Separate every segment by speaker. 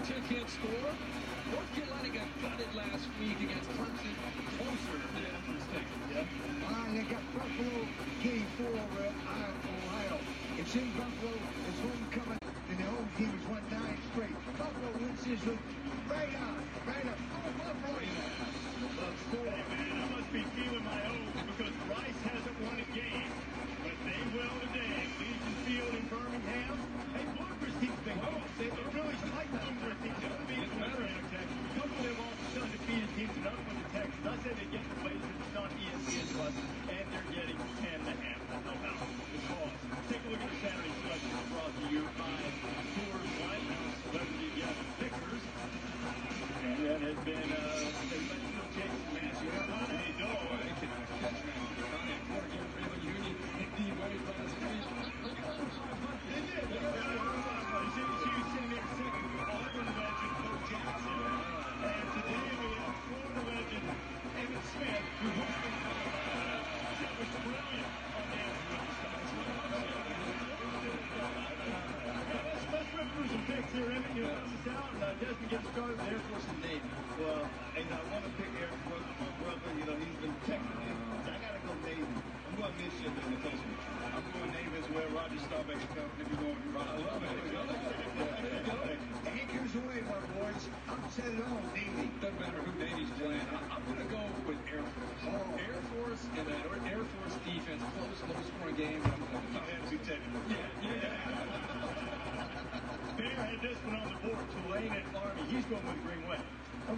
Speaker 1: Tech can't score. North Carolina got gutted last week against Clemson. Closer than Athens State.
Speaker 2: Yep. They got Buffalo game 4 over at Ohio. It's in Buffalo. It's homecoming. And the home team has won 9 straight. Buffalo wins this week. Right on. Right up. Oh, Buffalo.
Speaker 3: Hey, man, I must be feeling my own because Rice hasn't won a game. But they will today. Legion Field in Birmingham. Hey, Bluegrass team's been close. They're really tight Bluegrass teams. Don't beat Louisiana Tech. A couple of them also undefeated teams. Another one the Texans. I say they get the Blazers. It's on ESPN Plus. And they're getting 10.5. That's no how. It's pause. Take a look at the Saturday selection brought to you by Coors Light House Celebrity Guest Pickers. And that has been special Jason Massey. Hey, dog.
Speaker 1: They can catch that. Union in the way last week.
Speaker 3: They did. They got sitting there second. Auburn legend Bo Jackson. And today we have Florida legend Evan Smith, who hosted that was brilliant on Dancing with the Stars. Let's rip through some picks here, Emmett. You help us out. Desmond gets started with Air Force and Navy.
Speaker 4: Well, and I want to pick Air Force. My brother, you know, he's been texting me. I got to go Navy. I'm going midshipman in the Coast. I'm going Navy as well. Roger Staubach's company. If you're going to I love it.
Speaker 2: Anchors away, my boys. I'm set it on Navy.
Speaker 1: Doesn't matter who Navy's playing. I'm going to go with Air Force. Air Force and that Air Force defense. Close, low-scoring game. I'm going to
Speaker 4: be technical.
Speaker 1: Yeah.
Speaker 3: Bear had this one on the board. Tulane and Army. He's going with Green Wave.
Speaker 4: I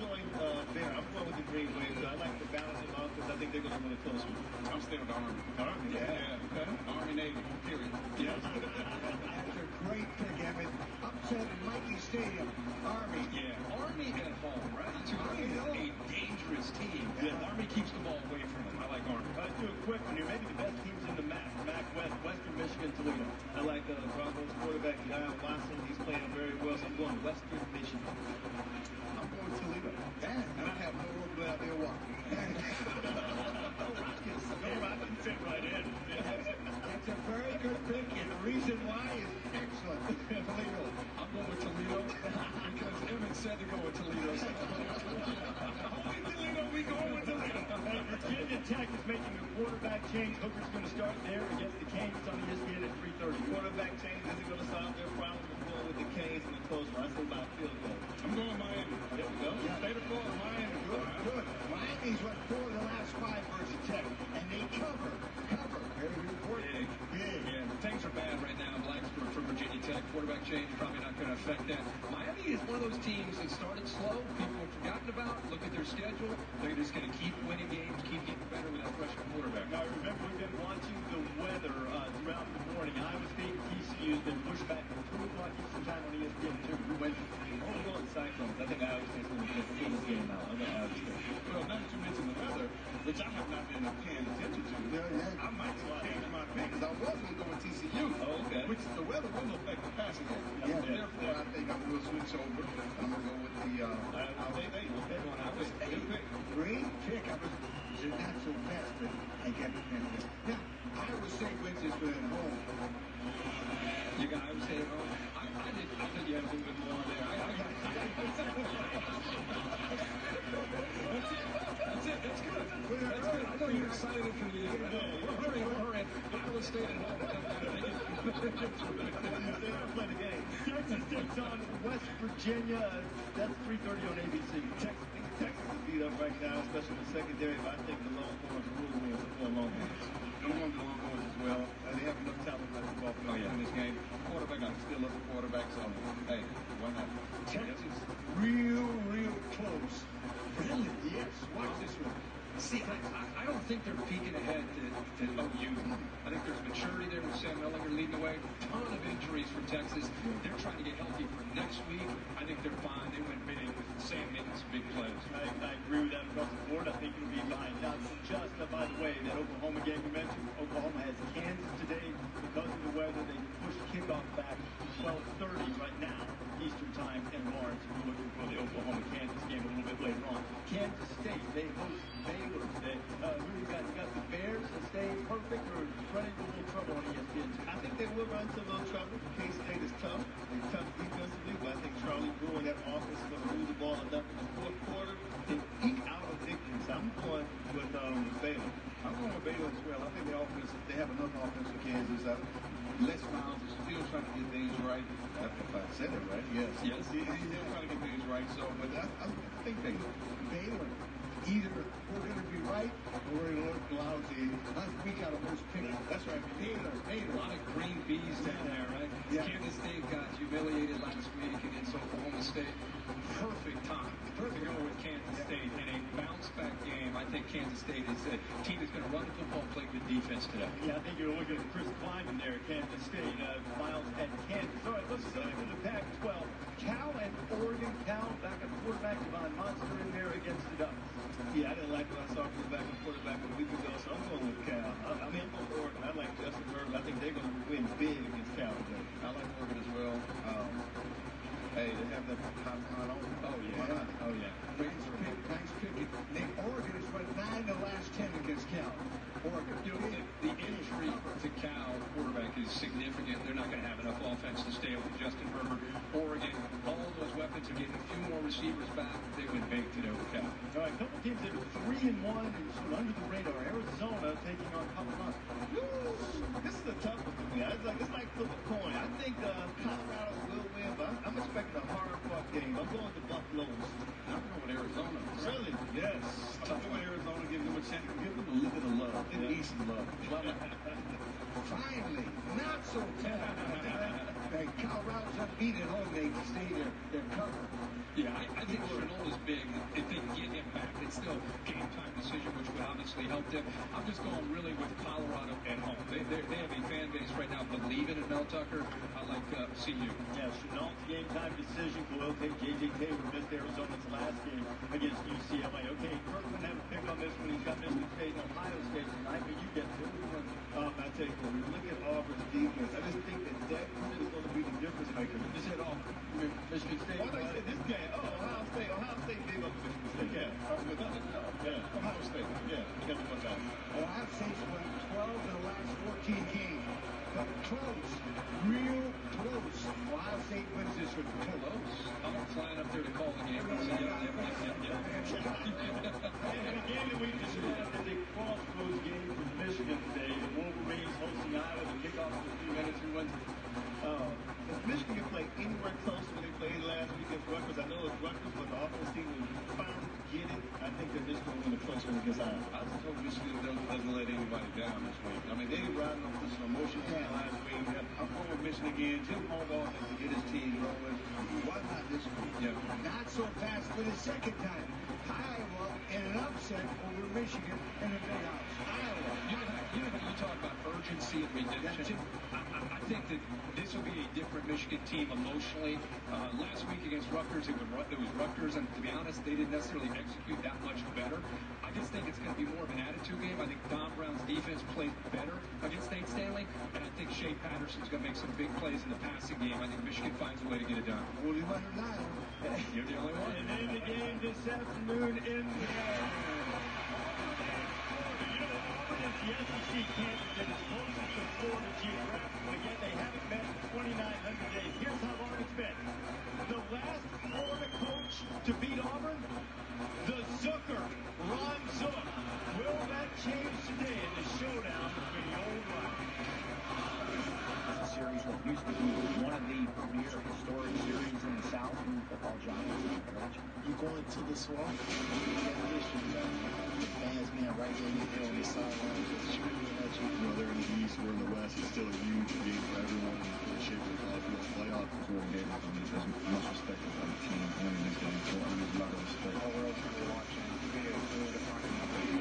Speaker 4: joined Bear. I'm going with the Green Wave. I like the balance of offense. I think they're going to win a close one.
Speaker 1: I'm staying with Army.
Speaker 4: Army?
Speaker 1: Yeah. Okay. Army, Navy, period.
Speaker 4: Yes.
Speaker 2: That's a great pick, Emmett. Upset in Mikey Stadium. Army.
Speaker 1: Yeah. Army at home, right? Army is a dangerous team.
Speaker 4: Yeah.
Speaker 1: Army keeps the ball away from them. I like Army.
Speaker 3: Let's do a quick one here. Maybe the best teams in the MAC. MAC West, Western Michigan, Toledo.
Speaker 4: I like Broncos quarterback Dion Watson. He's playing very well. So I'm going Western Michigan.
Speaker 2: I'm going Toledo. And I have no room out there walking.
Speaker 3: Rockets fit right in.
Speaker 2: That's a very good pick, and the reason why is excellent. Toledo.
Speaker 1: I'm going with Toledo because Emmett said to go with Toledo. So Toledo, we going with Toledo.
Speaker 3: Virginia Tech is making a quarterback change. Hooker's going to start there against the Canes on ESPN at 3:30.
Speaker 4: Quarterback change isn't going to solve their problem. We're going with the Canes in the close one. I say by a field goal.
Speaker 1: I'm going Miami.
Speaker 4: There we go.
Speaker 2: Yeah.
Speaker 1: State of Florida, Miami.
Speaker 2: Good. Miami's won 4 of the last 5 versus Tech, and they cover. Very important.
Speaker 1: Big. Yeah, things are bad right now in Blacksburg for Virginia Tech. Quarterback change probably not going to affect that. Miami is one of those teams that started slow. People have forgotten about. Look at their schedule. They're just going to keep winning games, keep getting better with that freshman quarterback.
Speaker 3: Now, remember, we've been watching the weather throughout the morning. Iowa State and TCU has been pushed back to 2 o'clock Eastern time on ESPN2. Who wins?
Speaker 4: I'm going Cyclones. I think Iowa State's going to get this game out. I'm going Iowa State.
Speaker 1: Well, now that you mentioned the weather, which I have not been paying attention to, I might change my pick because I was going to go with TCU.
Speaker 4: Oh, okay.
Speaker 1: Which the weather will affect the passing game.
Speaker 2: Yeah.
Speaker 1: Therefore, I think I will switch over. I'm going to go with the
Speaker 4: Iowa State.
Speaker 1: Iowa State. Good pick.
Speaker 2: Great pick. I was not so fast, but I got the benefit. Now, Iowa State wins this one at home.
Speaker 1: You got Iowa State at home? I think you had a little bit more there. That's it. That's good. That's good. I know you're excited for the hurry. Iowa State at home.
Speaker 3: They don't play the game. Texas takes on West Virginia. That's 3:30 on ABC.
Speaker 4: Texas is beat up right now, especially in the secondary. But I think the Longhorns will win. I'm going Longhorns.
Speaker 1: I'm going to Longhorns as well. They have enough talent left to go in this game. Quarterback, I still love the quarterback, so hey, why not?
Speaker 2: Texas, real close. Really? Yes. Watch this one.
Speaker 1: See, I don't think they're peeking ahead to OU. I think there's maturity there with Sam Ellinger leading the way. Ton of injuries for Texas. They're trying to get healthy for next week. I think they're fine. They went big with Sam making some big plays.
Speaker 3: I agree with that across the board. I think it'll be fine. Now, just by the way, that Oklahoma game you mentioned, Oklahoma has Kansas today because of the weather. They pushed kickoff back to 12:30 right now, Eastern time in Lawrence. We're looking for the Oklahoma-Kansas game a little bit later on. Kansas State, they host Baylor. Who you got? You got the Bears to stay perfect or running into a little trouble on ESPN?
Speaker 4: I think they will run into a little trouble. K-State is tough. They're tough defensively, but I think Charlie Brewer said it right. Yes.
Speaker 1: Yes.
Speaker 4: He'll try to get things right. So, but I think they
Speaker 2: Baylor. Either we're going to be right or we're going to look lousy. We got a most pick.
Speaker 4: That's right.
Speaker 2: Baylor.
Speaker 1: A lot of green bees down there, right?
Speaker 2: Yeah.
Speaker 1: Kansas State got humiliated last week against Oklahoma State. Perfect time to go with Kansas State in a bounce-back game. I think Kansas State is a team that's going to run the football, play good defense today.
Speaker 3: Yeah, I think you're looking at Chris Kleiman there at Kansas State. Miles at Kansas. All right, let's go to the Pac-12. Cal and Oregon. Cal back at quarterback, Devon Monster in there against the Ducks.
Speaker 4: Yeah, I didn't like what I saw from the back and quarterback a week ago, so I'm going with Cal. I'm going Oregon. I like Justin Herbert. I think they're going to win big against Cal today. I like Oregon as well. Hey, they have that hot on.
Speaker 1: Oh, yeah. Oh, yeah.
Speaker 2: Nice pick. Oregon has won 9 of the last 10 against Cal. Oregon.
Speaker 1: You know, the injury to Cal quarterback is significant. They're not going to have enough offense to stay with Justin Herbert. Oregon, all those weapons are getting a few more receivers back. They win big today with Cal.
Speaker 3: All right, a couple teams that are 3-1 and sort of under the radar. Arizona taking on Colorado.
Speaker 4: This is a tough one for me. It's like flip a coin. I think Colorado will win, but I'm expecting a hard-fought game. I'm going with the Buffaloes.
Speaker 1: I'm going with Arizona.
Speaker 4: Really? Yes. I'm going with Arizona. Give them a chance. Give them a little bit of love. They need some love.
Speaker 2: Finally, not so tough. Colorado's unbeaten at home. They stay there. They're covered.
Speaker 1: Yeah, I think Shenault is big. If they can get him back, it's still game time decision, which would obviously help them. I'm just going really with Colorado at home. They have a fan base right now believing in Mel Tucker. I like CU.
Speaker 3: Yeah, Chenault's game time decision. Coyote J.J. Taylor missed Arizona's last game against UCLA. Okay, Kirkland had a pick on this one. He's got Michigan State and Ohio State tonight, but you get to
Speaker 4: I tell you, when you look at Auburn's defense, I just think that Dak Prescott is going to be the difference maker. You said Auburn.
Speaker 3: Michigan State.
Speaker 4: Oh, they said this game. Oh, Ohio State big over Michigan State. Yeah. Ohio State. Yeah. You got to put that.
Speaker 2: Ohio State's won 12 of the last 14 games. But close. Real close. Ohio State wins this one.
Speaker 1: Close. I'm flying up there to call the game.
Speaker 3: And a game that we described as a crossroads game for Michigan today. The Wolverines hosting Iowa. The kickoff in a few minutes. Who wins?
Speaker 4: If Michigan can play anywhere close when they played last week against Rutgers, I know it's Rutgers, but the offense team was bound to get it. I think that Michigan will win a close one against Iowa. I just hope Michigan doesn't let anybody down this week. I mean, they were riding on this emotional high last week. I'm going with Michigan again. Jim Harbaugh has to get his team rolling. Why not this week?
Speaker 2: Yeah. Not so fast for the second time. Iowa in an upset over Michigan in the big house. Iowa.
Speaker 1: You know how you talk about urgency and redemption? I think that this will be a different Michigan team emotionally. Last week against Rutgers, it was Rutgers, and to be honest, they didn't necessarily execute that much better. I just think it's going to be more of an attitude game. I think Don Brown's defense played better against Nate Stanley, and I think Shea Patterson's going to make some big plays in the passing game. I think Michigan finds a way to get it done.
Speaker 2: Only one or nine.
Speaker 1: You're the only one.
Speaker 3: And then the game this afternoon in the Auburn is the SEC candidate that is closest to Florida geographically, yet they haven't met in 2,900 days. Here's how long it's been. The last Florida coach to beat Auburn, the Zooker, Ron Zook. Will that change today in the showdown between the old rivals?
Speaker 5: A series that used to be one of the premier historic series in the South in football giants.
Speaker 6: You going to the swamp? The fans being right there on the sideline, just screaming at you.
Speaker 7: You know, they're in the East, we're in the West. It's still a huge game for everyone in the shape of the college football playoff. It's one game. I mean, there's much respect for the team winning this game. So, I mean, there's a lot of respect.
Speaker 5: The whole world's going to be watching video through the talking about this.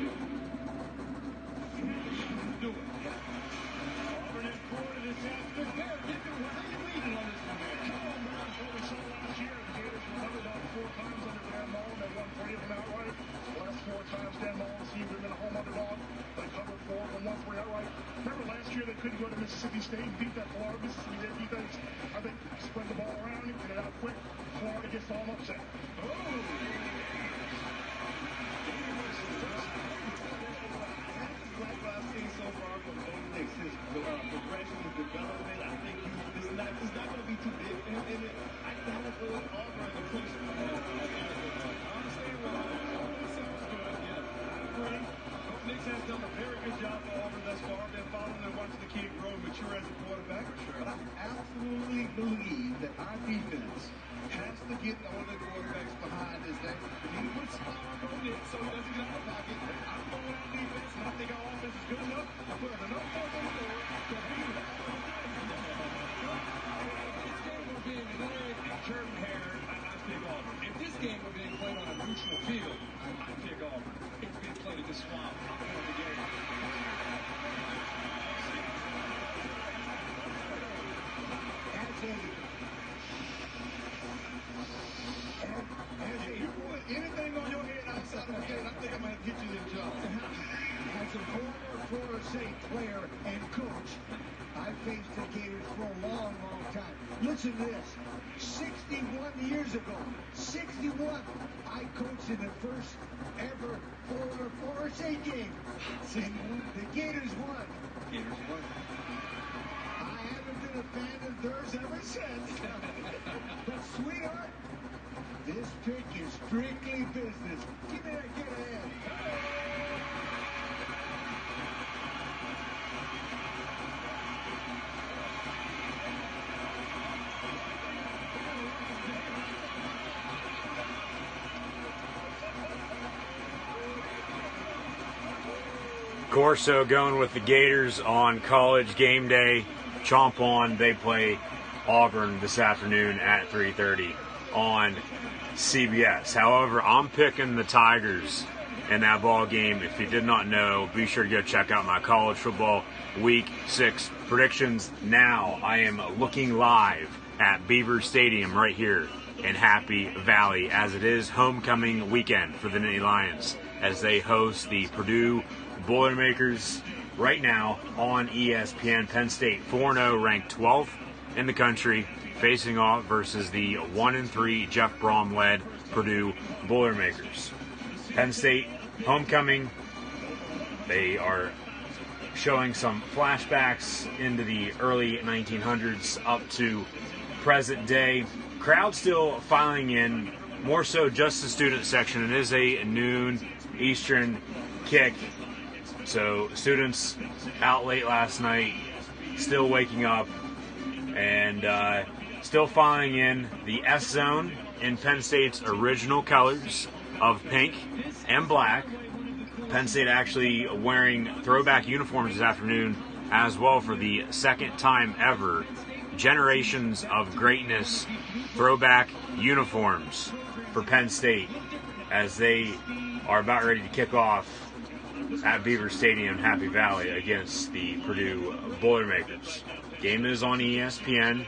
Speaker 3: Do it. Auburn and Florida this afternoon. Bear, how you leading on this one, man?
Speaker 8: Come on, man. What we saw last year, the Gators were underdogs 4 times under Dan Mullen. They won 3 of them outright. The last 4 times Dan Mullen seemed to have been a home underdog. They covered 4 of them, won 3 outright. Remember last year they couldn't go to Mississippi State and beat that Florida Mississippi State defense. I think spread the ball around and get it out quick. Florida gets all upset.
Speaker 4: Like what I've seen so far from Bo Nix, his progression, his development, I think it's not going to be too big for him. And I got to go with Auburn in the close one.
Speaker 3: Honestly, that sounds good. Yeah. Nix has done a very good job for Auburn thus far. They're following and watching the kid grow and
Speaker 4: pressure as a quarterback.
Speaker 2: But I absolutely believe that our defense has to get one of the quarterbacks behind his neck.
Speaker 3: He puts some arm on it so he doesn't get out of pocket. I'm going out defense, and I think our offense is good enough to put enough points on the board to beat him.
Speaker 1: Jordan Hare, I pick Auburn. If this game were being played on a neutral field, I pick Auburn. It's being played at the Swamp. I'm going to get it.
Speaker 2: If you put anything on your head outside of the gate, I think I'm going to get you this job. As a former Florida State player and coach, I faced the Gators for a long, long time. Listen to this. 61 years ago, 61, I coached in the first ever Florida State game. And the Gators won.
Speaker 1: Gators won.
Speaker 2: I haven't been a fan of theirs ever since. But, sweetheart, this pick is strictly business. Give me that get ahead.
Speaker 9: Corso going with the Gators on College game day. Chomp on. They play Auburn this afternoon at 3:30 on CBS. However, I'm picking the Tigers in that ball game. If you did not know, be sure to go check out my college football Week 6 predictions. Now I am looking live at Beaver Stadium right here in Happy Valley, as it is homecoming weekend for the Nittany Lions as they host the Purdue Boilermakers right now on ESPN. Penn State 4-0, ranked 12th in the country, facing off versus the 1-3 Jeff Brom-led Purdue Boilermakers. Penn State homecoming. They are showing some flashbacks into the early 1900s up to present day. Crowd still filing in, more so just the student section. It is a noon Eastern kick. So students out late last night, still waking up, and still filing in the S zone in Penn State's original colors of pink and black. Penn State actually wearing throwback uniforms this afternoon as well for the second time ever. Generations of greatness throwback uniforms for Penn State as they are about ready to kick off at Beaver Stadium, Happy Valley, against the Purdue Boilermakers. Game is on ESPN,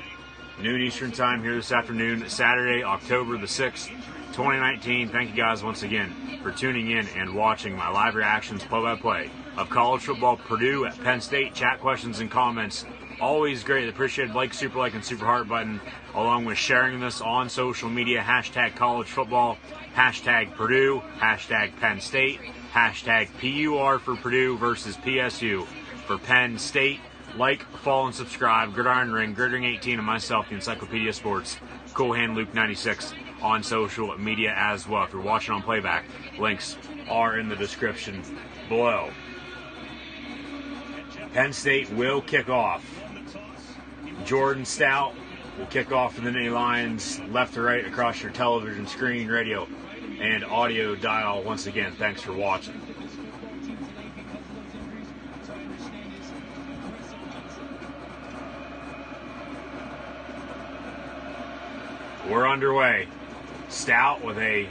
Speaker 9: noon Eastern time here this afternoon, Saturday, October the 6th, 2019. Thank you guys once again for tuning in and watching my live reactions play-by-play of college football, Purdue at Penn State. Chat questions and comments, always greatly appreciated. Super like and super heart button, along with sharing this on social media. Hashtag college football, hashtag Purdue, hashtag Penn State, hashtag PUR for Purdue versus PSU for Penn State. Like, follow, and subscribe. Gridiron Ring, Gridiron 18, and myself, the Encyclopedia Sports, Cool Hand Luke 96 on social media as well. If you're watching on playback, links are in the description below. Penn State will kick off. Jordan Stout will kick off for the Nittany Lions, left to right across your television screen, radio, and audio dial. Once again, thanks for watching. We're underway. Stout with a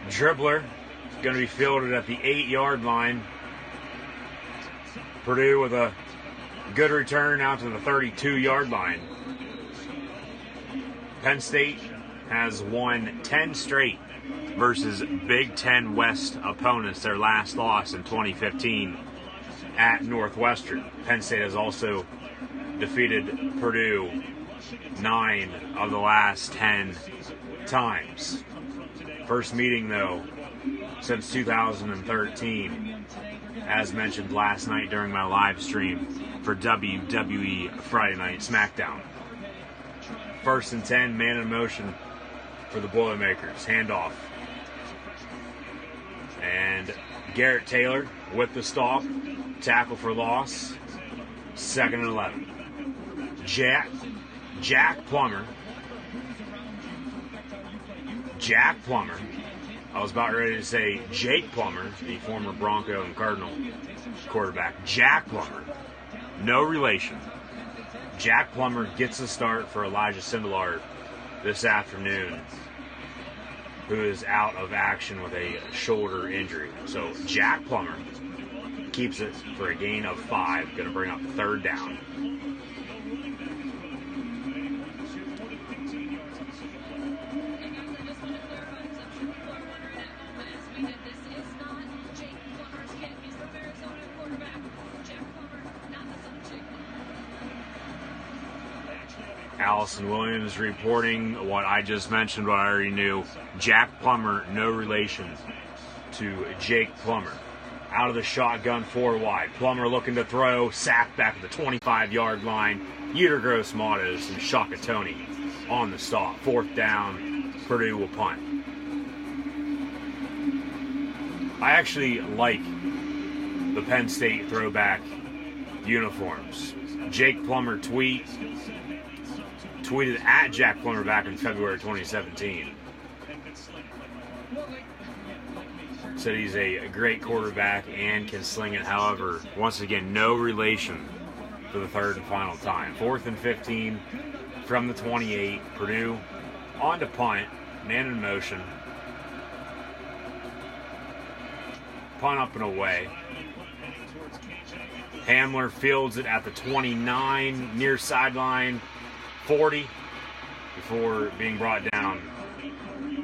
Speaker 9: dribbler, going to be fielded at the 8-yard line. Purdue with a good return out to the 32-yard line. Penn State has won 10 straight versus Big Ten West opponents, their last loss in 2015 at Northwestern. Penn State has also defeated Purdue 9 of the last 10 times. First meeting, though, since 2013, as mentioned last night during my live stream for WWE Friday Night SmackDown. First and 10, man in motion for the Boilermakers. Handoff. And Garrett Taylor with the stop. Tackle for loss. 2nd and 11. Jack Plummer. Jack Plummer. I was about ready to say Jake Plummer, the former Bronco and Cardinal quarterback. Jack Plummer. No relation. Jack Plummer gets a start for Elijah Sindelar this afternoon, who is out of action with a shoulder injury. So Jack Plummer keeps it for a gain of 5. Going to bring up 3rd down. Allison Williams reporting what I just mentioned, what I already knew. Jack Plummer, no relation to Jake Plummer. Out of the shotgun, 4 wide. Plummer looking to throw, sacked back at the 25-yard line. Yeter Gross Matos and Shakatoni on the stop. 4th down, Purdue will punt. I actually like the Penn State throwback uniforms. Jake Plummer tweeted at Jack Plummer back in February 2017. Said he's a great quarterback and can sling it. However, once again, no relation for the 3rd and final time. 4th and 15 from the 28. Purdue on to punt. Man in motion. Punt up and away. Hamler fields it at the 29, near sideline. 40 before being brought down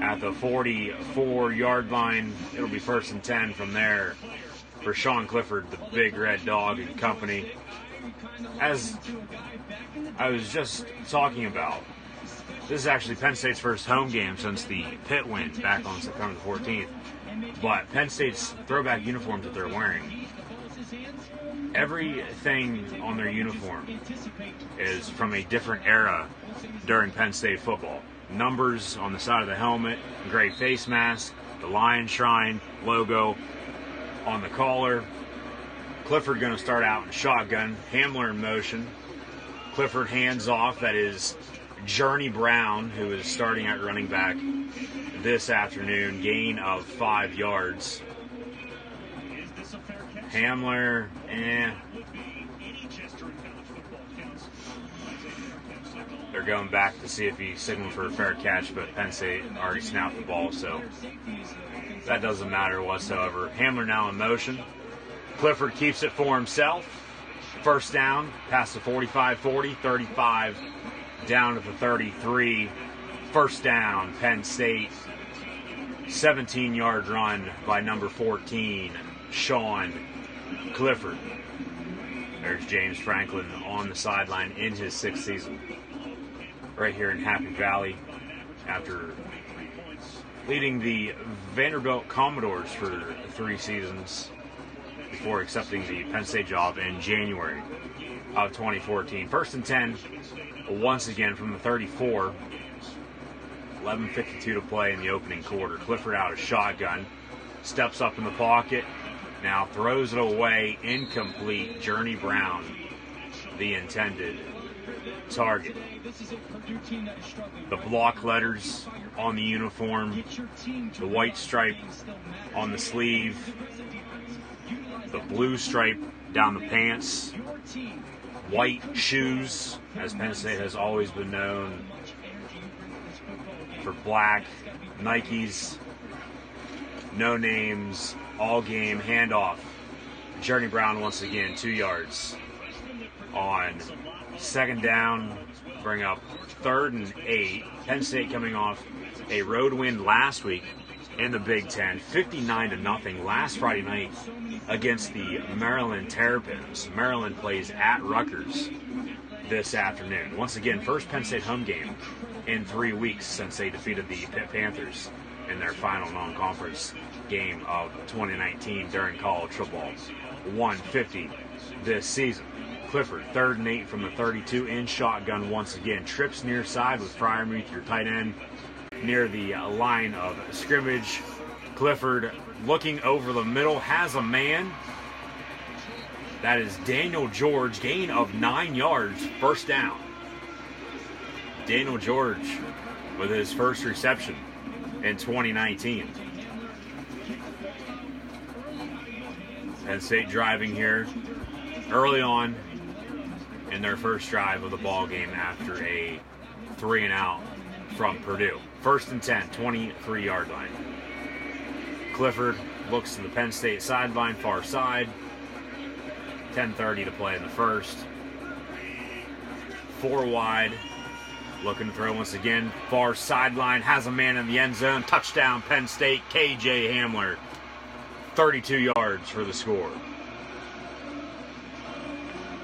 Speaker 9: at the 44-yard line. It'll be 1st and 10 from there for Sean Clifford, the Big Red Dog and company. As I was just talking about, this is actually Penn State's first home game since the Pitt win back on September the 14th. But Penn State's throwback uniforms that they're wearing, everything on their uniform is from a different era during Penn State football. Numbers on the side of the helmet, gray face mask, the Lion Shrine logo on the collar. Clifford going to start out in shotgun. Hamler in motion. Clifford hands off. That is Journey Brown, who is starting at running back this afternoon. Gain of 5 yards. Hamler, They're going back to see if he signaled for a fair catch, but Penn State already snapped the ball, so that doesn't matter whatsoever. Hamler now in motion. Clifford keeps it for himself. 1st down, past the 45-40, 35, down to the 33. 1st down, Penn State. 17-yard run by number 14, Sean Clifford. There's James Franklin on the sideline in his 6th season. Right here in Happy Valley after leading the Vanderbilt Commodores for 3 seasons before accepting the Penn State job in January of 2014. 1st and 10, once again from the 34. 11:52 to play in the opening quarter. Clifford out of shotgun. Steps up in the pocket. Now throws it away. Incomplete. Journey Brown, the intended target. The block letters on the uniform. The white stripe on the sleeve. The blue stripe down the pants. White shoes, as Penn State has always been known for black. Nikes. No names. All game. Handoff. Journey Brown once again, 2 yards. On 2nd down, bring up 3rd and 8. Penn State coming off a road win last week in the Big Ten, 59-0 last Friday night against the Maryland Terrapins. Maryland plays at Rutgers this afternoon. Once again, first Penn State home game in 3 weeks since they defeated the Pitt Panthers in their final non-conference game of 2019 during college football. 150 this season. Clifford, 3rd and 8 from the 32 in shotgun once again. Trips near side with Fryermuth, your tight end, near the line of scrimmage. Clifford looking over the middle, has a man. That is Daniel George, gain of 9 yards, first down. Daniel George with his first reception in 2019. Penn State driving here early on in their first drive of the ball game after a 3-and-out from Purdue. 1st and 10, 23-yard line. Clifford looks to the Penn State sideline, far side. 10:30 to play in the first. 4 wide. Looking to throw once again. Far sideline. Has a man in the end zone. Touchdown, Penn State. KJ Hamler. 32 yards for the score.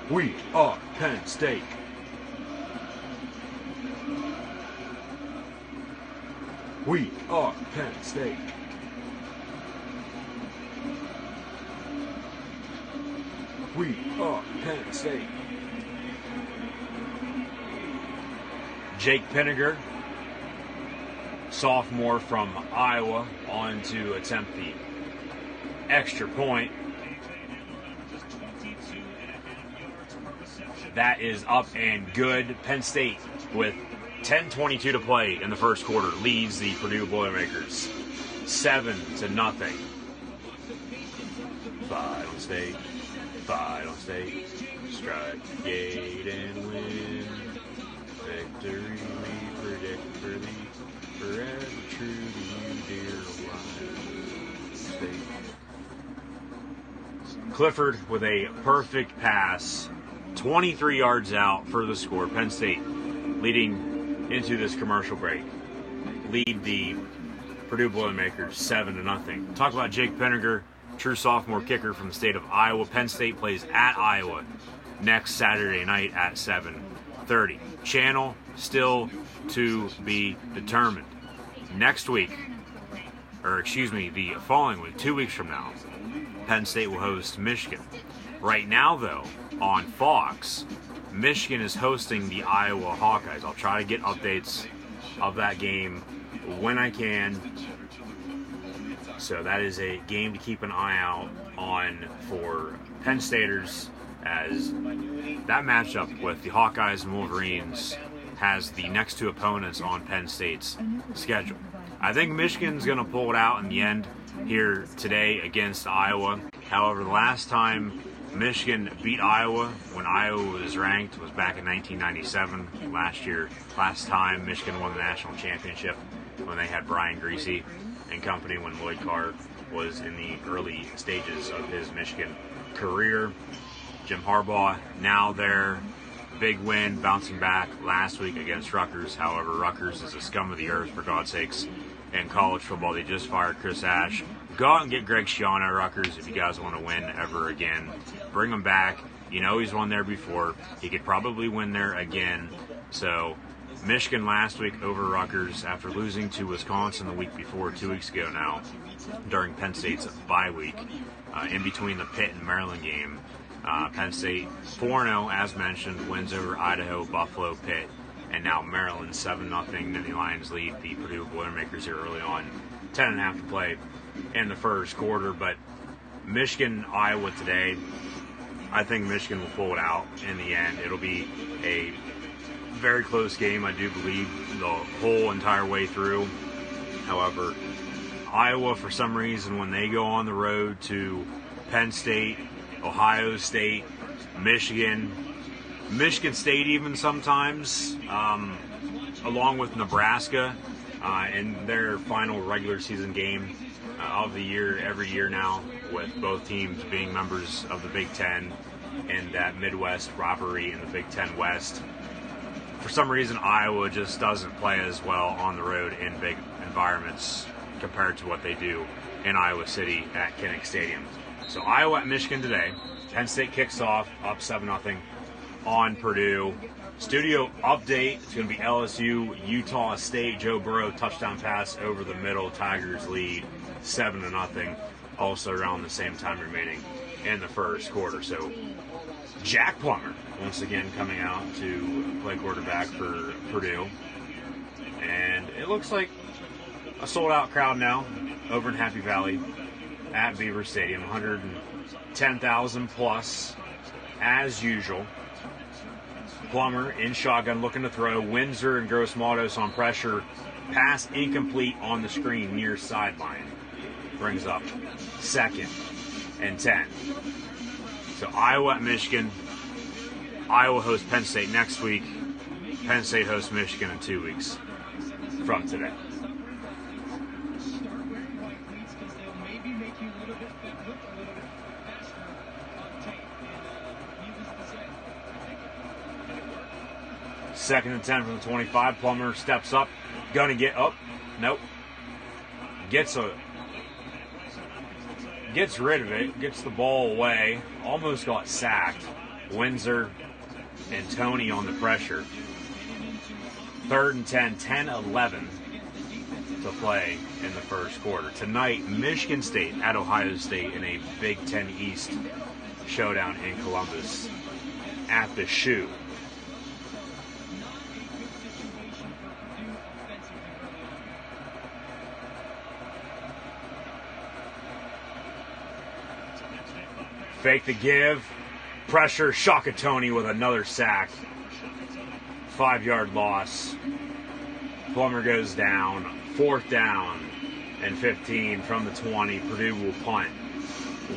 Speaker 9: We are Penn State. We are Penn State. We are Penn State. Jake Pinniger, sophomore from Iowa, on to attempt the extra point. That is up and good. Penn State, with 10:22 to play in the first quarter, leads the Purdue Boilermakers 7-0. Final State. Final State, strike the gate and win. Victory we predict for thee, forever true to you, dear Ohio State. Clifford with a perfect pass, 23 yards out for the score. Penn State leading into this commercial break. Lead the Purdue Boilermakers 7-0. Talk about Jake Pinniger. True sophomore kicker from the state of Iowa. Penn State plays at Iowa next Saturday night at 7:30. Channel still to be determined. Next week, the following week, 2 weeks from now, Penn State will host Michigan. Right now, though, on Fox, Michigan is hosting the Iowa Hawkeyes. I'll try to get updates of that game when I can. So that is a game to keep an eye out on for Penn Staters, as that matchup with the Hawkeyes and Wolverines has the next 2 opponents on Penn State's schedule. I think Michigan's going to pull it out in the end here today against Iowa. However, the last time Michigan beat Iowa when Iowa was ranked was back in 1997. Last time Michigan won the national championship when they had Brian Griese and company, when Lloyd Carr was in the early stages of his Michigan career. Jim Harbaugh now there. Big win, bouncing back last week against Rutgers. However, Rutgers is a scum of the earth, for God's sakes, in college football. They just fired Chris Ash. Go out and get Greg Schiano at Rutgers if you guys want to win ever again. Bring him back. You know he's won there before. He could probably win there again. So Michigan last week over Rutgers after losing to Wisconsin the week before, 2 weeks ago now, during Penn State's bye week, in between the Pitt and Maryland game. Penn State 4-0, as mentioned, wins over Idaho, Buffalo, Pitt, and now Maryland 7-0. Nittany Lions lead the Purdue Boilermakers here early on. 10.5 to play in the first quarter, but Michigan, Iowa today, I think Michigan will pull it out in the end. It'll be a very close game, I do believe, the whole entire way through. However, Iowa, for some reason, when they go on the road to Penn State, Ohio State, Michigan State even sometimes, along with Nebraska, in their final regular season game of the year, every year now, with both teams being members of the Big Ten and that Midwest robbery in the Big Ten West. For some reason, Iowa just doesn't play as well on the road in big environments compared to what they do in Iowa City at Kinnick Stadium. So Iowa at Michigan today. Penn State kicks off up 7-0 on Purdue. Studio update. It's going to be LSU, Utah State. Joe Burrow touchdown pass over the middle. Tigers lead 7-0. Also around the same time remaining in the first quarter. So Jack Plummer once again coming out to play quarterback for Purdue. And it looks like a sold-out crowd now over in Happy Valley at Beaver Stadium. 110,000 plus as usual. Plummer in shotgun looking to throw. Windsor and Gross-Matos on pressure. Pass incomplete on the screen near sideline. Brings up 2nd and 10. So Iowa at Michigan. Iowa hosts Penn State next week. Penn State hosts Michigan in 2 weeks from today. Second and 10 from the 25. Plummer steps up. Gonna get up. Nope. Gets rid of it. Gets the ball away. Almost got sacked. Windsor and Tony on the pressure. 3rd and 10. 10-11 to play in the first quarter. Tonight, Michigan State at Ohio State in a Big Ten East showdown in Columbus at the Shoe. Fake the give. Pressure. Shakatoni with another sack. 5-yard loss. Plummer goes down. 4th down and 15 from the 20. Purdue will punt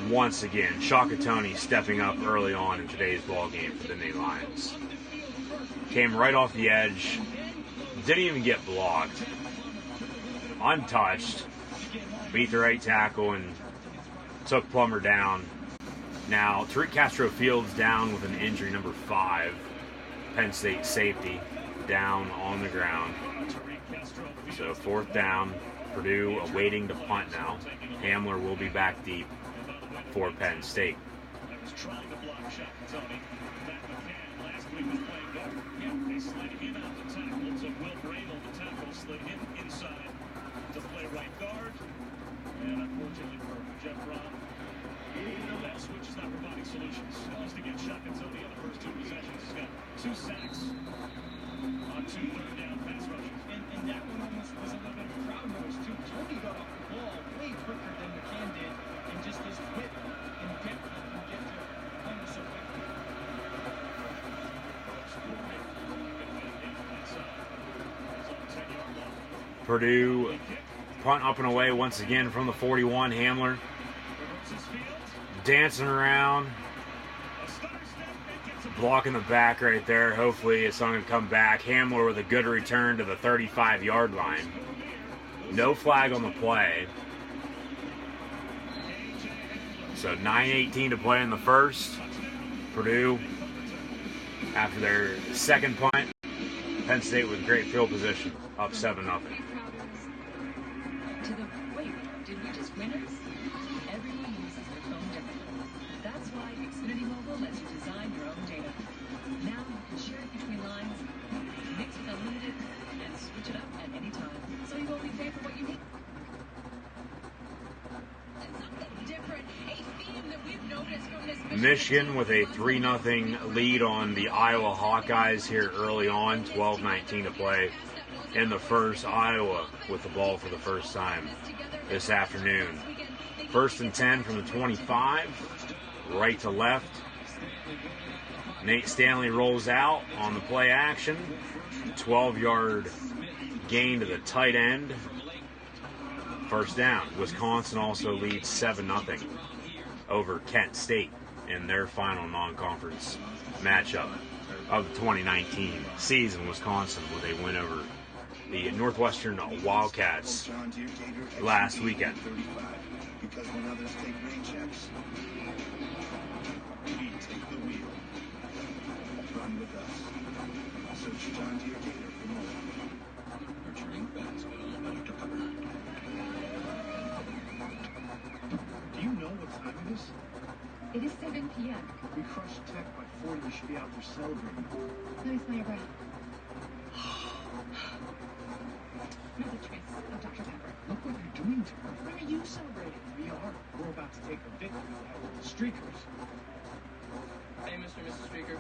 Speaker 9: once again. Shakatoni stepping up early on in today's ball game for the Nittany Lions. Came right off the edge. Didn't even get blocked. Untouched. Beat the right tackle and took Plummer down. Now, Tariq Castro-Fields down with an injury, number 5. Penn State safety down on the ground. So 4th down. Purdue awaiting the punt now. Hamler will be back deep for Penn State.
Speaker 3: And unfortunately for Jeff Brown, that switch is not providing solutions. Just again, Shakatoni on the first 2 possessions. He's got 2 sacks on 2 third down pass rushes.
Speaker 10: And that one almost was a little bit of a crowd noise, too. Tony got off the ball way quicker than McCann did, and just his width and depth and get to Plummer so quickly.
Speaker 9: Purdue punt up and away once again from the 41. Hamler dancing around, blocking the back right there. Hopefully it's not going to come back. Hamler with a good return to the 35-yard line. No flag on the play. So 9:18 to play in the first. Purdue, after their second punt, Penn State with great field position, up 7-0.
Speaker 11: Wait, did we just win it? Everyone uses their phone differently. That's why Xfinity Mobile lets you design your own data. Now you can share it between lines, mix with unlimited, and switch it up at any time. So you only pay for what you need. Something different, a theme that we've noticed from this
Speaker 9: Michigan with a 3-0 lead on the Iowa Hawkeyes here early on. 12:19 to play in the first. Iowa with the ball for the first time this afternoon. 1st and 10 from the 25, right to left. Nate Stanley rolls out on the play action. 12-yard gain to the tight end. First down. Wisconsin also leads 7-0 over Kent State in their final non-conference matchup of the 2019 season. Wisconsin with a win over the Northwestern Wildcats last weekend.
Speaker 2: Because when others take rain checks, we take the wheel. Run with us. Search John Deere Gator for more. Nurturing fast with Dr. Pepper. Do you know what time it is?
Speaker 11: It is 7 p.m.
Speaker 2: We crushed Tech by 40. We should be out there celebrating.
Speaker 11: Let me smell your breath. Another trace of Dr. Pepper.
Speaker 2: Look what you're doing to her. When are you celebrating? We are. We're about to take a victory at the Streakers.
Speaker 10: Hey, Mr. and Mrs. Streaker.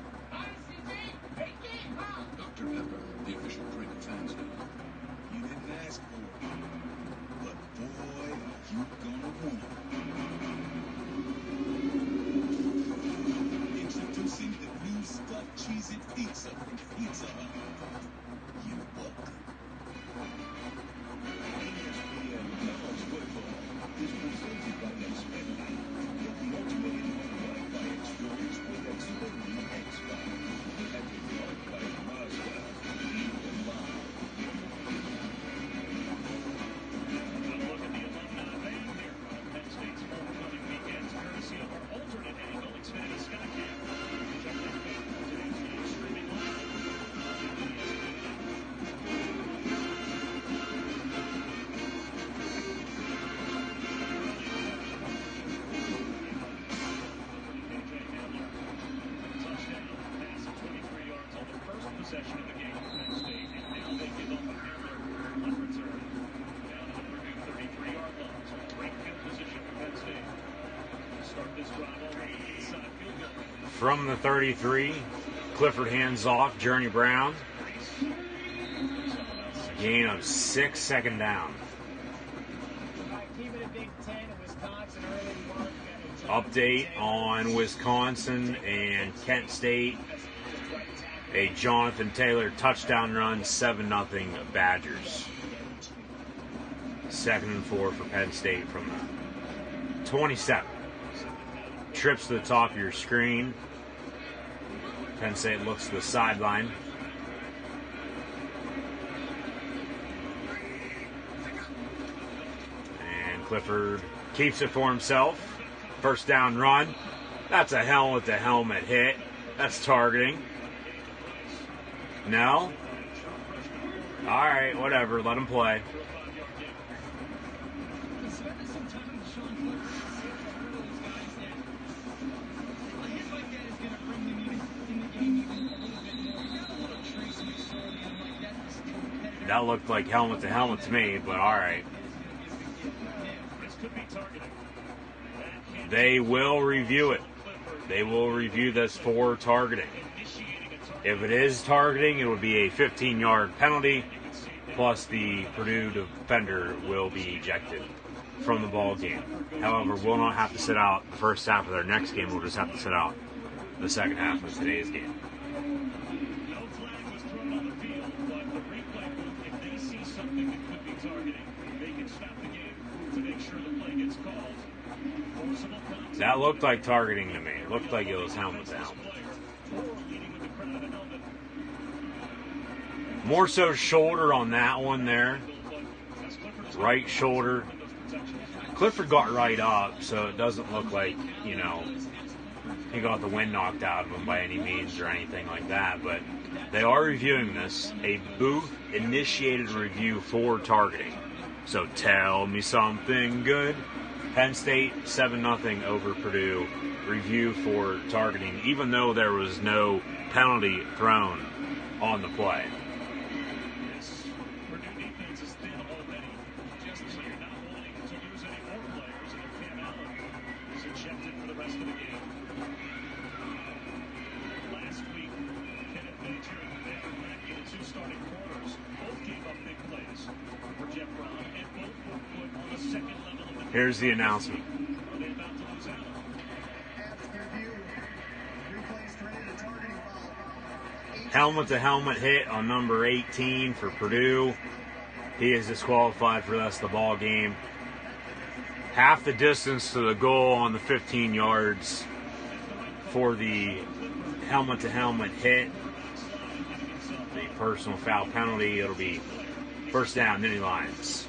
Speaker 12: Dr. Pepper, the official drink of fans now. You didn't ask for it, but boy, are you gonna want it. Introducing It's a you welcome.
Speaker 3: ESPN College Football is presented by Xfinity. Get the ultimate in-home Wi-Fi experience with Xfinity X5. And with Mark by Mazda, even live.
Speaker 13: A look at the alumni band here on Penn State's homecoming weekends, courtesy of our alternate angle, Xfinity Skycam. Check that out for today's game streaming live on possession of the game for Penn State, and now they give up a hammer on return down to the Purdue 33-yard line. So great field position for Penn State. Start this drive already inside field goal.
Speaker 9: From the 33, Clifford hands off, Journey Brown. Gain of 6, second down. Update on Wisconsin and Kent State. A Jonathan Taylor touchdown run, 7-0 Badgers. 2nd and 4 for Penn State from the 27. Trips to the top of your screen. Penn State looks to the sideline. And Clifford keeps it for himself. First down run. That's a helmet-to-helmet hit. That's targeting. No? All right, whatever. Let him play. That looked like helmet to helmet to me, but all right. They will review it. They will review this for targeting. If it is targeting, it would be a 15-yard penalty, plus the Purdue defender will be ejected from the ball game. However, we'll not have to sit out the first half of their next game. We'll just have to sit out the second half of today's game.
Speaker 13: No flag was thrown on the field, but the replay booth, if they see something that could be targeting, they can stop the game to make sure the play gets called. Forcible contact.
Speaker 9: That looked like targeting to me. It looked like it was helmet to helmet. More so shoulder on that one there. Right shoulder. Clifford got right up, so it doesn't look like, you know, he got the wind knocked out of him by any means or anything like that. But they are reviewing this. A booth-initiated review for targeting. So tell me something good. Penn State 7-0 over Purdue. Review for targeting, even though there was no penalty thrown on the play. Here's the announcement. Helmet-to-helmet hit on number 18 for Purdue. He is disqualified for the rest of the ball game. Half the distance to the goal on the 15 yards for the helmet-to-helmet hit. The personal foul penalty. It'll be first down, Nittany Lions.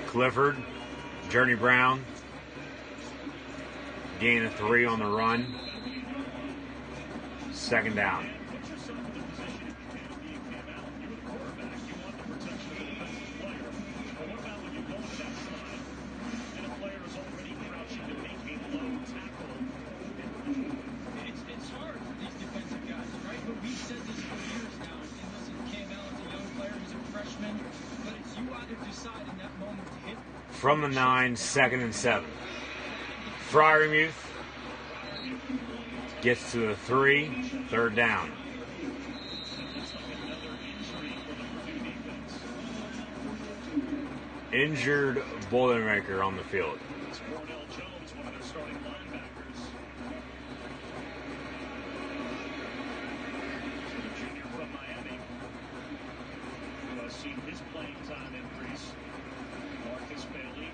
Speaker 9: Clifford, Journey Brown, gain of 3 on the run. Second down.
Speaker 10: freshman, but it's you either decide in that moment to hit.
Speaker 9: From the 9, 2nd and 7. Fryermuth gets to the 3, 3rd down. Injured Boilermaker on the field.
Speaker 13: Seen his playing time increase. Marcus Bailey,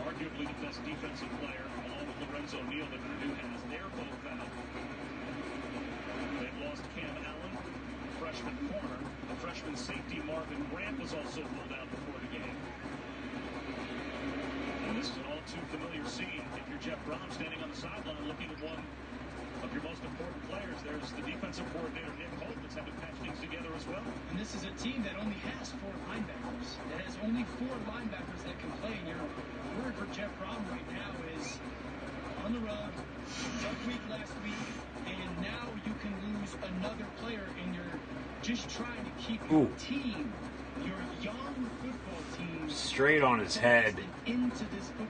Speaker 13: arguably the best defensive player, along with Lorenzo Neal that Purdue has. They're both out. They've lost Cam Allen, freshman corner. The freshman safety Marvin Grant was also pulled out before the game. And this is an all too familiar scene. If you're Jeff Brom standing on the sideline looking at one of your most important players, there's the defensive coordinator Nick Holt that's having to patch things together as well.
Speaker 10: And this is a team that only has 4 linebackers. It has only 4 linebackers that can play. And your word for Jeff Brom right now is on the road, tough week last week, and now you can lose another player, and you're just trying to keep your team, your young football team,
Speaker 9: straight on his head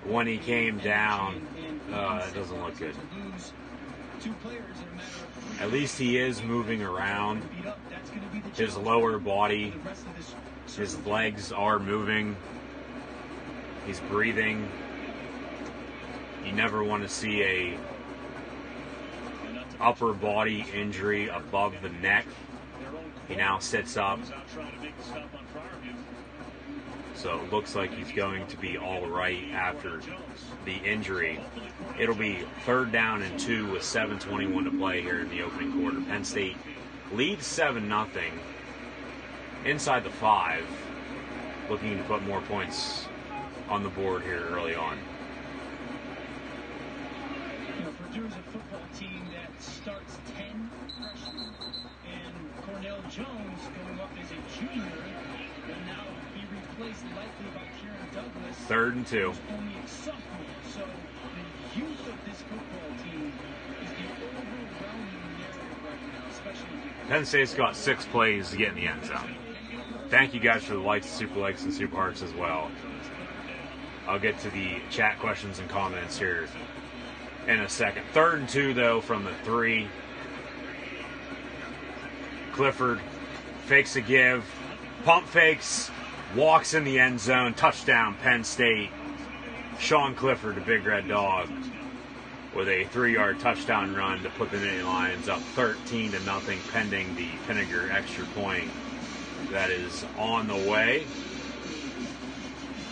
Speaker 9: when he came down. It doesn't look good. At least he is moving around. His lower body, his legs are moving. He's breathing. You never want to see a upper body injury above the neck. He now sits up. So it looks like he's going to be all right after the injury. It'll be 3rd down and 2 with 7:21 to play here in the opening quarter. Penn State leads 7-0 inside the 5, looking to put more points on the board here early on.
Speaker 10: You know, Purdue is a football team that starts 10 freshmen, and Cornell Jones going up as a junior will now be replaced likely by Kieran Douglas.
Speaker 9: 3rd and 2.
Speaker 10: Who's only a sophomore. So the youth of this football team is the overwhelming narrative right now, especially
Speaker 9: Penn State's got 6 plays to get in the end zone. Thank you guys for the likes, super likes, and super hearts as well. I'll get to the chat questions and comments here in a second. 3rd and 2, though, from the 3. Clifford fakes a give, pump fakes, walks in the end zone, touchdown, Penn State. Sean Clifford, the Big Red Dog, with a 3-yard touchdown run to put the Nittany Lions up 13-0, pending the Pinniger extra point that is on the way.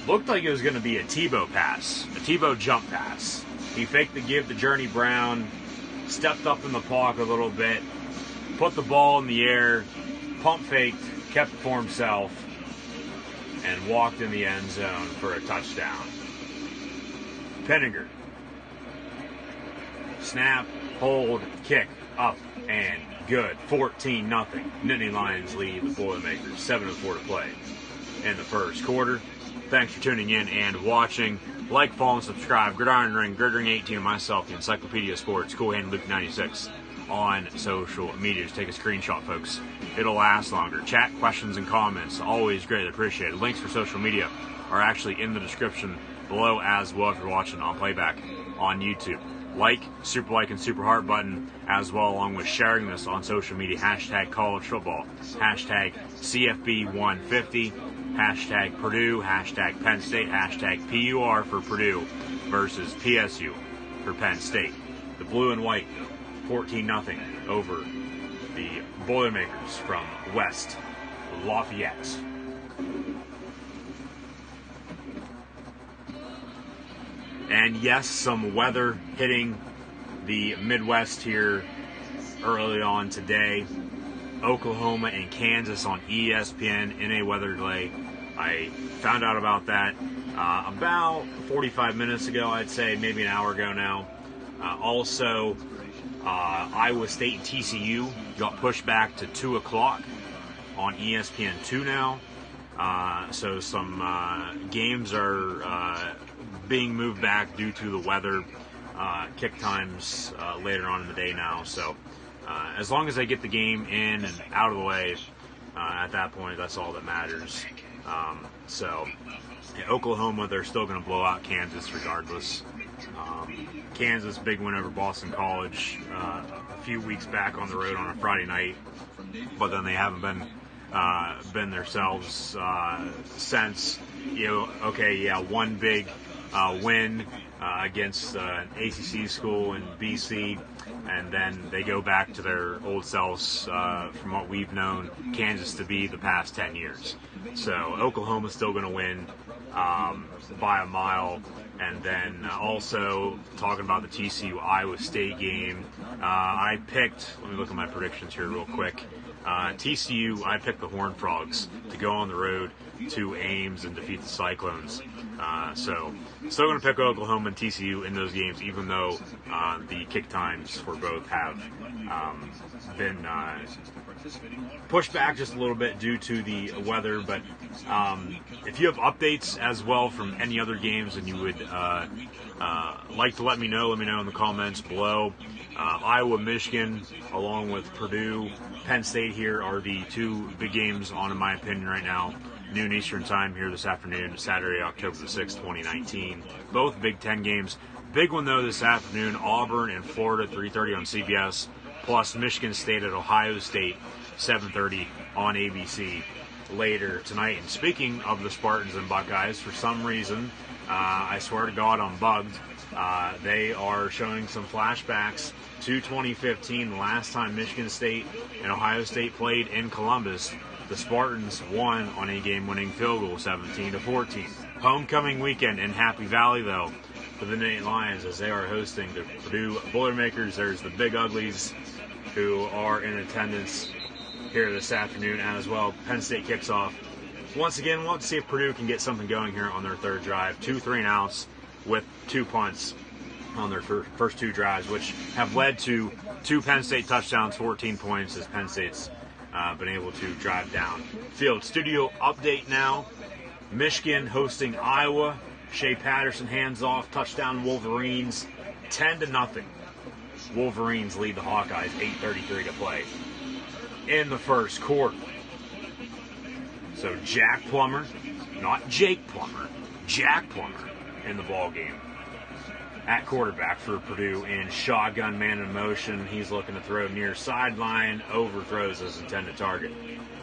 Speaker 9: Looked like it was going to be a Tebow pass, a Tebow jump pass. He faked the give to Journey Brown, stepped up in the pocket a little bit, put the ball in the air, pump faked, kept it for himself, and walked in the end zone for a touchdown. Pinniger. Snap, hold, kick, up, and good. 14-0. Nittany Lions lead the Boilermakers. 7:04 to play in the first quarter. Thanks for tuning in and watching. Like, follow, and subscribe. Gridiron Ring, Gridiron 18, and myself, the Encyclopedia of Sports, Cool Hand Luke 96 on social media. Just take a screenshot, folks. It'll last longer. Chat, questions, and comments, always greatly appreciated. Links for social media are actually in the description below as well if you're watching on playback on YouTube. Like, super like, and super heart button as well, along with sharing this on social media. Hashtag college football, hashtag CFB150, hashtag Purdue, hashtag Penn State, hashtag PUR for Purdue versus PSU for Penn State. The blue and white, 14-0 over the Boilermakers from West Lafayette. And yes, some weather hitting the Midwest here early on today. Oklahoma and Kansas on ESPN in a weather delay. I found out about that about 45 minutes ago, I'd say, maybe an hour ago now. Also, Iowa State and TCU got pushed back to 2 o'clock on ESPN2 now. So some games are being moved back due to the weather. Kick times later on in the day now. So as long as I get the game in and out of the way, at that point, that's all that matters. So Oklahoma, they're still going to blow out Kansas regardless. Kansas, big win over Boston College a few weeks back on the road on a Friday night, but then they haven't been themselves since. One big win against an ACC school in BC, and then they go back to their old selves from what we've known Kansas to be the past 10 years. So Oklahoma's still going to win by a mile. And then also talking about the TCU-Iowa State game, I picked, let me look at my predictions here real quick. TCU, I picked the Horned Frogs to go on the road to Ames and defeat the Cyclones. So still going to pick Oklahoma and TCU in those games, even though the kick times for both have been pushed back just a little bit due to the weather. But if you have updates as well from any other games and you would like to let me know in the comments below. Iowa, Michigan, along with Purdue, Penn State here are the two big games on, in my opinion, right now. Noon Eastern time here this afternoon, Saturday, October the 6th, 2019. Both Big Ten games. Big one, though, this afternoon, Auburn and Florida, 3:30 on CBS, plus Michigan State at Ohio State, 7:30 on ABC later tonight. And speaking of the Spartans and Buckeyes, for some reason, I swear to God I'm bugged, they are showing some flashbacks to 2015, the last time Michigan State and Ohio State played in Columbus. The Spartans won on a game-winning field goal, 17-14. Homecoming weekend in Happy Valley, though, for the Nittany Lions as they are hosting the Purdue Boilermakers. There's the Big Uglies who are in attendance here this afternoon as well. Penn State kicks off. Once again, we'll have to see if Purdue can get something going here on their third drive. 2 3-and-outs with 2 punts on their first 2 drives, which have led to 2 Penn State touchdowns, 14 points as Penn State's been able to drive down field. Studio update now. Michigan hosting Iowa. Shea Patterson hands off, touchdown Wolverines, 10-0. Wolverines lead the Hawkeyes, 8:33 to play in the first quarter. So Jack Plummer, not Jake Plummer, Jack Plummer in the ball game at quarterback for Purdue in shotgun man in motion. He's looking to throw near sideline, overthrows his intended target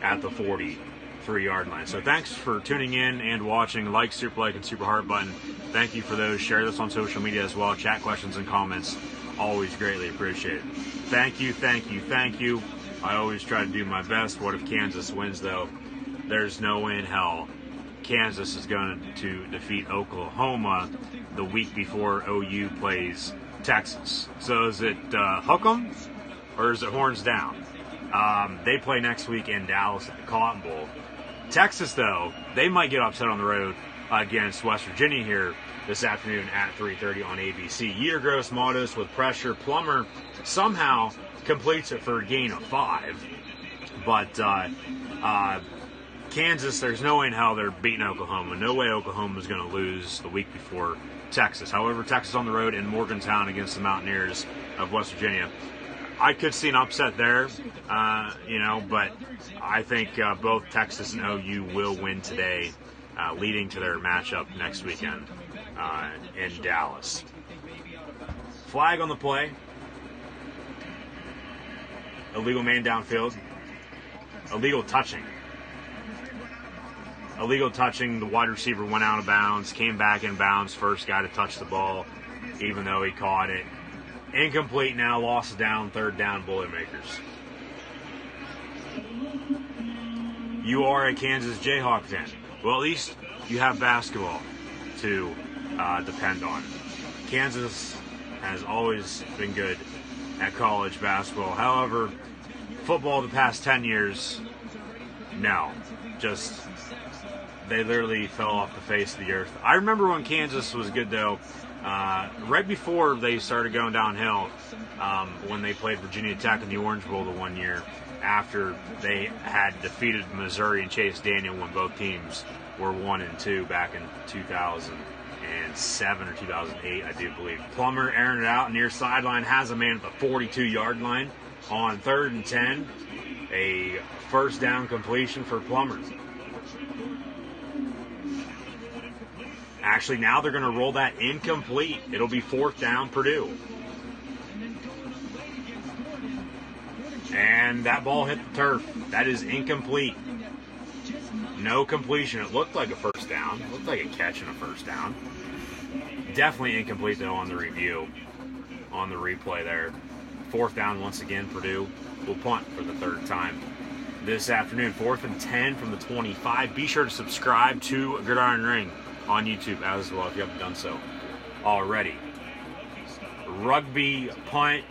Speaker 9: at the 43-yard line. So thanks for tuning in and watching. Like, super like, and super heart button. Thank you for those. Share this on social media as well. Chat questions and comments. Always greatly appreciated. Thank you, thank you, thank you. I always try to do my best. What if Kansas wins, though? There's no way in hell Kansas is going to defeat Oklahoma the week before OU plays Texas. So is it hook 'em or is it horns down? They play next week in Dallas at the Cotton Bowl. Texas, though, they might get upset on the road against West Virginia here this afternoon at 3:30 on ABC. Year-Gross Matos with pressure. Plummer somehow completes it for a gain of 5. But Kansas, there's no way in hell they're beating Oklahoma. No way Oklahoma's going to lose the week before Texas. However, Texas on the road in Morgantown against the Mountaineers of West Virginia. I could see an upset there, but I think both Texas and OU will win today, leading to their matchup next weekend in Dallas. Flag on the play. Illegal man downfield. Illegal touching. Illegal touching. The wide receiver went out of bounds, came back in bounds. First guy to touch the ball, even though he caught it. Incomplete now. Loss down. Third down, Boilermakers. You are a Kansas Jayhawk fan. Well, at least you have basketball to depend on. Kansas has always been good at college basketball. However, football the past 10 years, no. Just, they literally fell off the face of the earth. I remember when Kansas was good, though, right before they started going downhill, when they played Virginia Tech in the Orange Bowl the one year, after they had defeated Missouri and Chase Daniel when both teams were 1-2 back in 2007 or 2008, I do believe. Plummer airing it out near sideline, has a man at the 42-yard line on 3rd and 10. A first down completion for Plummer. Actually, now they're going to roll that incomplete. It'll be 4th down, Purdue. And that ball hit the turf. That is incomplete. No completion. It looked like a first down. It looked like a catch and a first down. Definitely incomplete, though, on the review. On the replay there. 4th down once again, Purdue will punt for the 3rd time this afternoon. 4th and 10 from the 25. Be sure to subscribe to Gridiron Ring on YouTube as well if you haven't done so already. Rugby punt.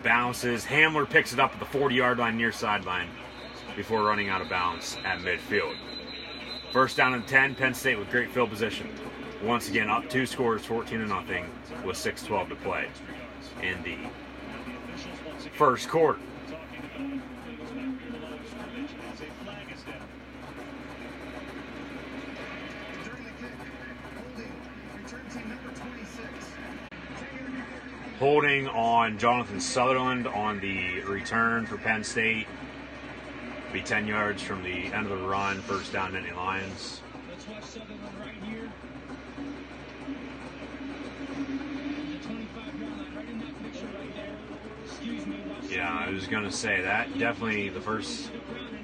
Speaker 9: Bounces. Hamler picks it up at the 40-yard line near sideline before running out of bounds at midfield. 1st down and 10. Penn State with great field position. Once again, up 2 scores, 14-0, with 6:12 to play in the first quarter. Holding on Jonathan Sutherland on the return for Penn State. Be 10 yards from the end of the run. 1st down, Nittany Lions.
Speaker 10: Let's watch Sutherland right here. The 25-yard line, right in that picture right there. Excuse me.
Speaker 9: Yeah, I was going to say that. Definitely the first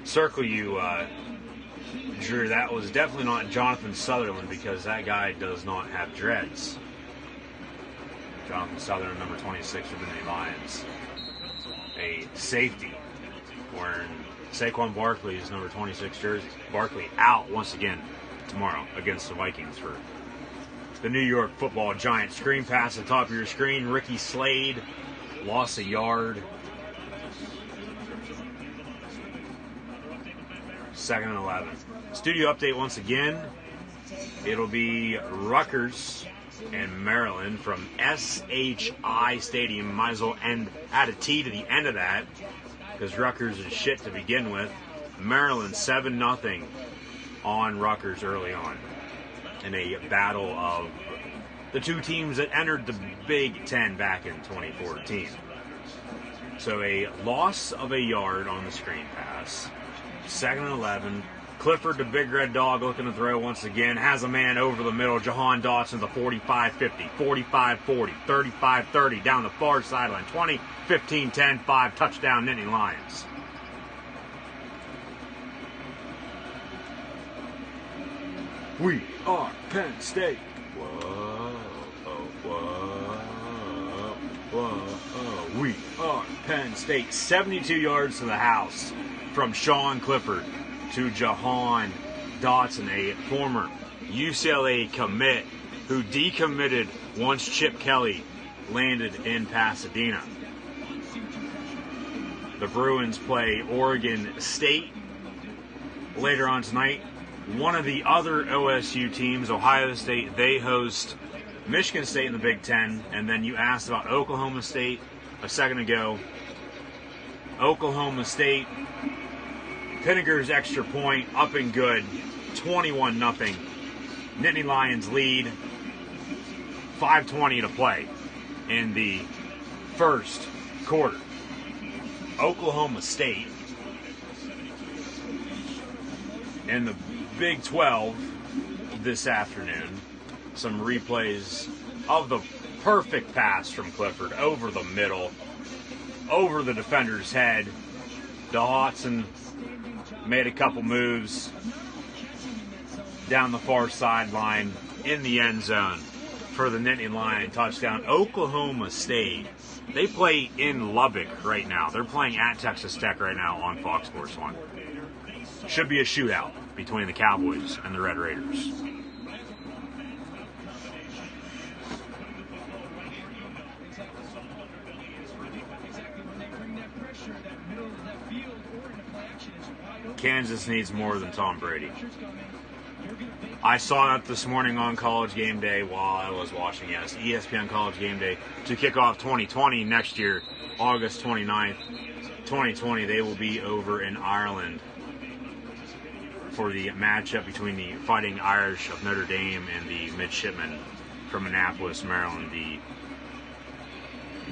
Speaker 9: circle you drew, that was definitely not Jonathan Sutherland because that guy does not have dreads. Jonathan Sutherland, number 26 for the Nittany Lions. A safety wearing Saquon Barkley's number 26 jersey. Barkley out once again tomorrow against the Vikings for the New York Football Giants. Screen pass at the top of your screen. Ricky Slade lost a yard. 2nd and 11. Studio update once again. It'll be Rutgers and Maryland from SHI Stadium. Might as well add a T to the end of that because Rutgers is shit to begin with. Maryland 7-0 on Rutgers early on in a battle of the 2 teams that entered the Big Ten back in 2014. So a loss of a yard on the screen pass. 2nd and 11. Clifford, the big red dog, looking to throw once again. Has a man over the middle. Jahan Dawson, the 45-50, 45-40, 35-30, down the far sideline. 20, 15, 10, 5, touchdown, Nittany Lions. We are Penn State. Whoa, whoa, whoa. We are Penn State. 72 yards to the house from Sean Clifford to Jahan Dotson, a former UCLA commit who decommitted once Chip Kelly landed in Pasadena. The Bruins play Oregon State later on tonight. One of the other OSU teams, Ohio State, they host Michigan State in the Big Ten. And then you asked about Oklahoma State a second ago. Oklahoma State, Pinniger's extra point, up and good, 21-0. Nittany Lions lead, 5:20 to play in the first quarter. Oklahoma State in the Big 12 this afternoon. Some replays of the perfect pass from Clifford over the middle, over the defender's head. Dawson made a couple moves down the far sideline in the end zone for the Nittany Lion touchdown. Oklahoma State, they play in Lubbock right now. They're playing at Texas Tech right now on Fox Sports 1. Should be a shootout between the Cowboys and the Red Raiders. Kansas needs more than Tom Brady. I saw that this morning on College Game Day while I was watching ESPN College Game Day to kick off 2020 next year, August 29th, 2020. They will be over in Ireland for the matchup between the Fighting Irish of Notre Dame and the Midshipmen from Annapolis, Maryland. The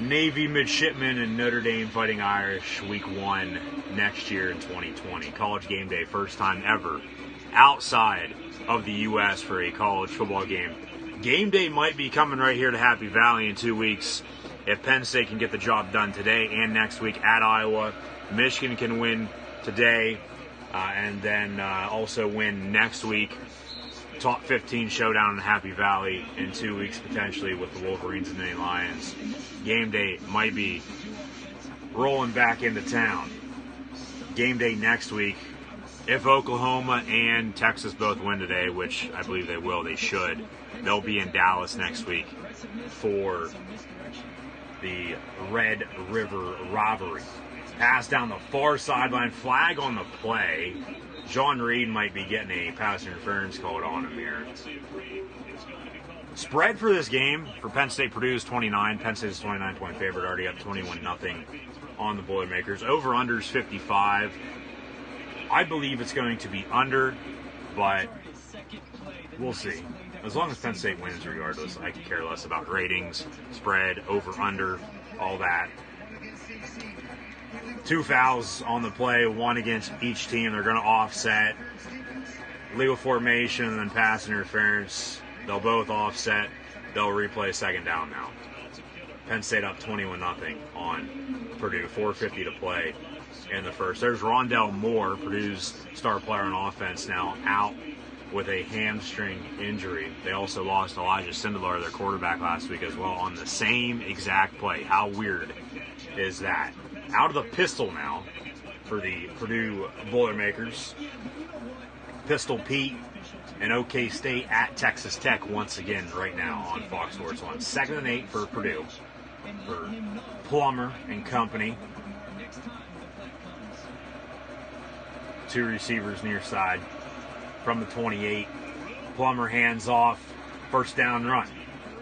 Speaker 9: Navy Midshipmen and Notre Dame Fighting Irish, Week 1 next year in 2020. College Game Day, first time ever outside of the U.S. for a college football game. Game day might be coming right here to Happy Valley in 2 weeks if Penn State can get the job done today and next week at Iowa. Michigan can win today and then also win next week. Top 15 showdown in Happy Valley in 2 weeks potentially with the Wolverines and the Lions. Game day might be rolling back into town. Game day next week. If Oklahoma and Texas both win today, which I believe they will, they should, they'll be in Dallas next week for the Red River rivalry. Pass down the far sideline, flag on the play. John Reed might be getting a pass interference called on him here. Spread for this game for Penn State Purdue is 29. Penn State is 29-point favorite, already up 21-0 on the Boilermakers. Over-under is 55. I believe it's going to be under, but we'll see. As long as Penn State wins regardless, I could care less about ratings, spread, over-under, all that. 2 fouls on the play, 1 against each team. They're going to offset. Legal formation and then pass interference. They'll both offset. They'll replay second down now. Penn State up 21-0 on Purdue. 4:50 to play in the first. There's Rondell Moore, Purdue's star player on offense, now out with a hamstring injury. They also lost Elijah Sindelar, their quarterback, last week as well on the same exact play. How weird is that? Out of the pistol now for the Purdue Boilermakers. Pistol Pete and OK State at Texas Tech once again right now on Fox Sports 1. 2nd and 8 for Purdue. For Plummer and company. 2 receivers near side from the 28. Plummer hands off. First down run.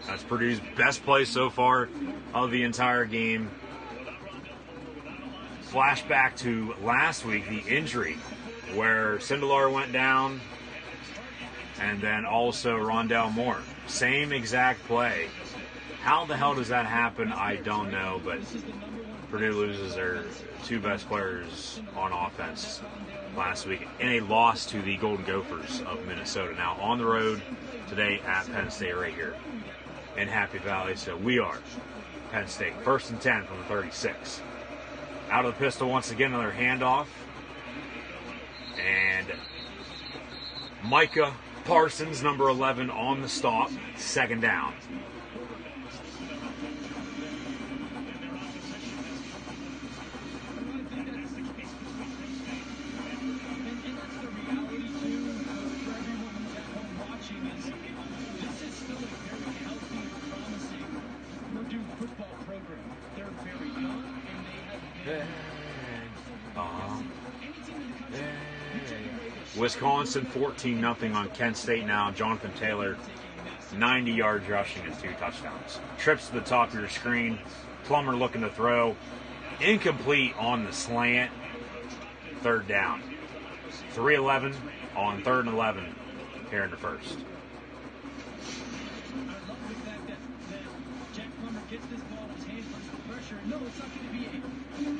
Speaker 9: That's Purdue's best play so far of the entire game. Flashback to last week, the injury where Sindelar went down and then also Rondell Moore. Same exact play. How the hell does that happen? I don't know, but Purdue loses their 2 best players on offense last week in a loss to the Golden Gophers of Minnesota. Now on the road today at Penn State right here in Happy Valley. So we are Penn State. 1st and 10 from the 36. Out of the pistol once again, another handoff. And Micah Parsons, number 11, on the stop. 2nd down. Wisconsin 14-0 on Kent State now. Jonathan Taylor, 90 yards rushing and 2 touchdowns. Trips to the top of your screen. Plummer looking to throw. Incomplete on the slant. 3rd down. 3-11 on 3rd and 11 here in the first.
Speaker 10: No, it's not going to be a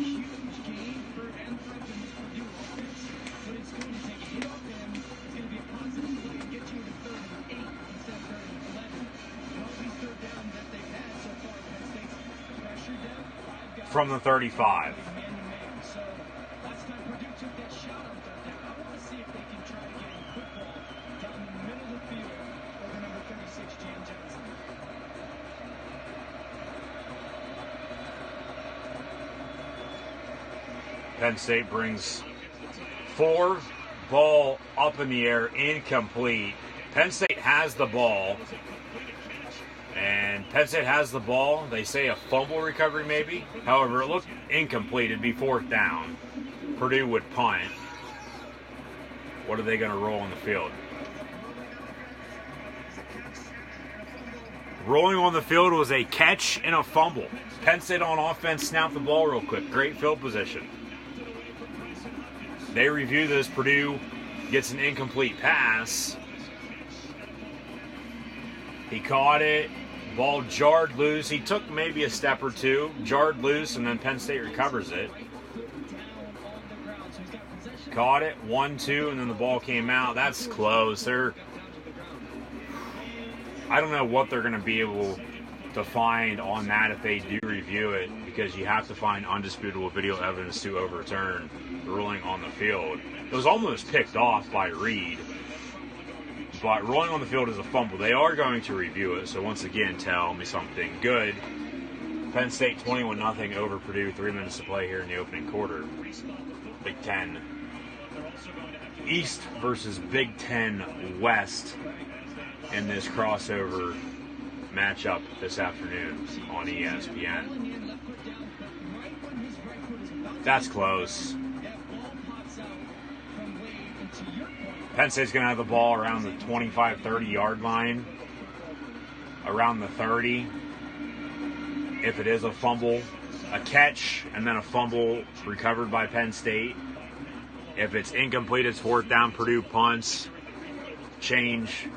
Speaker 10: huge game for Anthrop and this Purdue offense, but it's going to take a hit off him. It's going to be a positive play and get you to 3rd and 8 instead of 3rd and 11. And all these 3rd downs that they've had so far, Penn State's pressured them. 5 guys
Speaker 9: from the 35.
Speaker 10: Man-to-man. So last time Purdue took that shot on 3rd down, I want to see if they can try to get a football down the middle of the field over number 36, Jan Johnson.
Speaker 9: Penn State brings 4, ball up in the air, incomplete. Penn State has the ball. And Penn State has the ball. They say a fumble recovery maybe. However, it looked incomplete. It'd be 4th down. Purdue would punt. What are they going to roll on the field? Rolling on the field was a catch and a fumble. Penn State on offense snapped the ball real quick. Great field position. They review this. Purdue gets an incomplete pass. He caught it. Ball jarred loose. He took maybe a step or 2. Jarred loose, and then Penn State recovers it. Caught it, 1-2, and then the ball came out. That's close. I don't know what they're going to be able to find on that if they do review it, because you have to find undisputable video evidence to overturn the ruling on the field. It was almost picked off by Reed, but rolling on the field is a fumble. They are going to review it, so once again, tell me something good. Penn State 21-0 over Purdue, 3 minutes to play here in the opening quarter. Big Ten East versus Big Ten West in this crossover matchup this afternoon on ESPN. That's close. Penn State's going to have the ball around the 25-30 yard line, around the 30. If it is a fumble, a catch, and then a fumble recovered by Penn State. If it's incomplete, it's 4th down, Purdue punts. Change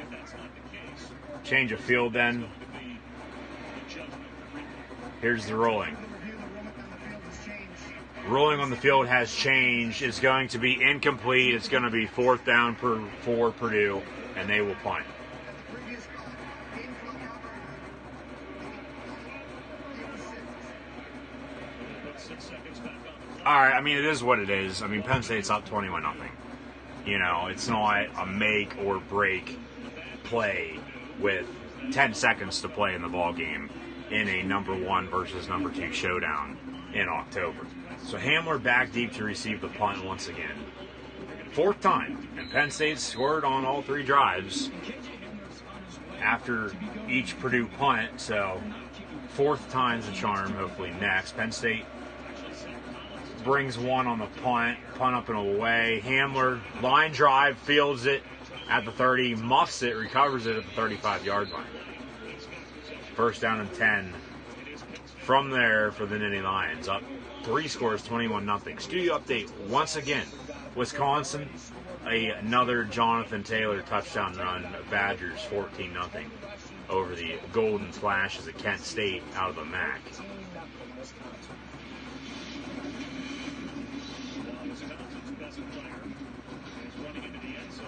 Speaker 9: of field then. Here's the rolling. Rolling on the field has changed. It's going to be incomplete. It's going to be 4th down for Purdue, and they will punt. All right, I mean, it is what it is. I mean, Penn State's up 21-0. You know, it's not a make or break play with 10 seconds to play in the ball game in a number 1 versus number 2 showdown in October. So Hamler back deep to receive the punt once again. 4th time, and Penn State scored on all 3 drives after each Purdue punt, so 4th time's the charm, hopefully next. Penn State brings one on the punt up and away. Hamler, line drive, fields it at the 30, muffs it, recovers it at the 35-yard line. 1st down and 10 from there for the Nittany Lions. Up 3 scores, 21-0. Studio update once again. Wisconsin, another Jonathan Taylor touchdown run. Badgers 14-0 over the Golden Flashes at Kent State out of the MAC.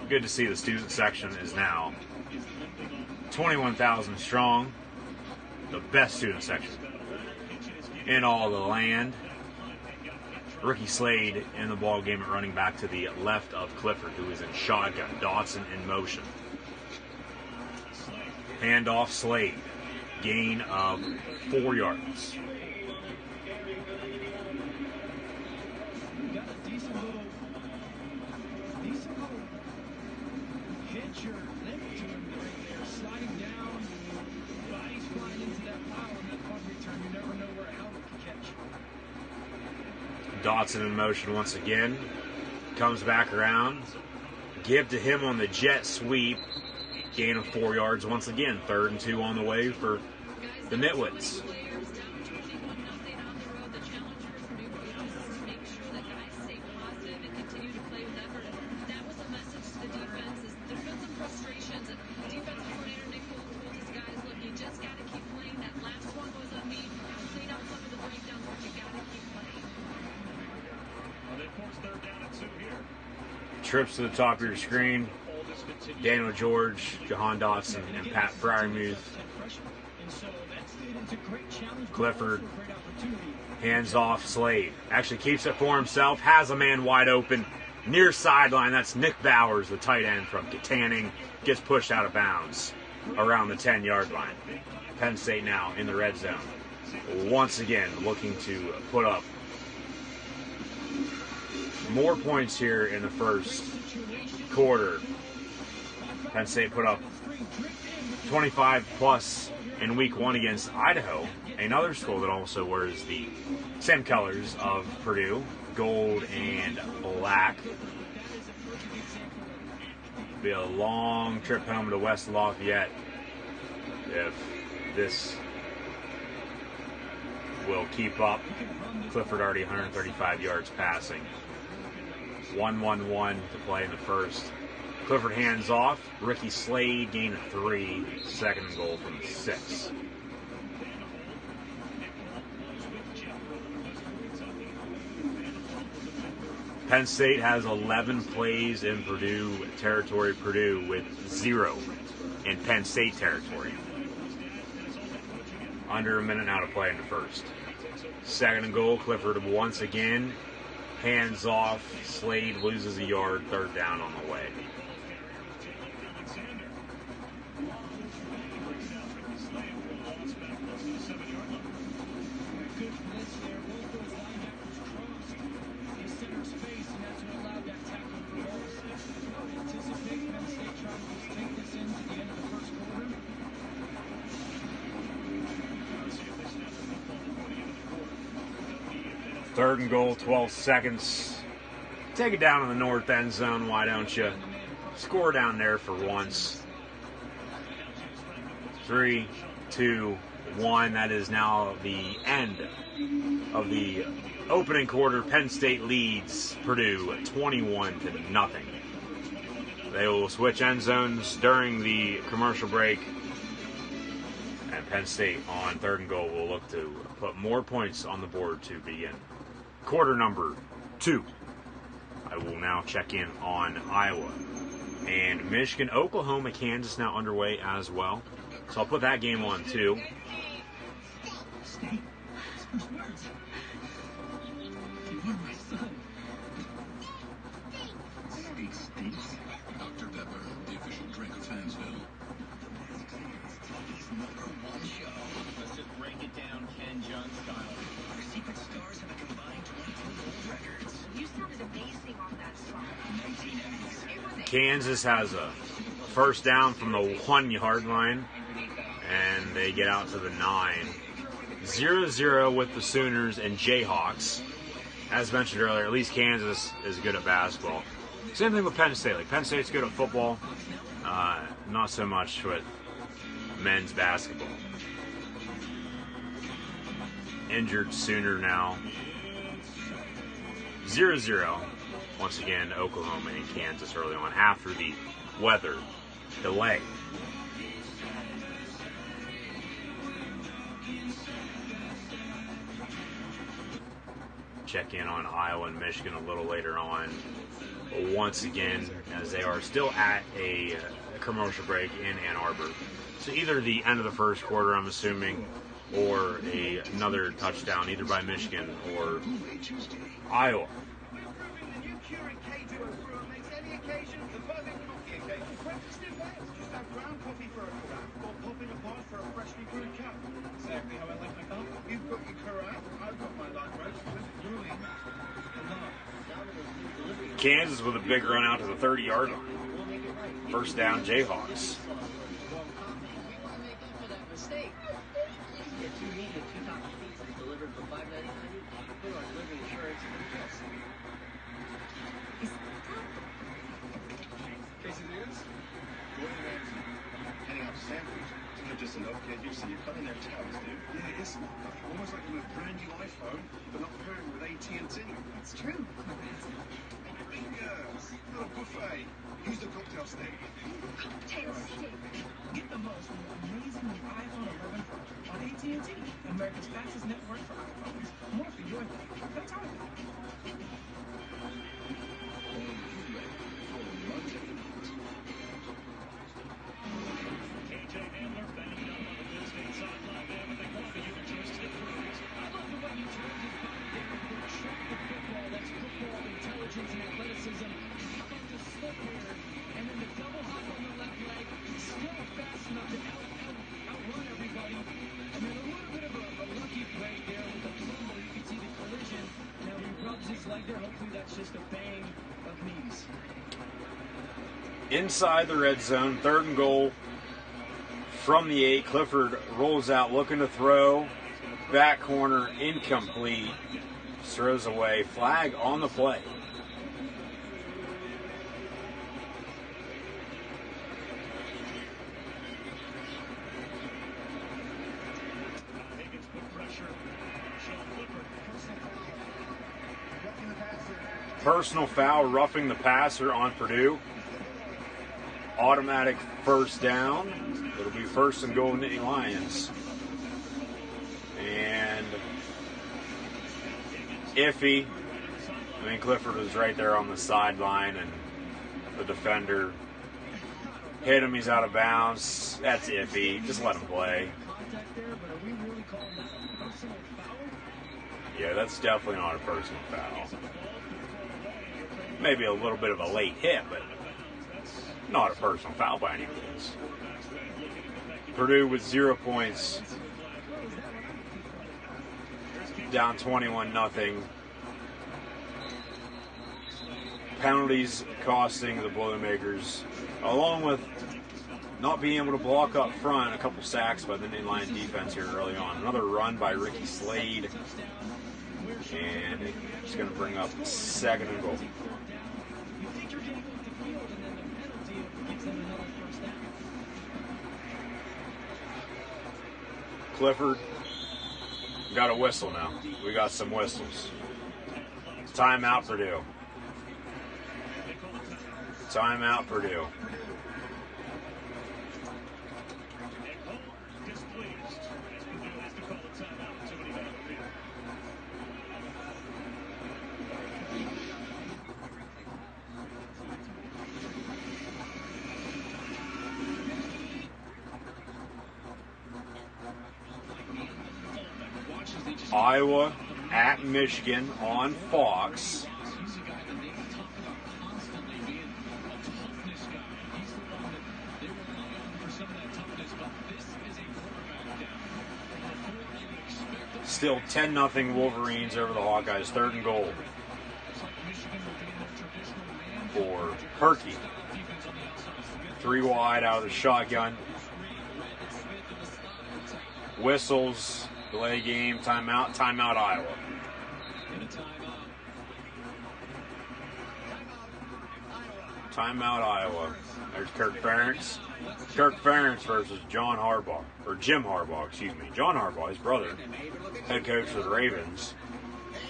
Speaker 9: Good to see the student section is now 21,000 strong. The best student section in all the land. Ricky Slade in the ball game at running back to the left of Clifford, who is in shotgun. Dotson in motion. Handoff Slade. Gain of 4 yards. Dotson in motion once again. Comes back around. Give to him on the jet sweep. Gain of 4 yards once again. 3rd and 2 on the way for the Nitwits. Trips to the top of your screen. Daniel George, Jahan Dotson, and Pat Fryermuth. Clifford hands off Slade. Actually keeps it for himself. Has a man wide open near sideline. That's Nick Bowers, the tight end from Katanning. Gets pushed out of bounds around the 10-yard line. Penn State now in the red zone. Once again looking to put up more points here in the first quarter. Penn State put up 25 plus in week 1 against Idaho, another school that also wears the same colors of Purdue, gold and black. Be a long trip home to West Lafayette if this will keep up. Clifford already 135 yards passing. 1-1-1 to play in the first. Clifford hands off. Ricky Slade, gain of 3. 2nd and goal from the 6. Penn State has 11 plays in Purdue territory. Purdue with 0 in Penn State territory. Under a minute now to play in the first. 2nd and goal. Clifford once again. Hands off. Slade loses a yard. 3rd down on the way. Third and goal, 12 seconds. Take it down in the north end zone, why don't you? Score down there for once. 3, 2, 1. That is now the end of the opening quarter. Penn State leads Purdue 21-0. They will switch end zones during the commercial break. And Penn State on 3rd and goal will look to put more points on the board to begin quarter number 2. I will now check in on Iowa and Michigan. Oklahoma, Kansas now underway as well. So I'll put that game on too.
Speaker 12: Dr. Pepper, the official drink of Fansville.
Speaker 5: #1 show. Let's just break it down Ken Jung style. Our secret stars have a combined 23 gold records.
Speaker 14: You sounded amazing on that song.
Speaker 5: 1990s.
Speaker 9: Kansas has a first down from the 1-yard line, and they get out to the 9. 0-0 with the Sooners and Jayhawks. As mentioned earlier, at least Kansas is good at basketball. Same thing with Penn State. Like, Penn State's good at football, not so much with men's basketball. Injured Sooner now. 0-0. Once again, Oklahoma and Kansas early on after the weather delay. Check in on Iowa and Michigan a little later on. Once again, as they are still at a commercial break in Ann Arbor. So either the end of the first quarter, I'm assuming, or another touchdown either by Michigan or Iowa.
Speaker 4: Exactly how I like my coffee. You've got your Carafe, I've got my light roast.
Speaker 9: Kansas with a big run out to the 30-yard line. First down, Jayhawks.
Speaker 4: Just an okay, you see, you're cutting their towers, dude. Yeah, it's almost like I'm a brand new iPhone, but not pairing with AT&T.
Speaker 14: It's true.
Speaker 4: Yes, not a buffet. Use the cocktail stick.
Speaker 14: Cocktail stick.
Speaker 10: Get the most from the amazing new iPhone 11 Pro on AT&T, America's fastest network for iPhones. More for your thing. That's our thing.
Speaker 9: Inside the red zone, 3rd and goal from the 8. Clifford rolls out looking to throw. Back corner, incomplete. Throws away. Flag on the play. Personal foul, roughing the passer on Purdue. Automatic first down. It'll be 1st and goal, Nittany Lions. And iffy. I mean, Clifford was right there on the sideline, and the defender hit him. He's out of bounds. That's iffy. Just let him play. Yeah, that's definitely not a personal foul. Maybe a little bit of a late hit, but not a personal foul by any means. Purdue with 0 points, down 21-0. Penalties costing the Boilermakers, along with not being able to block up front. A couple sacks by the inline defense here early on. Another run by Ricky Slade, and it's going to bring up 2nd and goal. Clifford got a whistle now. We got some whistles. Timeout Purdue. Timeout Purdue. Iowa at Michigan on Fox. Still 10-0 Wolverines over the Hawkeyes. 3rd and goal for Perky. 3 wide out of the shotgun. Whistles. Delay game, timeout, Iowa. Timeout, Iowa. There's Kirk Ferentz. Kirk Ferentz versus John Harbaugh, or Jim Harbaugh, excuse me. John Harbaugh, his brother, head coach of the Ravens.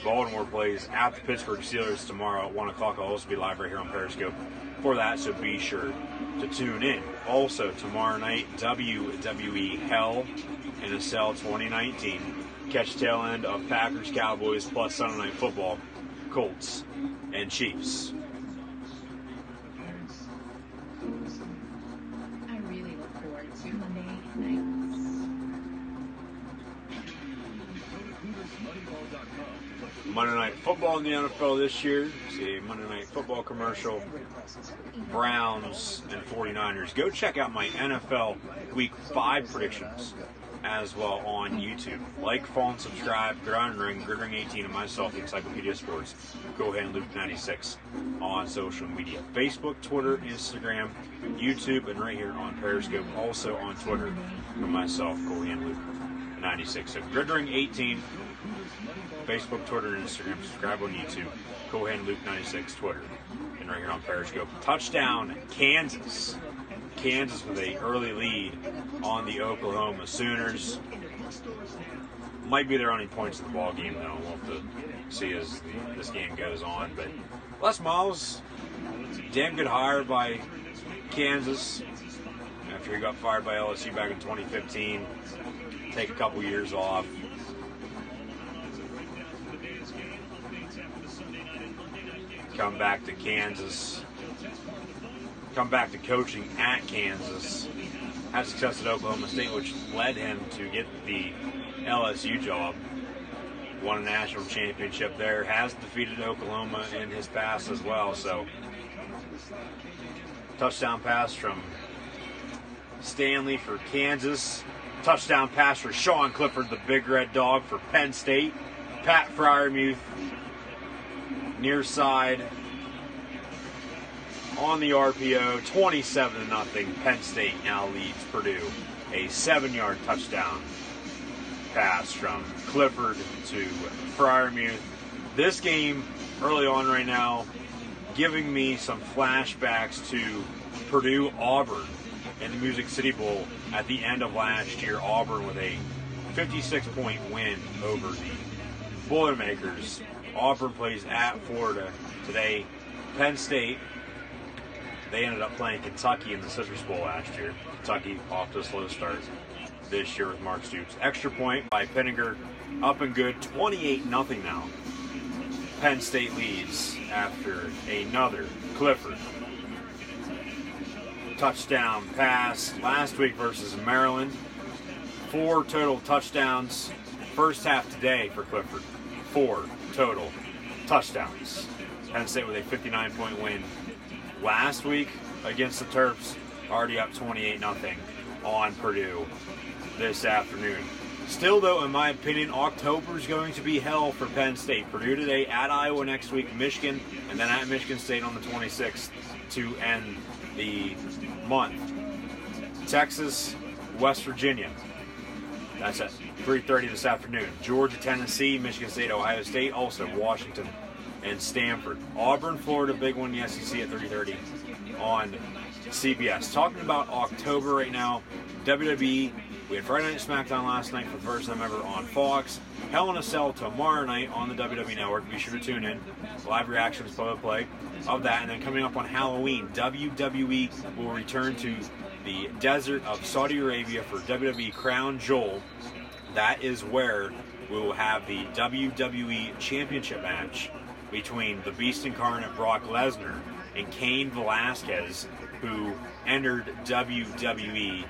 Speaker 9: Baltimore plays at the Pittsburgh Steelers tomorrow at 1 o'clock. I'll also be live right here on Periscope for that, so be sure to tune in. Also, tomorrow night, WWE Hell in a Cell 2019. Catch tail end of Packers, Cowboys, plus Sunday Night Football, Colts, and Chiefs.
Speaker 11: I really look forward to Monday nights.
Speaker 9: Monday Night Football in the NFL this year. See a Monday Night Football commercial. Browns and 49ers. Go check out my NFL Week 5 predictions as well on YouTube. Like, follow, and subscribe. Gridiron Ring, Gridiron 18, and myself, the Encyclopedia Sports. Go ahead and Luke 96 on social media. Facebook, Twitter, Instagram, YouTube, and right here on Periscope. Also on Twitter for myself, Go ahead and Luke 96. So Gridiron 18, Facebook, Twitter, and Instagram. Subscribe on YouTube. Go ahead and Luke 96, Twitter. And right here on Periscope. Touchdown, Kansas. Kansas with an early lead on the Oklahoma Sooners. Might be their only points in the ball game, though. We'll have to see as this game goes on. But Les Miles, damn good hire by Kansas after he got fired by LSU back in 2015. Take a couple years off. Come back to Kansas. Come back to coaching at Kansas. Had success at Oklahoma State, which led him to get the LSU job. Won a national championship there. Has defeated Oklahoma in his past as well. So, touchdown pass from Stanley for Kansas. Touchdown pass for Sean Clifford, the Big Red Dog for Penn State. Pat Fryermuth, near side. On the RPO, 27-0. Penn State now leads Purdue. A 7-yard touchdown pass from Clifford to Fryermuth. This game, early on right now, giving me some flashbacks to Purdue-Auburn in the Music City Bowl at the end of last year. Auburn with a 56-point win over the Boilermakers. Auburn plays at Florida today. Penn State, they ended up playing Kentucky in the Citrus Bowl last year. Kentucky off to a slow start this year with Mark Stoops. Extra point by Penninger, up and good, 28-0 now. Penn State leads after another Clifford touchdown pass last week versus Maryland. 4 total touchdowns. First half today for Clifford. 4 total touchdowns. Penn State with a 59-point win last week against the Terps. Already up 28-0 on Purdue this afternoon. Still, though, in my opinion, October is going to be hell for Penn State. Purdue today, at Iowa next week, Michigan, and then at Michigan State on the 26th to end the month. Texas, West Virginia. That's at 3:30 this afternoon. Georgia, Tennessee, Michigan State, Ohio State, also Washington and Stanford. Auburn, Florida, big one in the SEC at 3:30 on CBS. Talking about October right now, WWE. We had Friday Night SmackDown last night for the first time ever on Fox. Hell in a Cell tomorrow night on the WWE Network. Be sure to tune in. Live reactions, play of that. And then coming up on Halloween, WWE will return to the desert of Saudi Arabia for WWE Crown Jewel. That is where we will have the WWE Championship match between the Beast Incarnate Brock Lesnar and Cain Velasquez, who entered WWE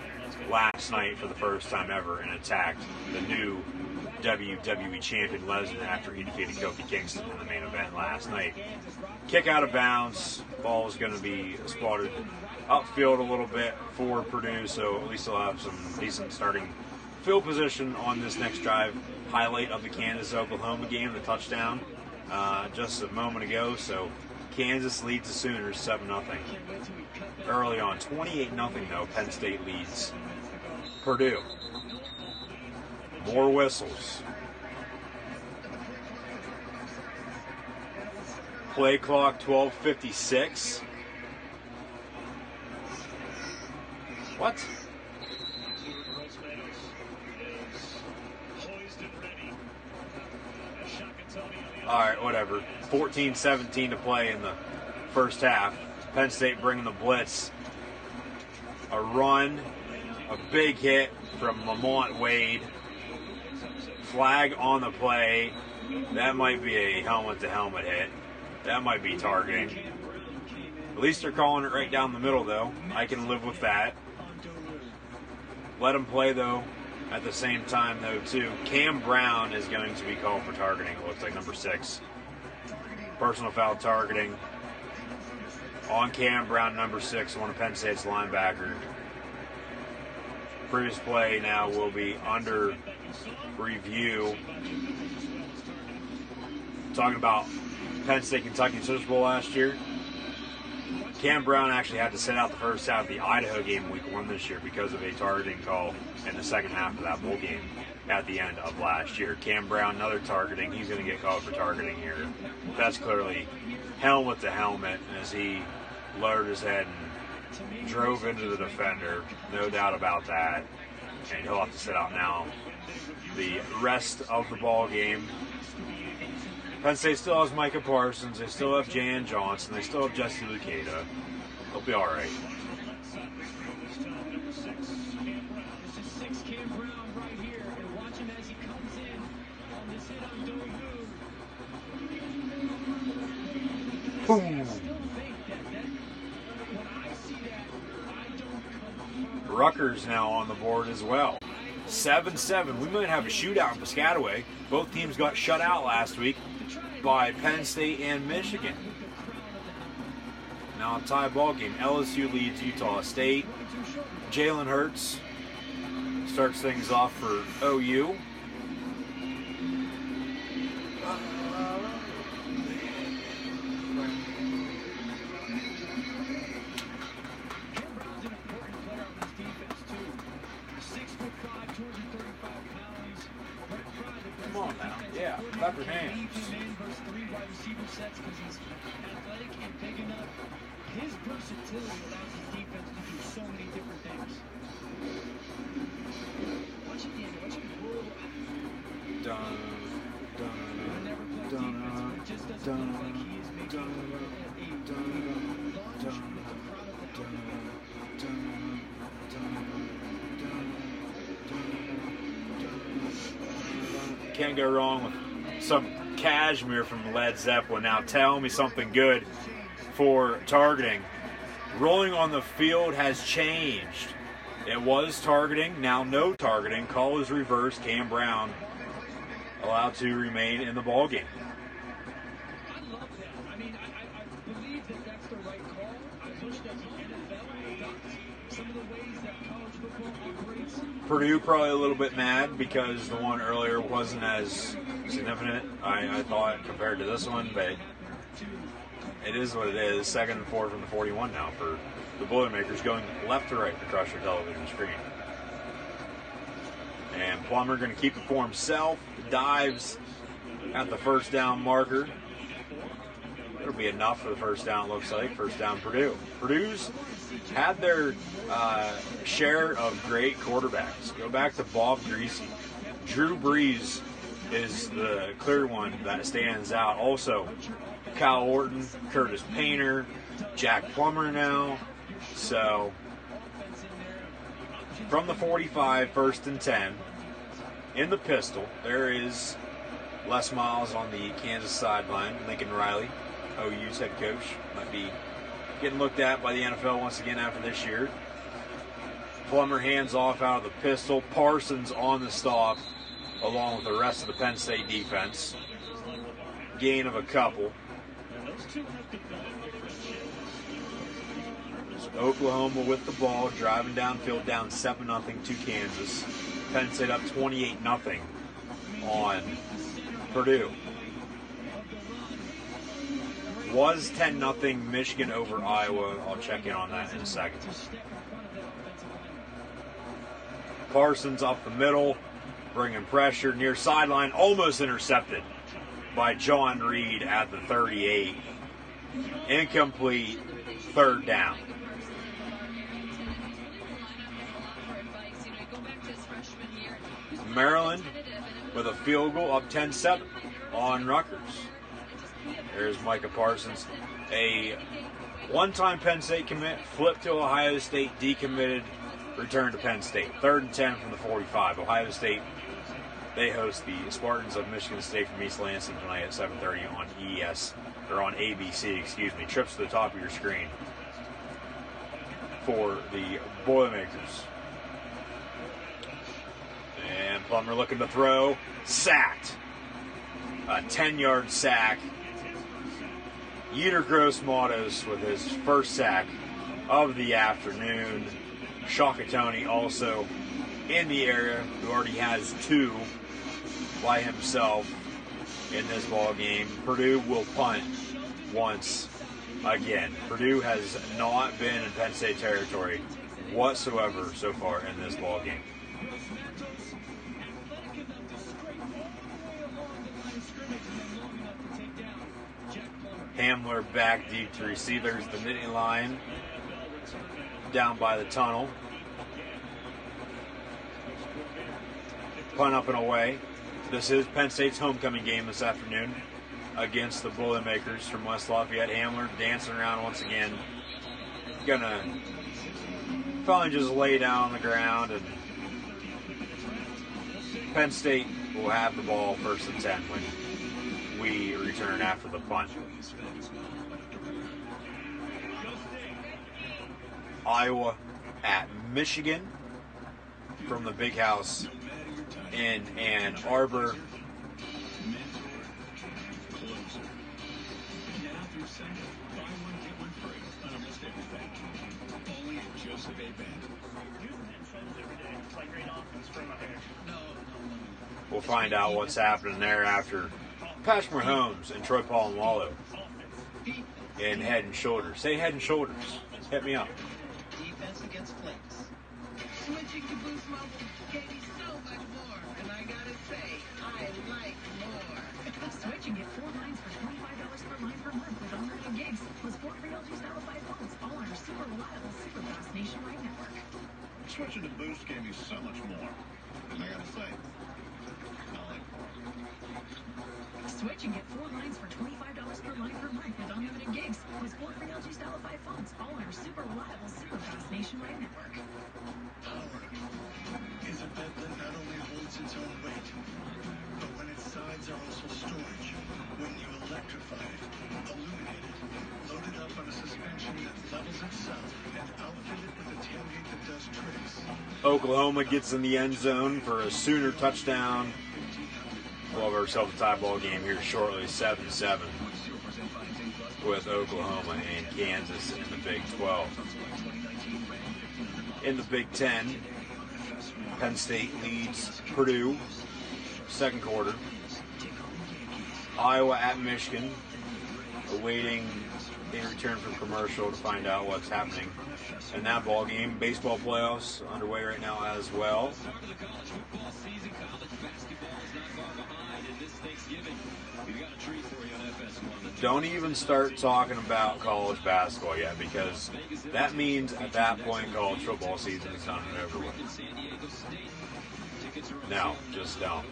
Speaker 9: last night for the first time ever and attacked the new WWE Champion Lesnar after he defeated Kofi Kingston in the main event last night. Kick out of bounds. Ball is going to be spotted upfield a little bit for Purdue, so at least they'll have some decent starting field position on this next drive. Highlight of the Kansas-Oklahoma game, the touchdown just a moment ago. So Kansas leads the Sooners 7-0 early on. 28-0 though. Penn State leads Purdue. More whistles. Play clock 12:56. What? All right, whatever. 14-17 to play in the first half. Penn State bringing the blitz. A run, a big hit from Lamont Wade. Flag on the play. That might be a helmet-to-helmet hit. That might be targeting. At least they're calling it right down the middle, though. I can live with that. Let them play, though, at the same time, though, too. Cam Brown is going to be called for targeting. It looks like number 6. Personal foul targeting on Cam Brown, number 6, one of Penn State's linebacker. Previous play now will be under review. Talking about Penn State, Kentucky Citrus Bowl last year. Cam Brown actually had to sit out the first half of the Idaho game week 1 this year because of a targeting call in the second half of that bowl game at the end of last year. Cam Brown, another targeting. He's going to get called for targeting here. That's clearly helmet to helmet as he lowered his head and drove into the defender. No doubt about that. And he'll have to sit out now the rest of the ball game. Penn State still has Micah Parsons. They still have Jan Johnson. They still have Jesse Luketa. They'll be all right. Boom. Rutgers now on the board as well. 7-7. We might have a shootout in Piscataway. Both teams got shut out last week by Penn State and Michigan. Now a tie ball game. LSU leads Utah State. Jalen Hurts starts things off for OU. Come on now. Yeah, clap your hands.
Speaker 10: His versatility allows his defense to do so many different things. Watch it roll.
Speaker 9: Dun, dun,
Speaker 10: Never plays
Speaker 9: dun,
Speaker 10: defense, but it just doesn't look like he is making a
Speaker 9: Can't go wrong with some Cashmere from Led Zeppelin. Now tell me something good for targeting. Rolling on the field has changed. It was targeting, now no targeting. Call is reversed. Cam Brown allowed to remain in the ball game.
Speaker 10: I love that. I mean, I believe that that's the right call. I wish that the NFL adopted some of the ways that college football operates.
Speaker 9: Purdue probably a little bit mad because the one earlier wasn't as significant, I thought, compared to this one, but it is what it is. 2nd and 4 from the 41 now for the Boilermakers, going left to right across your television screen. And Plummer going to keep it for himself. Dives at the first down marker. It'll be enough for the first down, looks like. First down, Purdue. Purdue's had their share of great quarterbacks. Go back to Bob Greasy. Drew Brees is the clear one that stands out. Also, Kyle Orton, Curtis Painter, Jack Plummer now. So, from the 45, 1st and 10, in the pistol, there is Les Miles on the Kansas sideline. Lincoln Riley, OU's head coach, might be getting looked at by the NFL once again after this year. Plummer hands off out of the pistol. Parsons on the stop, along with the rest of the Penn State defense. Gain of a couple. Oklahoma with the ball, driving downfield, down 7-0 to Kansas. Penn State up 28-0 on Purdue. Was 10-0 Michigan over Iowa. I'll check in on that in a second. Parsons up the middle, bringing pressure near sideline, almost intercepted by John Reed at the 38. Incomplete, 3rd down. Maryland with a field goal, up 10-7 on Rutgers. There's Micah Parsons. A one-time Penn State commit, flipped to Ohio State, decommitted, return to Penn State. 3rd and 10 from the 45. Ohio State, they host the Spartans of Michigan State from East Lansing tonight at 7:30 on on ABC, excuse me. Trips to the top of your screen for the Boilermakers. And Plummer looking to throw. Sacked. A 10-yard sack. Yetur Gross-Matos with his first sack of the afternoon. Shakatoni also in the area, who already has 2 by himself in this ball game. Purdue will punt once again. Purdue has not been in Penn State territory whatsoever so far in this ball game. Hamler back deep to receive. There's the Nittany line down by the tunnel. Punt up and away. This is Penn State's homecoming game this afternoon against the Boilermakers from West Lafayette. Hamler dancing around once again. Gonna probably just lay down on the ground, and Penn State will have the ball 1st and 10 when we return after the punt. Iowa at Michigan from the Big House in Ann Arbor. We'll find out what's happening there after Patrick Mahomes and Troy Polamalu in Head and Shoulders. Say Head and Shoulders. Hit me up.
Speaker 15: Defense against flicks. Switching to Boost Mobile gave me so much more, and I gotta say, I like more.
Speaker 11: Switching at 4 lines for $25 per line per month with unlimited gigs, plus 4 free LG Style 5 phones, all on our super reliable, super fast nationwide network.
Speaker 7: Switching to Boost gave me so much more, and I gotta say, I like more.
Speaker 11: Switching at 4 lines for $25 per line per month with unlimited gigs, plus 4 free LG Style 5 phones, all on our super reliable, super fast nationwide network.
Speaker 2: Power is a bed that not only holds its own weight, but when its sides are also storage,
Speaker 12: When you electrify it, illuminate it, load it up on a suspension that levels itself, and outfit it with a tailgate that does tricks.
Speaker 9: Oklahoma gets in the end zone for a Sooner touchdown. We'll have ourselves a tie ball game here shortly, 7-7, with Oklahoma and Kansas in the Big 12. In the Big 10, Penn State leads Purdue, second quarter. Iowa at Michigan, awaiting a return from commercial to find out what's happening in that ball game. Baseball playoffs underway right now as well. Don't even start talking about college basketball yet, because that means at that point college football season is done and over with. No, just don't.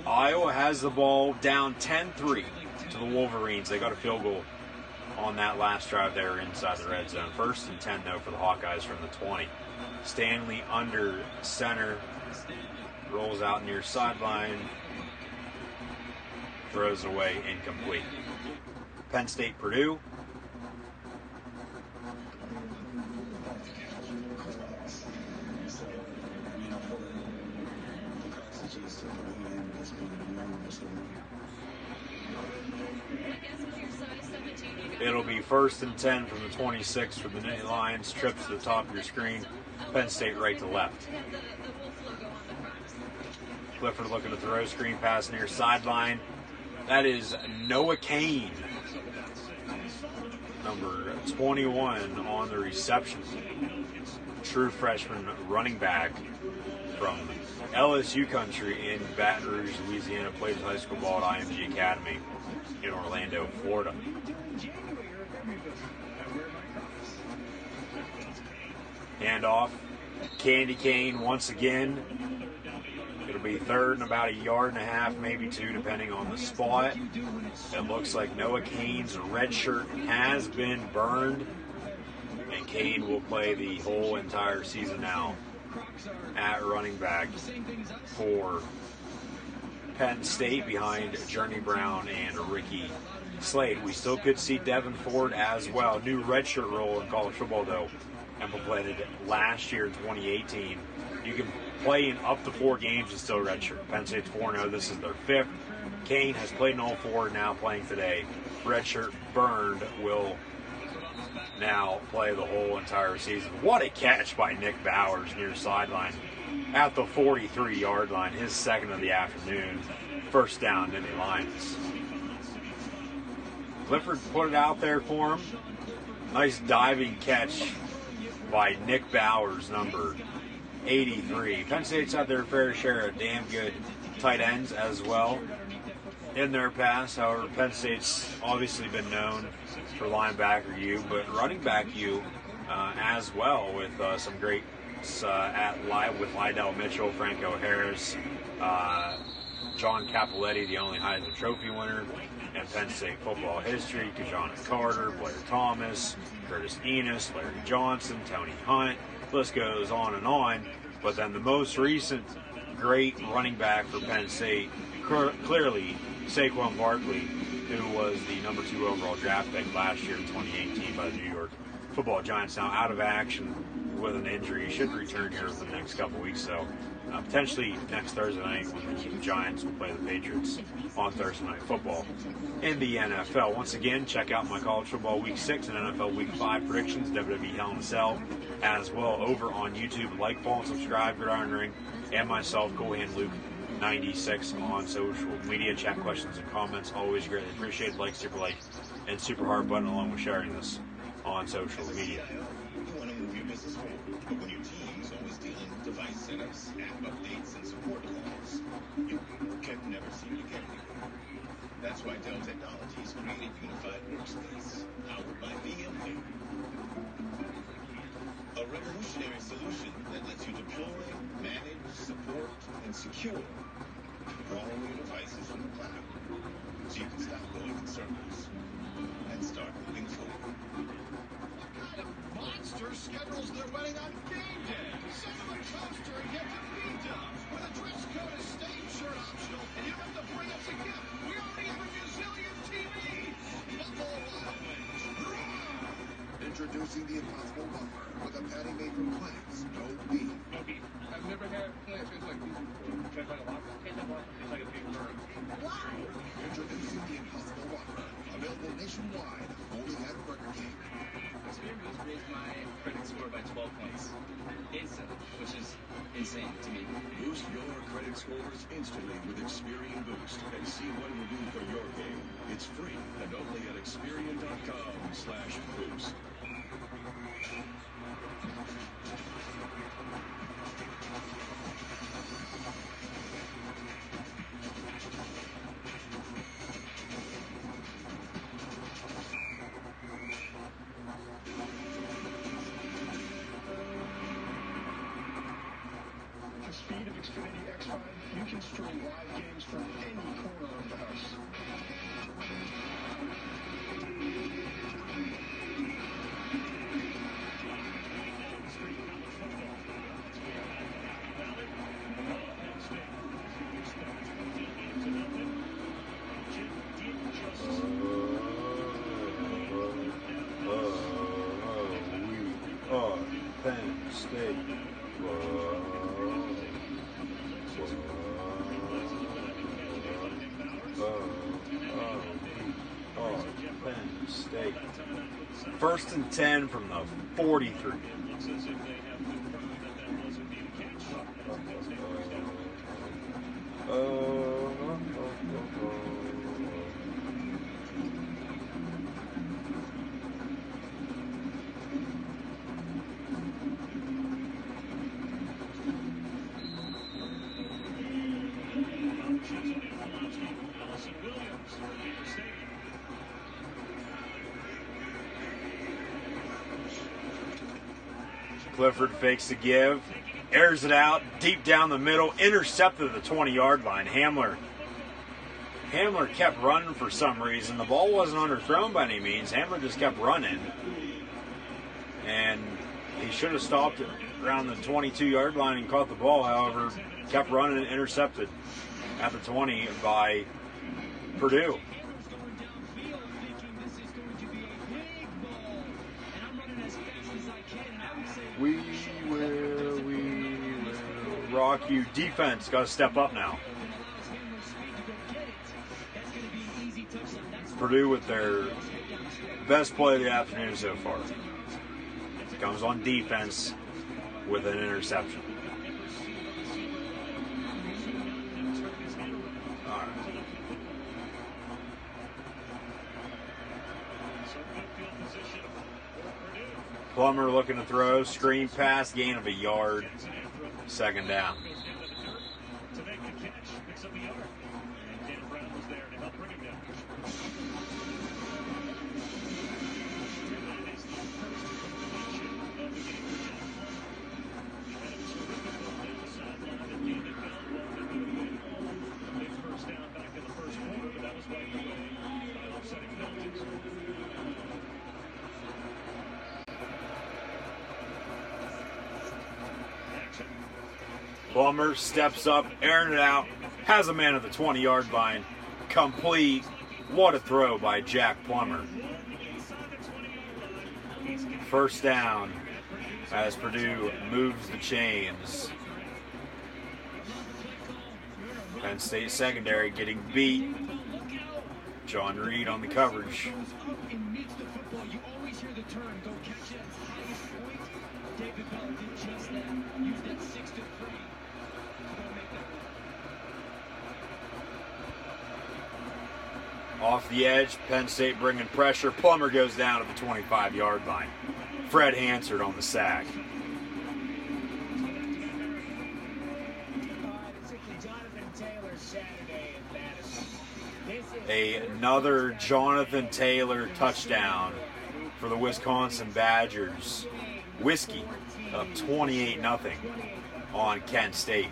Speaker 9: Iowa has the ball down 10-3 to the Wolverines. They got a field goal on that last drive there inside the red zone. 1st and 10, though, for the Hawkeyes from the 20. Stanley under center. Rolls out near sideline. Throws away incomplete. Penn State, Purdue. It'll be 1st and 10 from the 26 for the Nittany Lions. Trips to the top of your screen. Penn State right to left. Clifford looking to throw, screen pass near sideline. That is Noah Kane, number 21 on the reception. True freshman running back from LSU country in Baton Rouge, Louisiana. Played high school ball at IMG Academy in Orlando, Florida. Handoff. Candy Cane once again. It'll be 3rd and about 1.5 yards, maybe 2, depending on the spot. It looks like Noah Kane's red shirt has been burned, and Kane will play the whole entire season now at running back for Penn State behind Journey Brown and Ricky Slade. We still could see Devin Ford as well. New redshirt rule in college football, though, implemented last year in 2018. You can play in up to 4 games and still redshirt. Penn State's 4-0. This is their 5th. Kane has played in all 4, now playing today. Redshirt burned will now play the whole entire season. What a catch by Nick Bowers near sideline at the 43-yard line. His 2nd of the afternoon. 1st down, Nittany Lions. Clifford put it out there for him. Nice diving catch by Nick Bowers, number 83. Penn State's had their fair share of damn good tight ends as well in their past. However, Penn State's obviously been known for linebacker U, but running back U as well, with some great with Lydell Mitchell, Franco Harris, John Capoletti, the only Heisman Trophy winner in Penn State football history, Kajana Carter, Blair Thomas, Curtis Enos, Larry Johnson, Tony Hunt. List goes on and on. But then the most recent great running back for Penn State, clearly Saquon Barkley, who was the number 2 overall draft pick last year in 2018 by the New York Football Giants, now out of action with an injury. He should return here within the next couple weeks, so potentially next Thursday night when the Giants will play the Patriots on Thursday Night Football in the NFL. Once again, check out my college football Week 6 and NFL Week 5 predictions, WWE Hell in a Cell, as well over on YouTube. Like, follow, and subscribe, Gridiron Ring, and myself, Cool Hand Luke 96 on social media. Chat, questions, and comments, always greatly appreciated. Like, and super heart button along with sharing this on social media.
Speaker 12: You want to move your business forward, but when your team is always dealing with device setups, app updates, and support calls, you can never seem to get anywhere. That's why Dell Technologies created Unified Workspace, powered by VMware. A revolutionary solution that lets you deploy, manage, support, and secure all your devices from the cloud, so you can stop going in circles and start moving forward.
Speaker 3: Monster schedules their wedding on game day. Sit on a coaster and get to beat up.
Speaker 8: With a dress code, a state shirt optional, and you don't have to bring us a gift. We already have a gazillion TVs. Buffalo Wild Wings. Roar!
Speaker 16: Introducing the Impossible Whopper with a patty made from plants, no beef.
Speaker 1: I've never had plant tastes like these before. Tastes like a Whopper? Tastes like a Whopper. Tastes like a big bird.
Speaker 14: Why?
Speaker 16: Introducing the Impossible Whopper, available nationwide, only at Burger King.
Speaker 5: Experience raised my credit score by 12 points. Instantly, which is insane to me.
Speaker 17: Boost your credit scores instantly with Experian Boost and see what will do for your game. It's free and only at Experian.com/boost.
Speaker 8: With the speed of Xfinity X5, you can stream live games from any corner of the house.
Speaker 9: We are Penn State. Penn State. 1st and 10 from the 43. Clifford fakes the give, airs it out deep down the middle, intercepted at the 20-yard line. Hamler kept running for some reason. The ball wasn't underthrown by any means. Hamler just kept running, and he should have stopped around the 22-yard line and caught the ball. However, kept running and intercepted at the 20 by Purdue. We will rock you. Defense got to step up now. Purdue with their best play of the afternoon so far. Comes on defense with an interception. All right. Plummer looking to throw, screen pass, gain of a yard, 2nd down.
Speaker 13: To make the catch, picks up the yard. And Cam Brown was there to help bring him down. Big first down back in the first quarter, but that was wiped away by offsetting penalties.
Speaker 9: Plummer steps up, airing it out, has a man at the 20-yard line, complete. What a throw by Jack Plummer. 1st down as Purdue moves the chains. Penn State secondary getting beat. John Reed on the coverage.
Speaker 10: You always hear the term, go catch it at the highest point. David Bell did just that. Used that 6 to 3.
Speaker 9: Off the edge, Penn State bringing pressure. Plummer goes down at the 25-yard line. Fred Hansard on the sack. Another Jonathan Taylor touchdown for the Wisconsin Badgers. Whiskey up 28-0 on Kent State.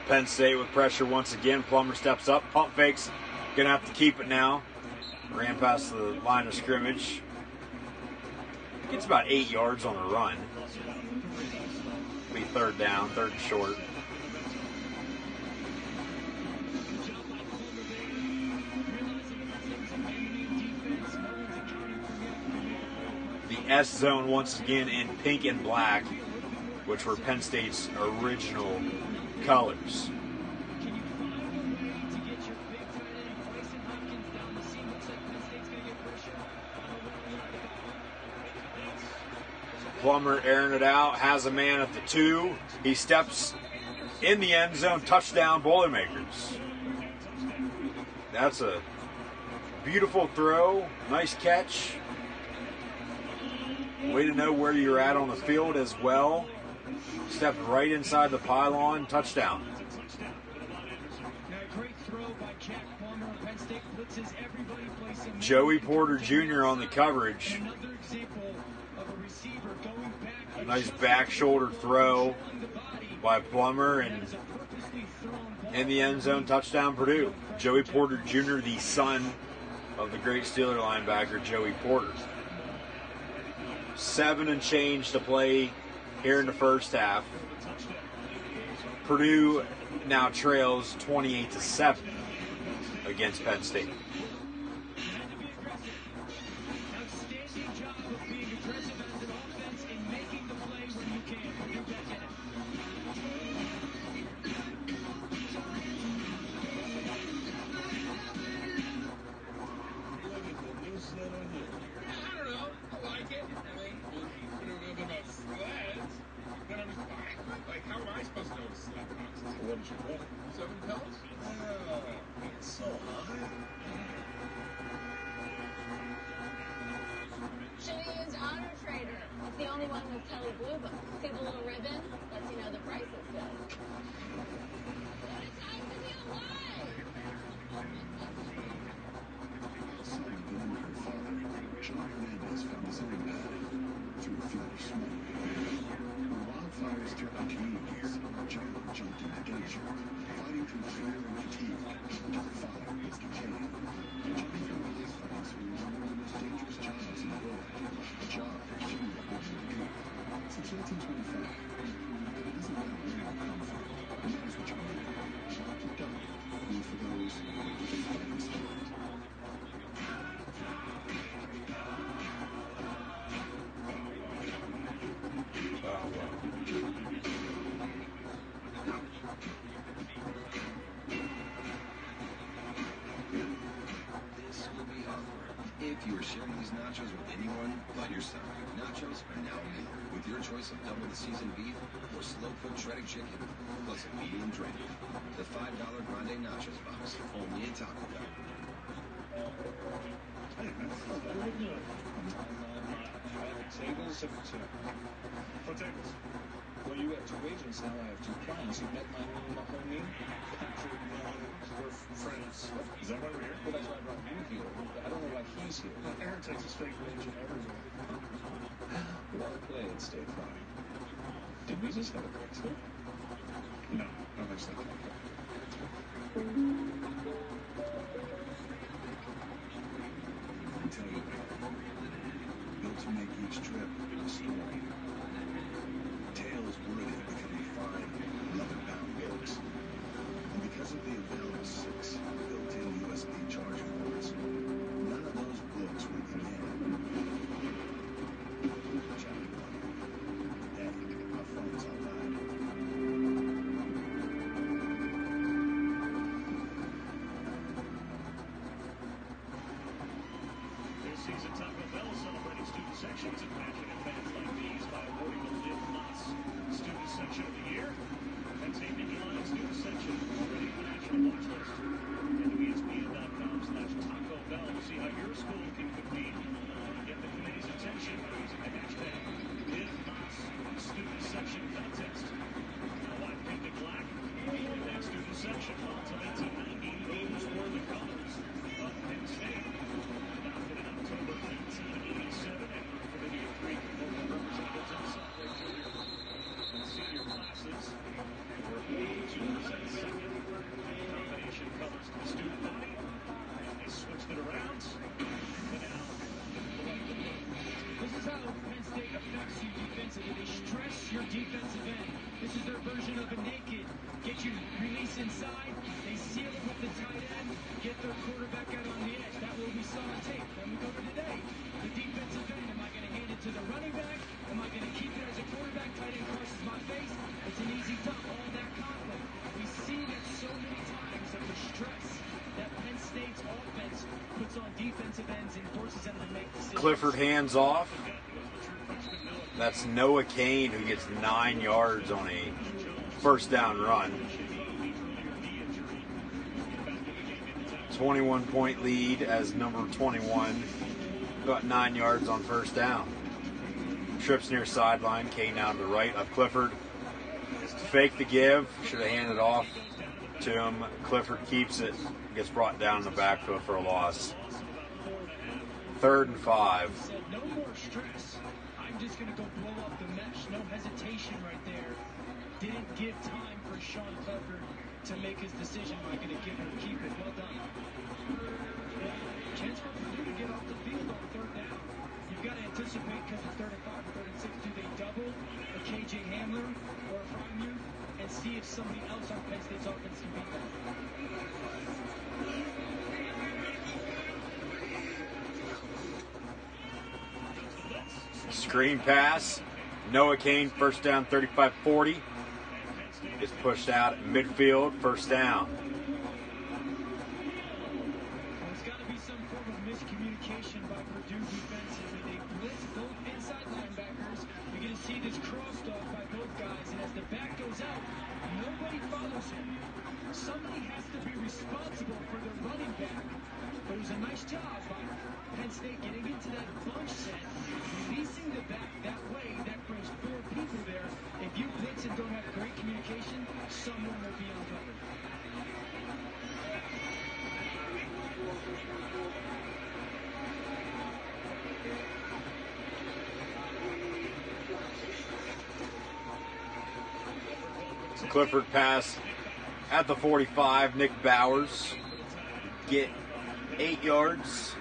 Speaker 9: Penn State with pressure once again. Plummer steps up, pump fakes. Gonna have to keep it now. Ran past the line of scrimmage. Gets about 8 yards on the run. Be third down, third and short. The S zone once again in pink and black, which were Penn State's original colors. Plummer airing it out, has a man at the 2. He steps in the end zone, touchdown, Boilermakers. That's a beautiful throw, nice catch. Way to know where you're at on the field as well. Stepped right inside the pylon, touchdown. Joey Porter Jr. on the coverage. Nice back shoulder throw by Plummer, and in the end zone, touchdown Purdue. Joey Porter Jr., the son of the great Steeler linebacker Joey Porter. 7 and change to play here in the first half. Purdue now trails 28-7 against Penn State.
Speaker 17: If you are sharing these nachos with anyone but yourself, nachos are now new with your choice of double the seasoned beef or slow cooked shredded chicken, plus a medium drink. The $5 Grande Nachos box, only at Taco Bell.
Speaker 6: Tables for tables. Well, you have 2 agents now. I have 2 clients. You met my homie. Actually, we're friends. Is that why we're here? Well, that's why I brought you here. I don't know why he's here. Aaron takes his fake agent everywhere. Well played, State Farm. Did we just have a quick slip? No, no quick slip.
Speaker 17: I tell you, built to make each trip a story. Tales worthy of becoming fine, 11-pound books. And because of the available 6 built-in USB charging ports, none of those books will be in. Chapter 1. Today, our phones are live.
Speaker 13: This season, Taco Bell celebrating student sections and passionate fans like these by awarding the Live Moss Student Section of the Year. Penn State Gridiron Student Section already on the national watch list. And ESPN.com/Taco Bell to see how your school can compete. Get the committee's attention by using the hashtag Live Moss Student Section Contest. Now, why pink and black? That student section until 1890, those were the colors of Penn State. Adopted in October 1987 after a committee of 3 local representatives in the sophomore, junior, and senior classes were able to present
Speaker 10: you release inside, they seal it with the tight end, get their quarterback out on the edge. That's what we saw on tape. Then we go to today. The defensive end, am I going to hand it to the running back? Am I going to keep it as a quarterback? Tight end crosses my face. It's an easy dump. All that conflict. We see that so many times of the stress that Penn State's offense puts on defensive ends and forces them to make decisions.
Speaker 9: Clifford hands off. That's Noah Kane who gets 9 yards on a first down run. 21-point lead as number 21 got 9 yards on first down. Trips near sideline. Kane down to the right of Clifford. Fake the give. Should have handed off to him. Clifford keeps it. Gets brought down in the backfield for a loss. 3rd and 5.
Speaker 10: No more stress. I'm just going to go blow up the mesh. No hesitation right there. Didn't give time for Sean Clifford to make his decision. Am I going to give it or keep it? Well done. Chance for Purdue to get off the field on 3rd down. You've got to anticipate because it's 3rd and 5, 3rd and 6. Do they double a KJ Hamler or a Frymuth and see if somebody else on Penn State's offense can beat that?
Speaker 9: Screen pass. Noah Kane, first down, 35-40. Gets pushed out at midfield, first down.
Speaker 10: There's got to be some form of miscommunication by Purdue defensively. They blitz both inside linebackers. You're going to see this crossed off by both guys, and as the back goes out, nobody follows him. Somebody has to be responsible for their running back. But it was a nice job by Penn State getting into that bunch set, releasing the back that way. That brings 4 people there. If you blitz and don't have great communication, someone will be uncovered.
Speaker 9: Clifford pass at the 45. Nick Bowers get 8 yards.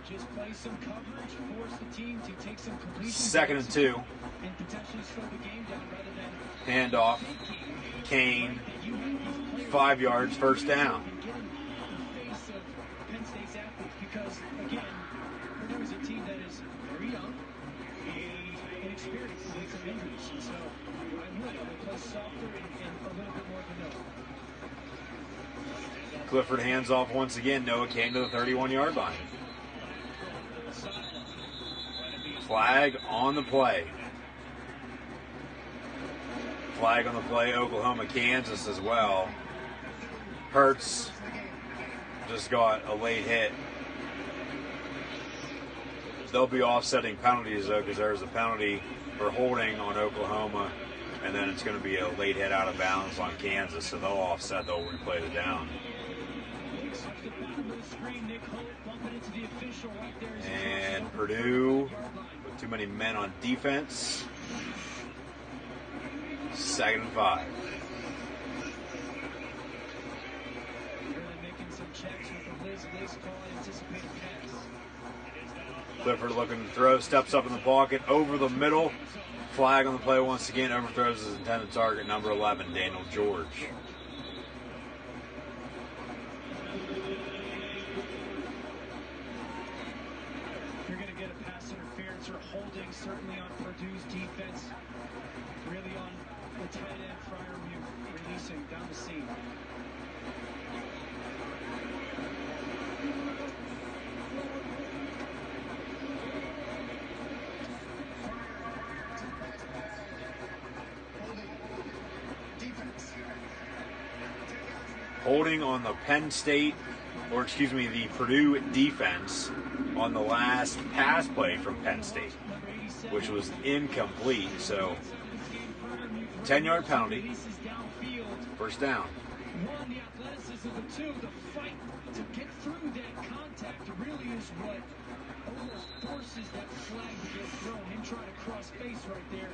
Speaker 10: Just play some coverage, force the team to take some completions.
Speaker 9: 2nd and 2.
Speaker 10: And potentially slow the game down rather than
Speaker 9: Handoff. Kane. 5 yards, first down.
Speaker 10: Penn State's athletes because, again, Purdue is a team that is very young and inexperienced with some injuries. And so I would play softer and a little bit more vanilla.
Speaker 9: Clifford hands off once again. Noah Kane to the 31-yard line. Flag on the play. Flag on the play, Oklahoma, Kansas as well. Hurts just got a late hit. They'll be offsetting penalties though, because there's a penalty for holding on Oklahoma, and then it's going to be a late hit out of bounds on Kansas, so they'll offset, they'll replay the down. And Purdue with too many men on defense. 2nd and 5. Clifford looking to throw, steps up in the pocket, over the middle. Flag on the play once again, overthrows his intended target, number 11, Daniel George.
Speaker 10: You're going to get a pass interference or holding, certainly on Purdue's defense. Really on the tight end, Frymuth, releasing down the seam.
Speaker 9: Holding on the Penn State, or excuse me, the Purdue defense on the last pass play from Penn State, which was incomplete. So 10-yard penalty, first down.
Speaker 10: One, the athleticism, but two, the fight to get through that contact really is what almost forces that flag to get thrown. Him trying to cross face right there.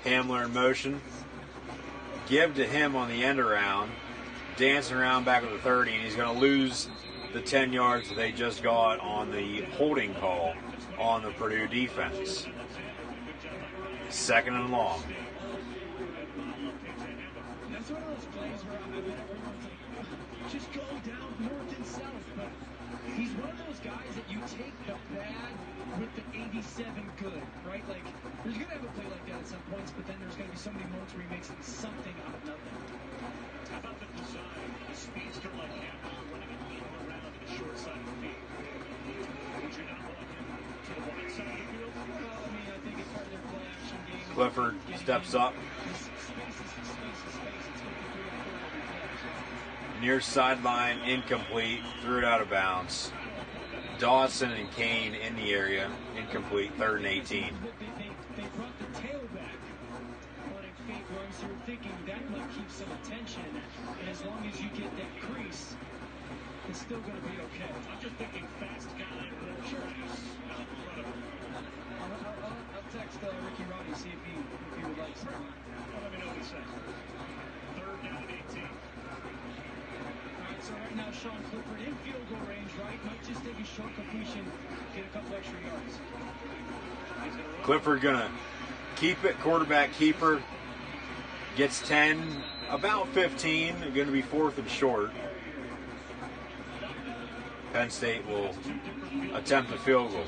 Speaker 9: Hamler in motion. Give to him on the end around. Dancing around back with the 30, and he's going to lose the 10 yards that they just got on the holding call on the Purdue defense. 2nd and long.
Speaker 10: That's one of those plays where everyone's like, just go down north and south. But he's one of those guys that you take the bad with the 87 good, right? Like, there's going to have a play like that at some points, but then there's going to be so many moments where he makes something out of nothing.
Speaker 13: How about the design? A speedster like Hamler running an arm around the short side of the field. Would you not want him to the wide side of the field?
Speaker 10: Well, I mean, I think it's part of their play action game.
Speaker 9: Clifford steps up. Near sideline, incomplete. Threw it out of bounds. Dawson and Kane in the area. Incomplete. 3rd and 18.
Speaker 10: They brought the tail back on a fake run, so you're thinking that might keep some attention. And as long as you get that crease, it's still going to be okay.
Speaker 13: I'm just thinking fast guy, more pass out in front of him.
Speaker 10: I'll text Ricky Roddy, see if he would like some.
Speaker 13: Well, let me know what he says. 3rd down and 18.
Speaker 10: So right now, Sean Clifford in field goal range, right? Might just take a short completion, get a couple extra yards.
Speaker 9: Clifford gonna keep it, quarterback keeper. Gets 10, about 15. Going to be 4th and short. Penn State will attempt a field goal.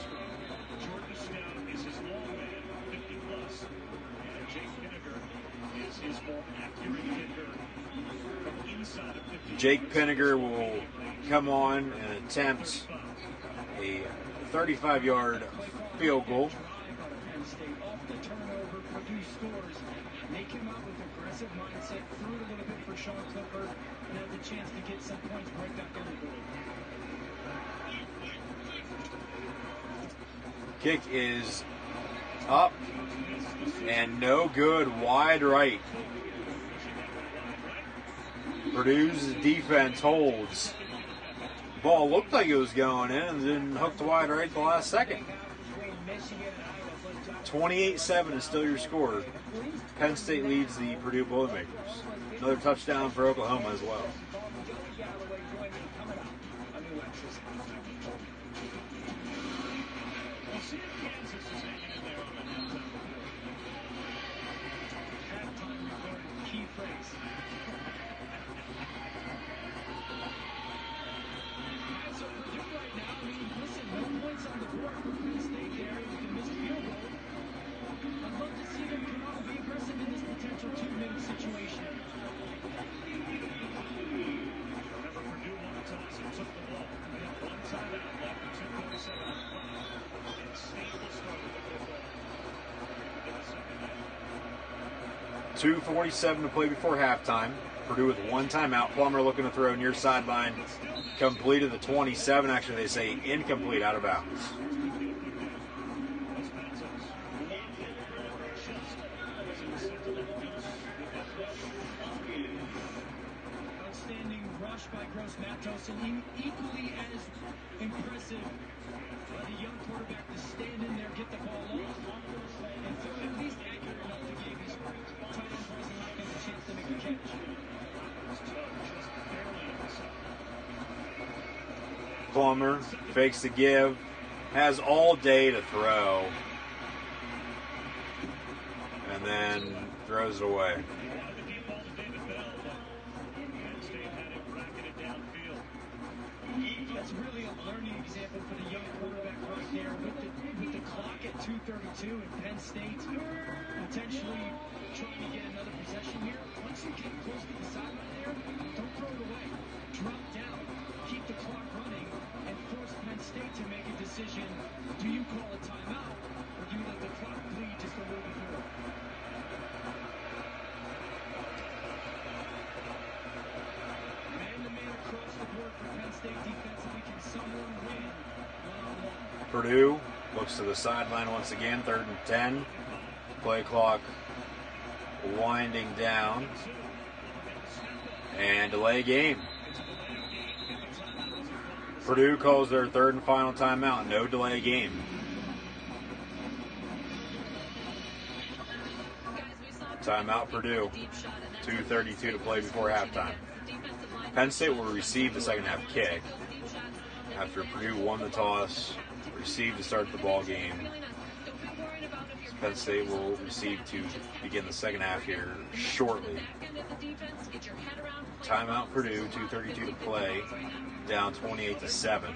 Speaker 9: Jake Pinniger will come on and attempt a 35-yard field goal.
Speaker 10: Off the turnover, Purdue scores. They came out with aggressive mindset, threw it a little bit for Sean Clifford, and had the chance to get some points right back on the board.
Speaker 9: Kick is up and no good, wide right. Purdue's defense holds. Ball looked like it was going in and then hooked wide right at the last second. 28-7 is still your score. Penn State leads the Purdue Boilermakers. Another touchdown for Oklahoma as well. .247 to play before halftime. Purdue with 1 timeout. Plummer looking to throw near sideline. Completed the 27. Actually, they say incomplete, out of bounds.
Speaker 10: Outstanding rush by Gross Matos, and equally as impressive by the young quarterback to stand in there, get the ball off, and throw it at least accurate enough to give his tight end Bryson Hopkins a chance to make a catch.
Speaker 9: Plummer fakes the give, has all day to throw, and then throws it away.
Speaker 10: That's really a learning example for the young quarterback right there with the clock at 2:32 and Penn State potentially trying to get another possession here. Once you get close to the sideline there, don't throw it away. Drop down, keep the clock running, and force Penn State to make a decision. Do you call a timeout, or do you let the clock bleed just a little bit more? Man-to-man across the board for Penn State defensively. Can someone win one-on-one?
Speaker 9: Purdue looks to the sideline once again. 3rd and 10. Play clock winding down. And delay game. Purdue calls their 3rd and final timeout. No delay game.
Speaker 11: Guys, we
Speaker 9: Timeout Purdue. 2:32 to play before halftime. Penn State will receive the second half kick after Purdue won the toss, received to start the ball game. Penn State will receive to begin the second half here shortly. Timeout Purdue, 2:32 to play, down 28-7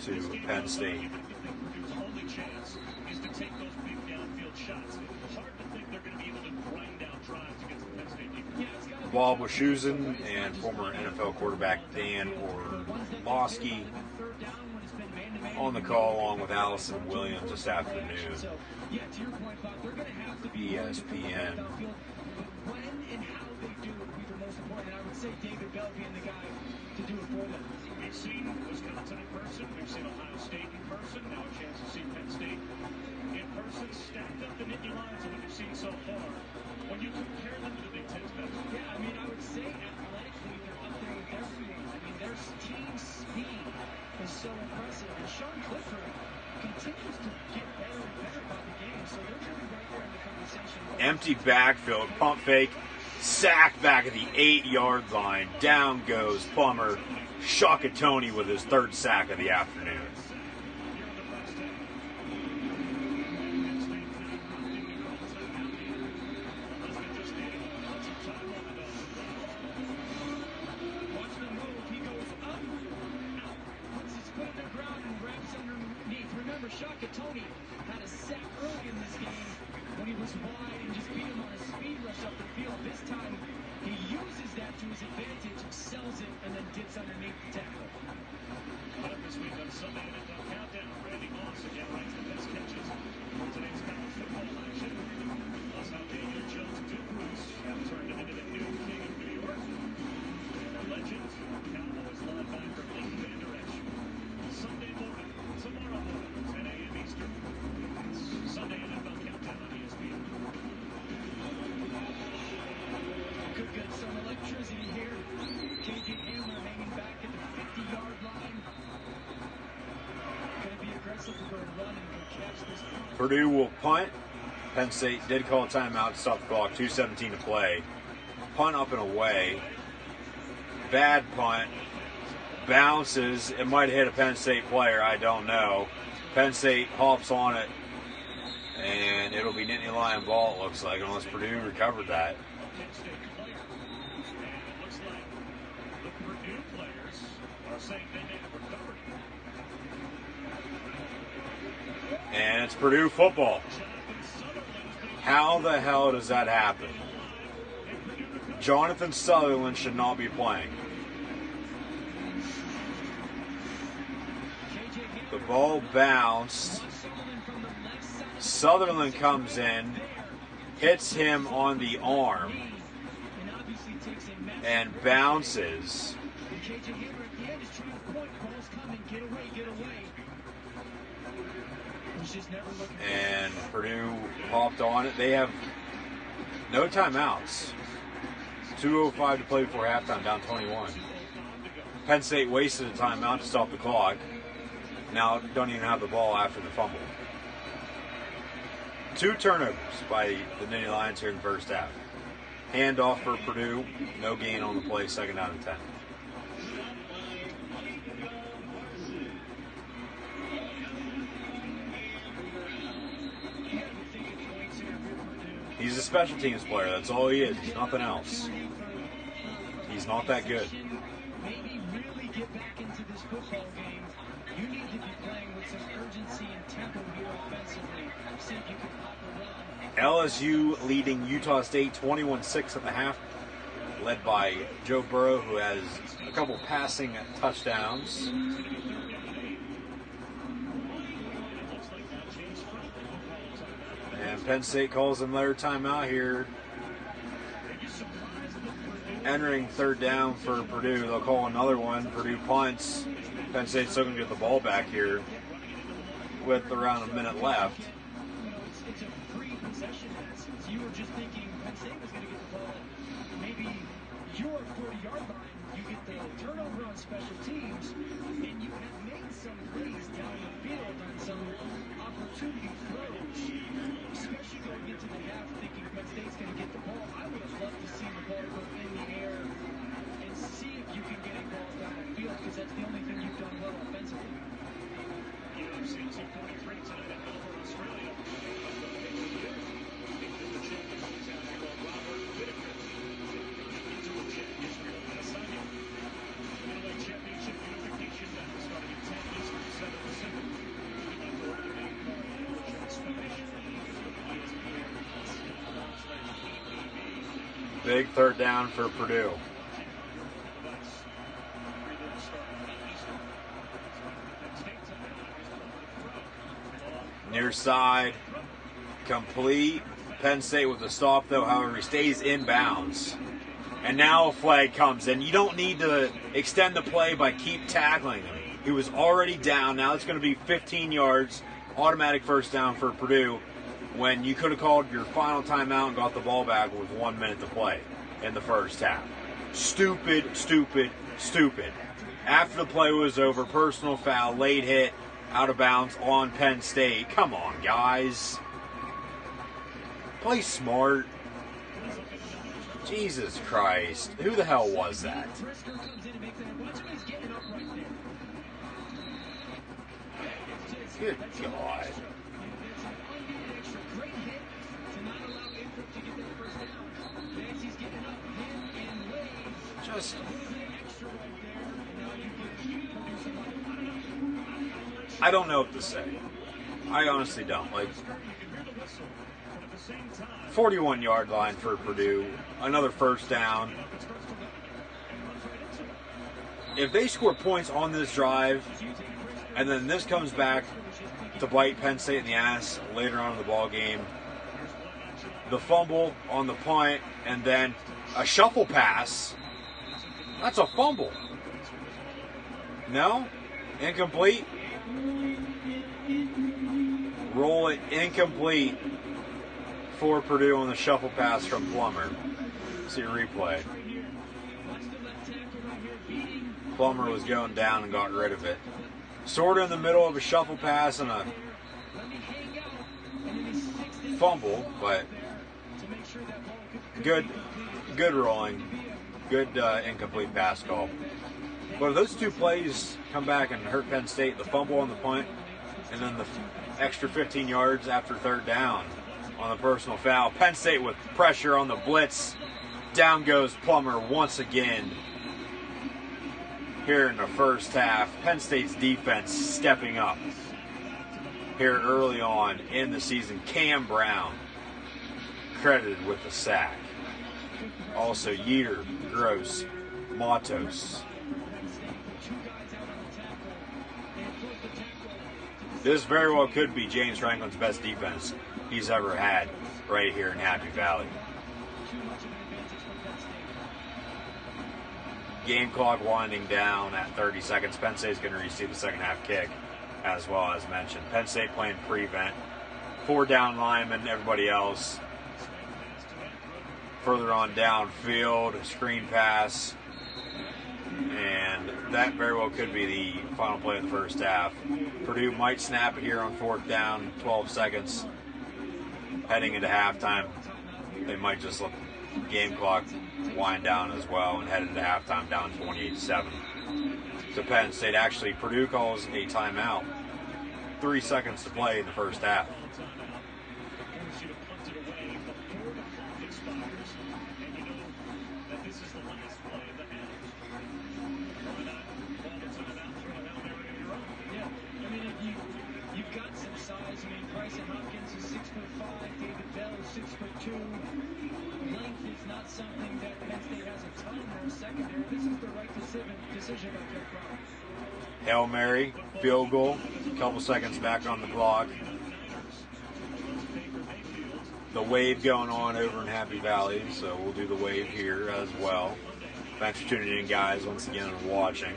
Speaker 9: to Penn State. Bob Wischusen and former NFL quarterback Dan Orlowski on the call, along with Allison Williams this afternoon. ESPN.
Speaker 10: When and how they do it will be the most important. And I would say David Bell being the guy to do it for them.
Speaker 13: We've seen Wisconsin in person. We've seen Ohio State in person. Now a chance to see Penn State in person. Stacked up the Nittany Lions of what we've seen so far. When you compare them to the Big Ten,
Speaker 10: yeah, I mean, I would say athletically they're up there with their field. I mean, their team speed is so impressive. And Sean Clifford continues to get better and better about the game. So they're really right there in the conversation.
Speaker 9: Empty backfield, pump fake, sack back at the 8-yard line. Down goes Plummer. Shakatoni with his third sack of the afternoon.
Speaker 10: Shakatoni had a sack early in this game when he was wide and just beat him on a speed rush up the field. This time, he uses that to his advantage, sells it, and then dips underneath the tackle.
Speaker 13: But this week on Sunday NFL Countdown, Randy Moss again ranks the best catches for today's college football action. Plus how Daniel Jones-Drew have turned him into the new king of New York. And a legend, Cowboys linebacker Lee Van Der Esch. Sunday morning, tomorrow morning. Sunday NFL Countdown on ESPN.
Speaker 10: Good, some electricity here. KJ Hamler hanging back at the 50-yard line. Going to be aggressive to go run and go catch this punt.
Speaker 9: Purdue will punt. Penn State did call a timeout to stop the clock. 2:17 to play. Punt up and away. Bad punt. Bounces. It might hit a Penn State player. I don't know. Penn State hops on it, and it'll be Nittany Lion ball, it looks like, unless Purdue recovered that. And it's Purdue football. How the hell does that happen? Jonathan Sutherland should not be playing. The ball bounced. Sutherland comes in, hits him on the arm, and bounces. And Purdue hopped on it. They have no timeouts. 2:05 to play before halftime, down 21. Penn State wasted a timeout to stop the clock. Now don't even have the ball after the fumble. 2 turnovers by the Nittany Lions here in the first half. Handoff for Purdue. No gain on the play, second down and 10. He's a special teams player. That's all he is. He's nothing else. He's not that good.
Speaker 10: Maybe really get back into this football game. You need to be playing with some urgency and tempo here offensively. See if you can pop a run.
Speaker 9: LSU leading Utah State 21-6 at the half, led by Joe Burrow, who has a couple passing touchdowns. And Penn State calls another timeout here. Entering third down for Purdue. They'll call another one. Purdue punts. Penn State's still going to get the ball back here with around a minute left.
Speaker 10: It's a free possession. You were just thinking Penn State was going to get the ball. Maybe your 40-yard line, you get the turnover on special teams, and you have made some plays down the field on some opportunity throws, especially going into the half thinking Penn State's going to get
Speaker 9: Big third down for Purdue. Near side, complete. Penn State with the stop, though. However, he stays in bounds. And now a flag comes in. You don't need to extend the play by keep tackling him. He was already down. Now it's going to be 15 yards, automatic first down for Purdue, when you could have called your final timeout and got the ball back with 1 minute to play in the first half. Stupid, stupid, stupid. After the play was over, personal foul, late hit, out of bounds on Penn State. Come on, guys. Play smart. Jesus Christ. Who the hell was that? Good God. Just... I don't know what to say. I honestly don't. Like, 41-yard line for Purdue. Another first down. If they score points on this drive, and then this comes back to bite Penn State in the ass later on in the ball game, the fumble on the punt, and then a shuffle pass, that's a fumble. No? Incomplete? Roll it incomplete for Purdue on the shuffle pass from Plummer. See a replay. Plummer was going down and got rid of it. Sort of in the middle of a shuffle pass and a fumble, but good rolling. Good incomplete pass call. But if those two plays come back and hurt Penn State, the fumble on the punt and then the extra 15 yards after third down on the personal foul. Penn State with pressure on the blitz. Down goes Plummer once again here in the first half. Penn State's defense stepping up here early on in the season. Cam Brown credited with the sack. Also Yeater, Gross, Matos. This very well could be James Franklin's best defense he's ever had right here in Happy Valley. Game clock winding down at 30 seconds. Penn State's going to receive the second half kick as well, as mentioned. Penn State playing prevent. 4 down linemen, everybody else. Further on downfield, screen pass. And that very well could be the final play of the first half. Purdue might snap it here on 4th down, 12 seconds. Heading into halftime, they might just let the game clock wind down as well and head into halftime down 28-7 to Penn State. Actually, Purdue calls a timeout. 3 seconds to play in the first half. Hail Mary, field goal, a couple seconds back on the clock. The wave going on over in Happy Valley, so we'll do the wave here as well. Thanks for tuning in, guys, once again, and watching.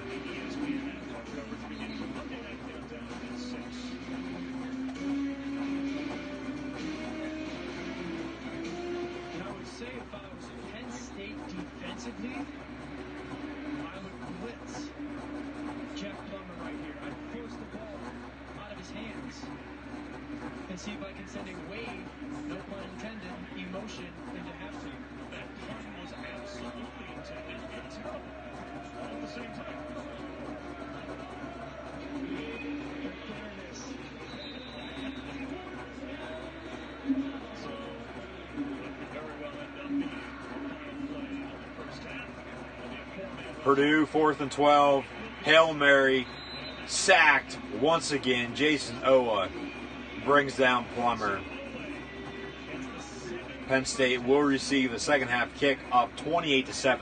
Speaker 10: I would say if I was Penn State defensively, I would blitz Jeff Plummer right here. I'd force the ball out of his hands and see if I can send a wave, no pun intended, emotion into halftime.
Speaker 13: That pun was absolutely intended and terrible all at the same time. So, it could very well end up being the final play of the first half.
Speaker 9: Purdue, 4th and 12. Hail Mary, sacked once again. Jason Owa brings down Plummer. Penn State will receive the second half kick up 28-7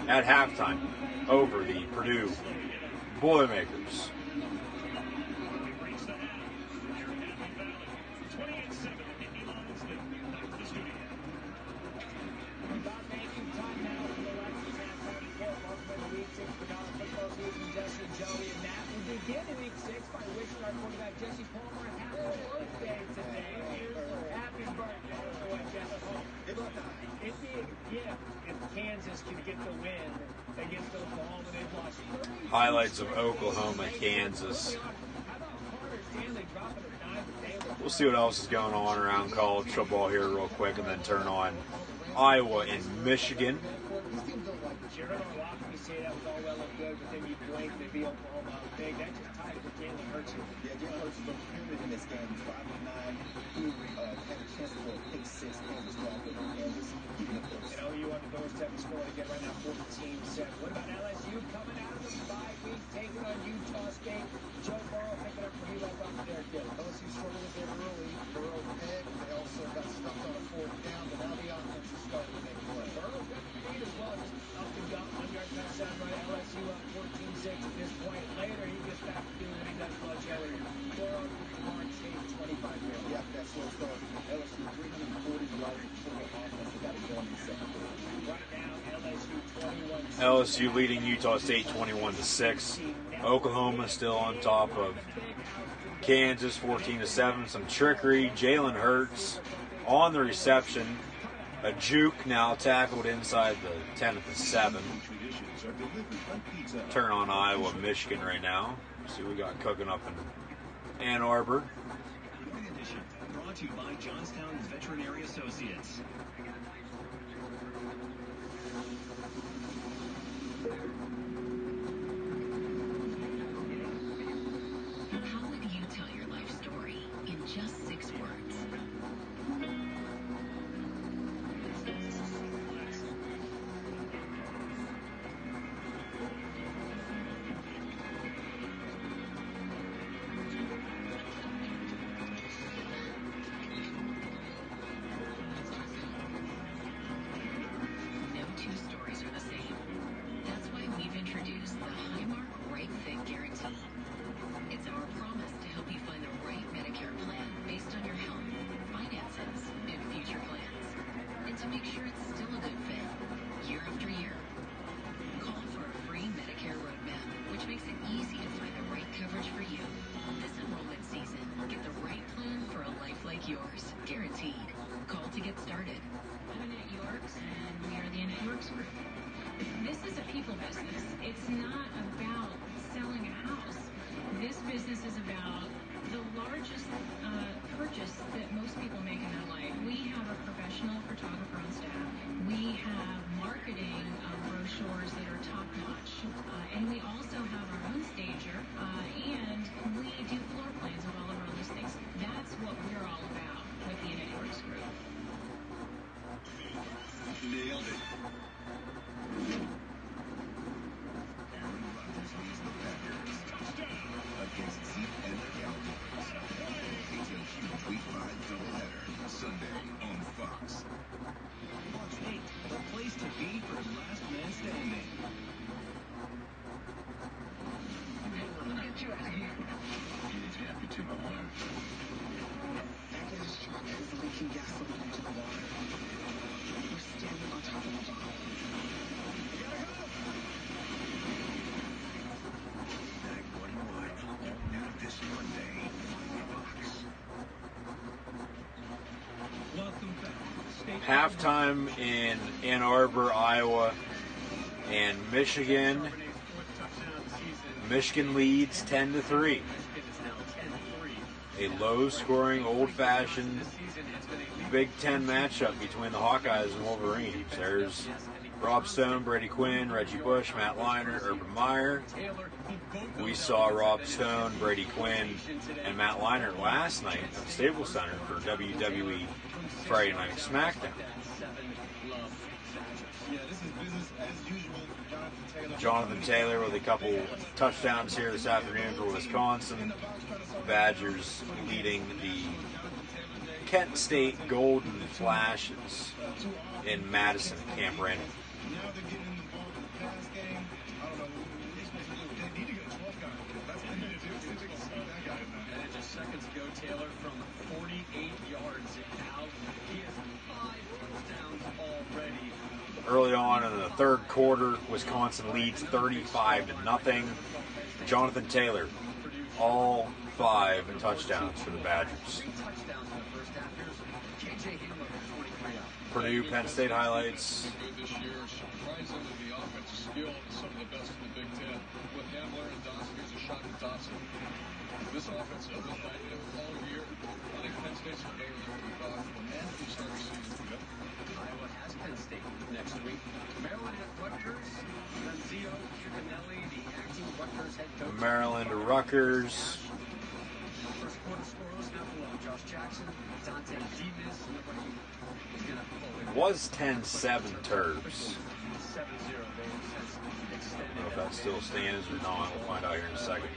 Speaker 9: at halftime over the Purdue Boilermakers. Highlights of Oklahoma, Kansas. We'll see what else is going on around college football here real quick and then turn on Iowa and Michigan.
Speaker 18: What about LSU coming out of the bye week, taking on Utah State? Joe Burrow picking up for you like off there, kid. LSU struggled a bit early. Burrow pick. They also got stuffed on a fourth down, but now the offense is starting to make play. Burrow's got the lead as well. Just up and down, 1-yard touchdown right. LSU up 14-6 at this point. Later, he gets back to doing what he does much earlier. Burrow with Warren Chase, 25 yards. Yeah, that's what it's going. LSU 340 yards before the offense. They got it going in the second quarter. Right now,
Speaker 9: LSU leading Utah State 21-6. Oklahoma still on top of Kansas 14-7. Some trickery. Jalen Hurts on the reception. A juke now tackled inside the 10 at the 7. Turn on Iowa, Michigan right now. See what we got cooking up in Ann Arbor.
Speaker 19: Brought to you by Johnstown Veterinary Associates.
Speaker 11: How would you tell your life story in just 6 words? No 2 stories are the same. That's why we've introduced the Highmark Right Fit Guarantee. It's our promise to help you find the right Medicare plan based on your health, finances, and future plans. And to make sure it's still a good fit, year after year. Call for a free Medicare roadmap, which makes it easy to find the right coverage for you. This enrollment season, get the right plan for a life like yours. Guaranteed. Call to get started. I'm Annette Yorks, and we are the Annette Yorks Group. This is a people business. It's not about selling a house. This business is about the largest purchase that most people make in their life. We have a professional photographer on staff. We have marketing brochures that are top-notch. And we also have our own stager. And we do floor plans of all of our listings. That's what we're all about with the Annette Yorks Group.
Speaker 16: Nailed it. Aaron Rodgers leads the Packers against Zeke and the Cowboys. It's a huge Week 5 doubleheader Sunday on Fox.
Speaker 19: Watch 8, the place to be for last man standing.
Speaker 2: Let me get you out of here.
Speaker 16: He's happy to alert.
Speaker 2: Packers truck is leaking gasoline into the water. We're standing on top of the bomb. We gotta go!
Speaker 16: Mag 1-1, all new this Monday on Fox.
Speaker 19: Welcome back.
Speaker 9: Halftime in Ann Arbor, Iowa, and Michigan. Michigan leads 10-3. A low-scoring, old-fashioned Big Ten matchup between the Hawkeyes and Wolverines. There's Rob Stone, Brady Quinn, Reggie Bush, Matt Leinart, Urban Meyer. We saw Rob Stone, Brady Quinn, and Matt Leinart last night at the Staples Center for WWE Friday Night SmackDown. Jonathan Taylor with a couple touchdowns here this afternoon for Wisconsin. Badgers leading the Kent State Golden Flashes in Madison, Camp Randall.
Speaker 4: Now they're getting involved in the pass game. I don't know what they're supposed to do. They need to get a 12 guy. That's what they need to do. They need to get that guy in there.
Speaker 19: And just seconds ago, Taylor from 48 yards out. He has 5 touchdowns already.
Speaker 9: Early on in the third quarter, Wisconsin leads 35-0. Jonathan Taylor, all 5 touchdowns for the Badgers. Purdue Penn State highlights.
Speaker 1: This year, surprisingly, the offensive skill is some of the best in the Big Ten. With Hamler and Dawson, here's a shot at Dawson. This offense is like all year. I think Penn State's better than what we thought when we started the season.
Speaker 19: Iowa has Penn State next week. Maryland at Rutgers. Lazio Cicanelli, the acting Rutgers head coach.
Speaker 9: Maryland to Rutgers.
Speaker 19: First quarter scorers not below. Josh Jackson, Dante Demas. Nobody is going to pull it.
Speaker 9: Was 10-7 Terps.
Speaker 19: 7-0. They have since extended.
Speaker 9: I don't know if that still stands or not. We'll find out here in a second.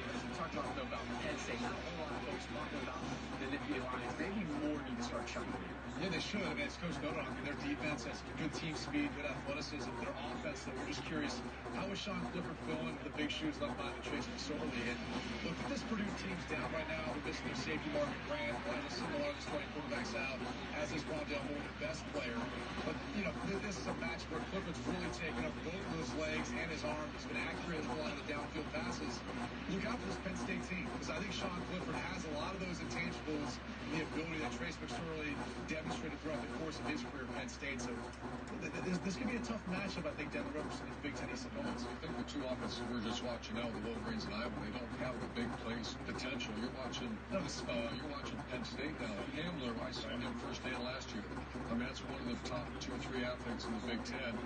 Speaker 19: Talked about Penn State. Not a whole lot of folks talking about the Nittany Lions. Maybe more need to start showing here.
Speaker 1: Yeah, they should. I mean, as Coach noted, their defense has good team speed, good athleticism. Their offense, though, we're just curious, how is Sean Clifford filling the big shoes left by the Trace McSorley? And look, this Purdue team's down right now. They're missing their safety Marvin Grant, one of the single largest starting quarterbacks out, as is Rondale Moore, the best player. But, you know, this is a match where Clifford's really taken up both of his legs and his arm. He's been accurate as well on the downfield passes. Look out for this Penn State team, because I think Sean Clifford has a lot of those intangibles and the ability that Trace McSorley demonstrated throughout the course of his career at Penn State. So this could be a tough matchup, I think, down the road for these Big Ten East opponents.
Speaker 8: I think the two offenses we're just watching now, the Wolverines and Iowa, they don't have the big plays potential. You're watching Penn State now. Hamler, I saw him first day of last year. I mean, that's one of the top 2 or 3 athletes in the Big Ten.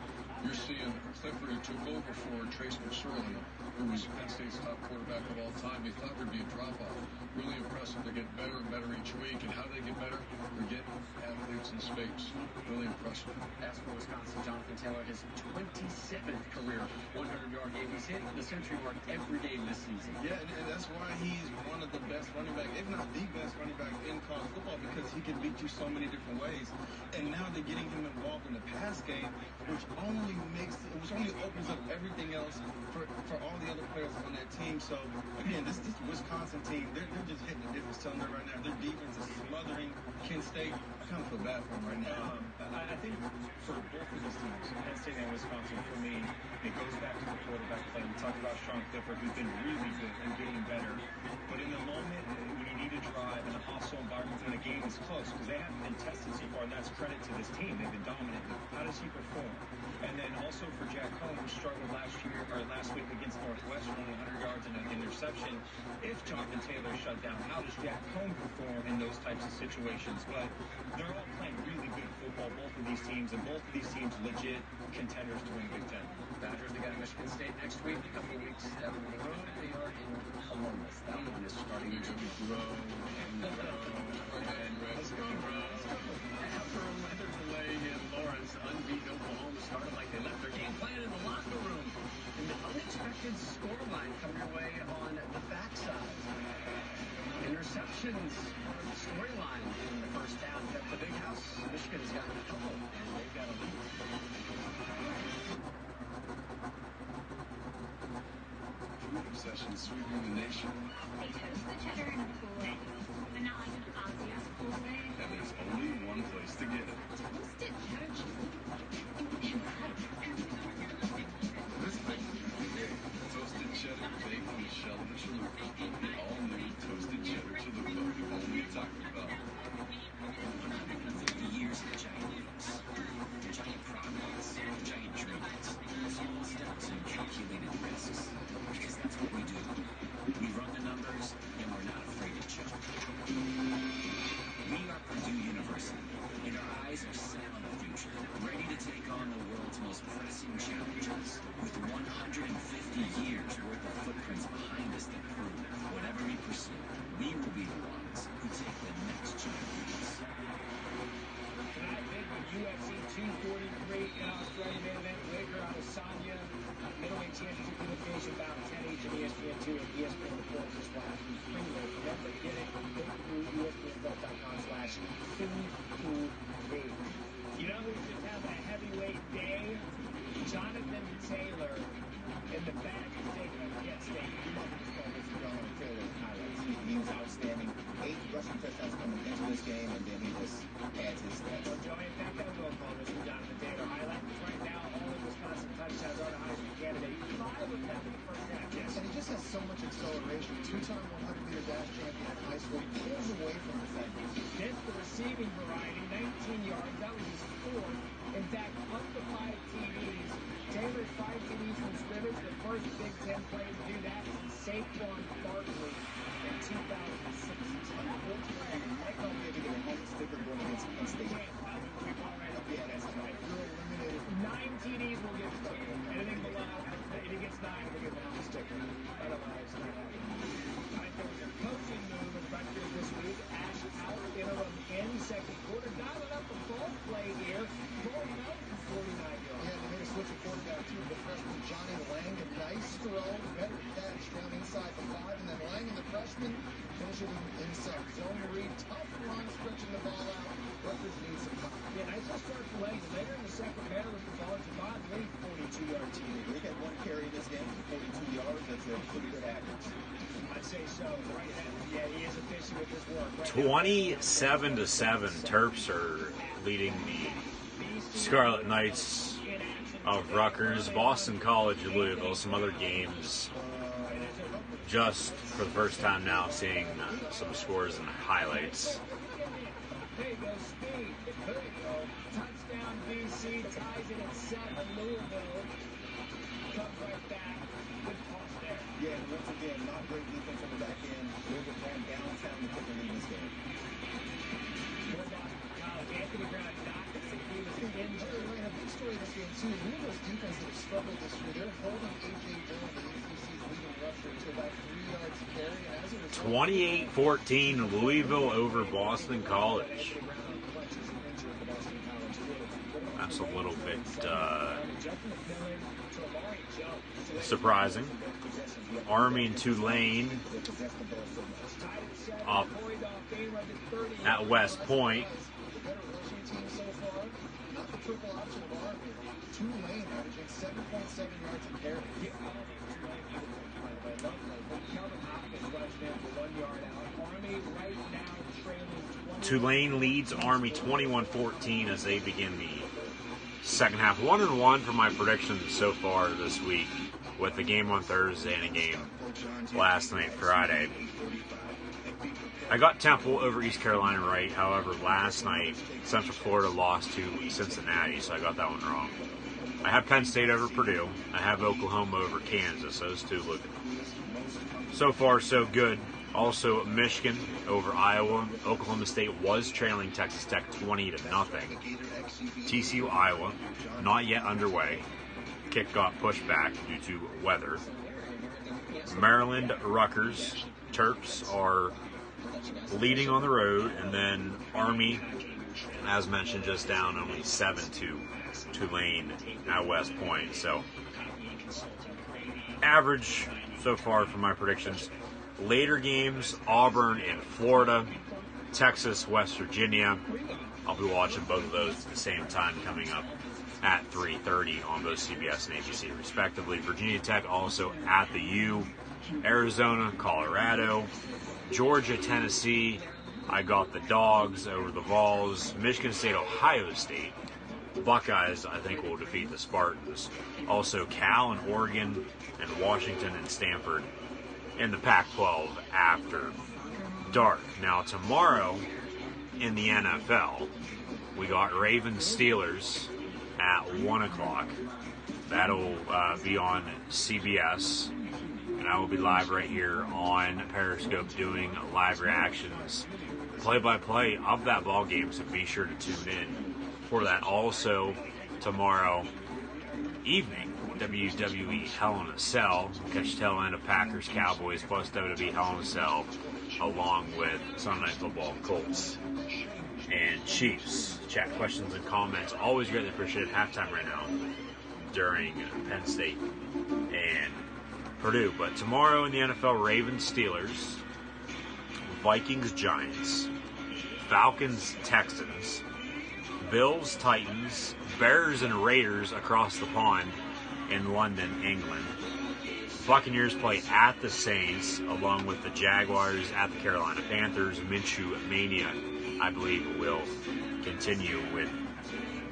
Speaker 8: You're seeing Clifford, who took over for Trace McSorley, who was Penn State's top quarterback of all time. They thought there'd be a drop-off. Really impressive. They get better and better each week. And how do they get better? They're getting athletes in space. Really impressive.
Speaker 19: As for Wisconsin, Jonathan Taylor, his 27th career 100-yard game. He's hit the century mark every game this season.
Speaker 4: Yeah, and that's why he's one of the best running back, if not the best running back in college football, because he can beat you so many different ways. And now they're getting him involved in the pass game, which only opens up everything else for all the other players on that team. So again, this Wisconsin team, they're just hitting a different cylinder right now. Their defense is smothering Kent State. I kind of feel bad for them right now.
Speaker 5: I think for both of these teams, Penn State and Wisconsin, for me, it goes back to the quarterback play. We talked about Sean Clifford, who's been really good and getting better. But in the moment, when you need to drive in a hostile environment when a game is close, because they haven't been tested so far, and that's credit to this team. They've been dominant. How does he perform? And then also for Jack Cohn, who struggled last week against Northwestern, only 100 yards and an interception. If Jonathan Taylor shut down, how does Jack Cohn perform in those types of situations? But they're all playing really good football, both of these teams, and both of these teams legit contenders to win Big Ten.
Speaker 19: Badgers, they got Michigan State next week. A couple of weeks down the road, they are in Columbus. That one is starting to grow and grow and grow. Let's go, bro. After a weather delay in Lawrence, unbeaten Oklahoma started like they left their game plan in the locker room. And the unexpected scoreline coming your way on the backside. Interceptions storyline in the first half at the big house. Michigan's got a couple, and they've got a lead.
Speaker 7: Session sweeping the nation.
Speaker 14: They toast the cheddar in a cool way, but not like an Aussie-ass cool way.
Speaker 7: And there's only one place to get it.
Speaker 14: Toasted cheddar cheese.
Speaker 7: This Thanksgiving Day, toasted cheddar baked on the shell of the chalupa. The all-new toasted cheddar chalupa, only at Taco Bell.
Speaker 20: 150 years of giant wings, giant products, giant dreams, small steps and calculated risks. Because that's what we do. We run the numbers, and we're not
Speaker 21: so much acceleration. Two-time 100-meter dash champion in high school. Pulls away from defenders.
Speaker 22: Gets the receiving variety, 19 yards. That was his fourth. In fact, up to 5 TDs. Taylor 5 TDs from scrimmage. The first Big Ten player to do that since Saquon Barkley in 2006.
Speaker 21: I don't think they get a home sticker going against Penn State. Yeah, that's right. You're eliminated.
Speaker 22: 9 TDs will get stolen. Anything below, if he gets 9, we'll get a home sticker. Otherwise, not happening. All right, there was a coaching move in Rutgers this week. Ash out, interim in second quarter. Dialing up the ball play here. Rolling out for 49 yards.
Speaker 21: Yeah, they made a switch of quarterback too. The freshman Johnny Lang, a nice throw, better catch down inside the 5, and then Lang and the freshman finish it inside zone read. Tough run, stretching the ball out. Rutgers needs some time.
Speaker 22: Yeah, nice start for Lang. Later in the second, Mary with the ball. Javon Lee, 42-yard TD.
Speaker 4: They got one carry in this game for 42 yards. That's a pretty good average.
Speaker 22: I'd say so. Right now, yeah, he is efficient with his work. Right
Speaker 9: 27-7, Terps are leading the Scarlet Knights of Rutgers. Boston College, Louisville, some other games. Just for the first time now, seeing some scores and highlights.
Speaker 22: There you go, speed. There you go. Touchdown, BC. Ties it at 7. Louisville comes right back with toss there.
Speaker 4: Yeah, and once again, not great defense on the back end. Louisville ran downtown to take the lead in this game.
Speaker 22: More Boston College. Anthony Brown not to see he was injured.
Speaker 21: A big story this game too. Louisville's defense that have struggled this year. They're holding A.J. Dillon, the ACC's leading rusher, to about 3 yards a carry. And as a result,
Speaker 9: 28-14, Louisville over Boston College. That's a little bit surprising. Army and Tulane up at West Point.
Speaker 21: not the triple option of Army. Tulane averaging 7.7 yards a carry.
Speaker 9: Tulane leads Army 21-14 as they begin the second half. 1-1 for my predictions so far this week, with the game on Thursday and a game last night, Friday. I got Temple over East Carolina right. However, last night, Central Florida lost to Cincinnati, so I got that one wrong. I have Penn State over Purdue. I have Oklahoma over Kansas. Those two look so far so good. Also, Michigan over Iowa. Oklahoma State was trailing Texas Tech 20-0. TCU, Iowa, not yet underway. Kick got pushed back due to weather. Maryland, Rutgers, Terps are leading on the road, and then Army, as mentioned, just down only 7-2 Tulane at West Point. So, average so far for my predictions. Later games, Auburn and Florida, Texas, West Virginia. I'll be watching both of those at the same time coming up at 3:30 on both CBS and ABC respectively. Virginia Tech also at the U. Arizona, Colorado, Georgia, Tennessee. I got the Dogs over the Vols. Michigan State, Ohio State. Buckeyes, I think, will defeat the Spartans. Also, Cal and Oregon and Washington and Stanford in the Pac-12 after dark. Now, tomorrow in the NFL, we got Ravens Steelers at 1 o'clock. That'll be on CBS. And I will be live right here on Periscope doing live reactions, play-by-play of that ball game, so be sure to tune in for that. Also, tomorrow evening, WWE Hell in a Cell. Catch tail end of Packers, Cowboys, plus WWE Hell in a Cell, along with Sunday Night Football, Colts, and Chiefs. Chat questions and comments, always greatly appreciated. Halftime right now during Penn State and Purdue. But tomorrow in the NFL, Ravens, Steelers, Vikings, Giants, Falcons, Texans, Bills, Titans, Bears, and Raiders across the pond in London, England. Buccaneers play at the Saints, along with the Jaguars at the Carolina Panthers. Minshew Mania, I believe, will continue with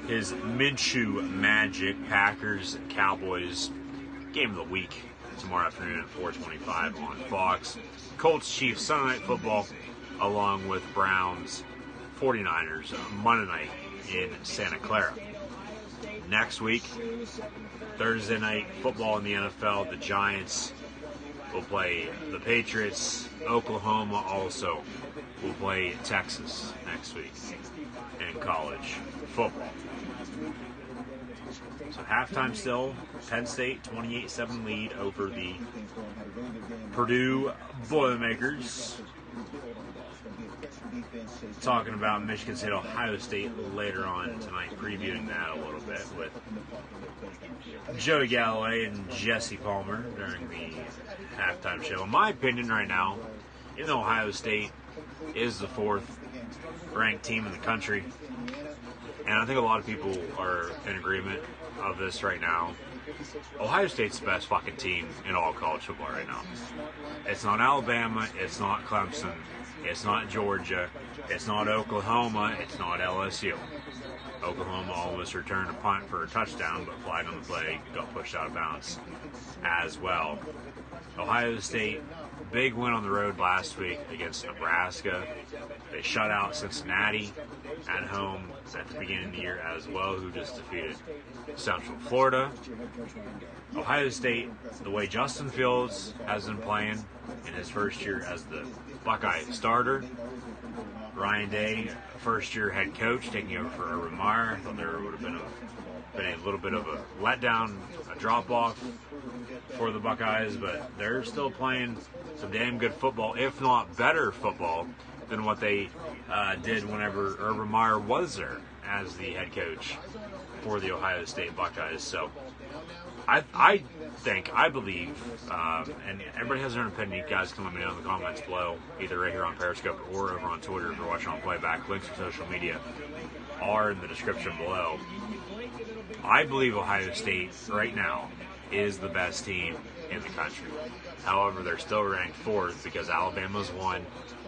Speaker 9: his Minshew magic. Packers, Cowboys, game of the week tomorrow afternoon at 4:25 on Fox. Colts Chiefs Sunday Night Football, along with Browns 49ers Monday night in Santa Clara. Next week, Thursday night football in the NFL. The Giants will play the Patriots. Oklahoma also will play Texas next week in college football. So halftime still, Penn State 28-7 lead over the Purdue Boilermakers. Talking about Michigan State, Ohio State later on tonight, previewing that a little bit with Joey Galloway and Jesse Palmer during the halftime show. In my opinion right now, even though Ohio State is the 4th ranked team in the country, and I think a lot of people are in agreement of this right now, Ohio State's the best fucking team in all college football right now. It's not Alabama, it's not Clemson, it's not Georgia, it's not Oklahoma, it's not LSU. Oklahoma almost returned a punt for a touchdown, but flag on the play, got pushed out of bounds as well. Ohio State, big win on the road last week against Nebraska. They shut out Cincinnati at home at the beginning of the year as well, who just defeated Central Florida. Ohio State, the way Justin Fields has been playing in his first year as the Buckeye starter. Ryan Day, first-year head coach, taking over for Urban Meyer. I thought there would have been a little bit of a letdown, a drop-off for the Buckeyes, but they're still playing some damn good football, if not better football, than what they did whenever Urban Meyer was there as the head coach for the Ohio State Buckeyes. So I believe, and everybody has their own opinion. You guys can let me know in the comments below, either right here on Periscope or over on Twitter if you're watching on playback. Links for social media are in the description below. I believe Ohio State right now is the best team in the country. However, they're still ranked 4th because Alabama's 1,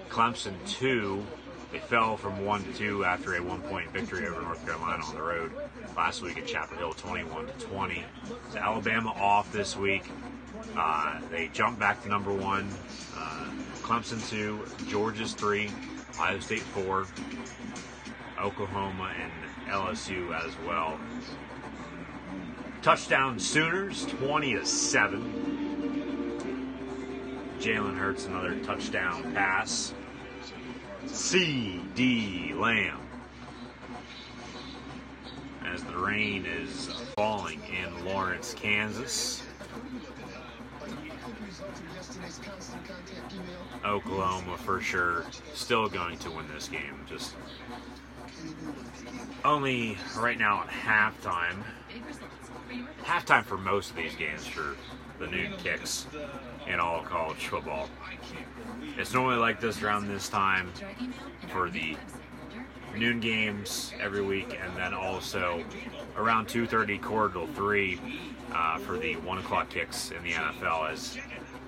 Speaker 9: Clemson 2. They fell from 1 to 2 after a 1-point victory over North Carolina on the road last week at Chapel Hill, 21-20. So Alabama off this week. They jumped back to number 1. Clemson 2, Georgia's 3, Ohio State 4, Oklahoma and LSU as well. Touchdown Sooners, 20-7. Jalen Hurts another touchdown pass. C.D. Lamb. As the rain is falling in Lawrence, Kansas. Oklahoma for sure still going to win this game. Just only right now at halftime. Halftime for most of these games for the noon kicks in all college football. It's normally like this around this time for the noon games every week, and then also around 2:30, quarter till 3 for the 1 o'clock kicks in the NFL, as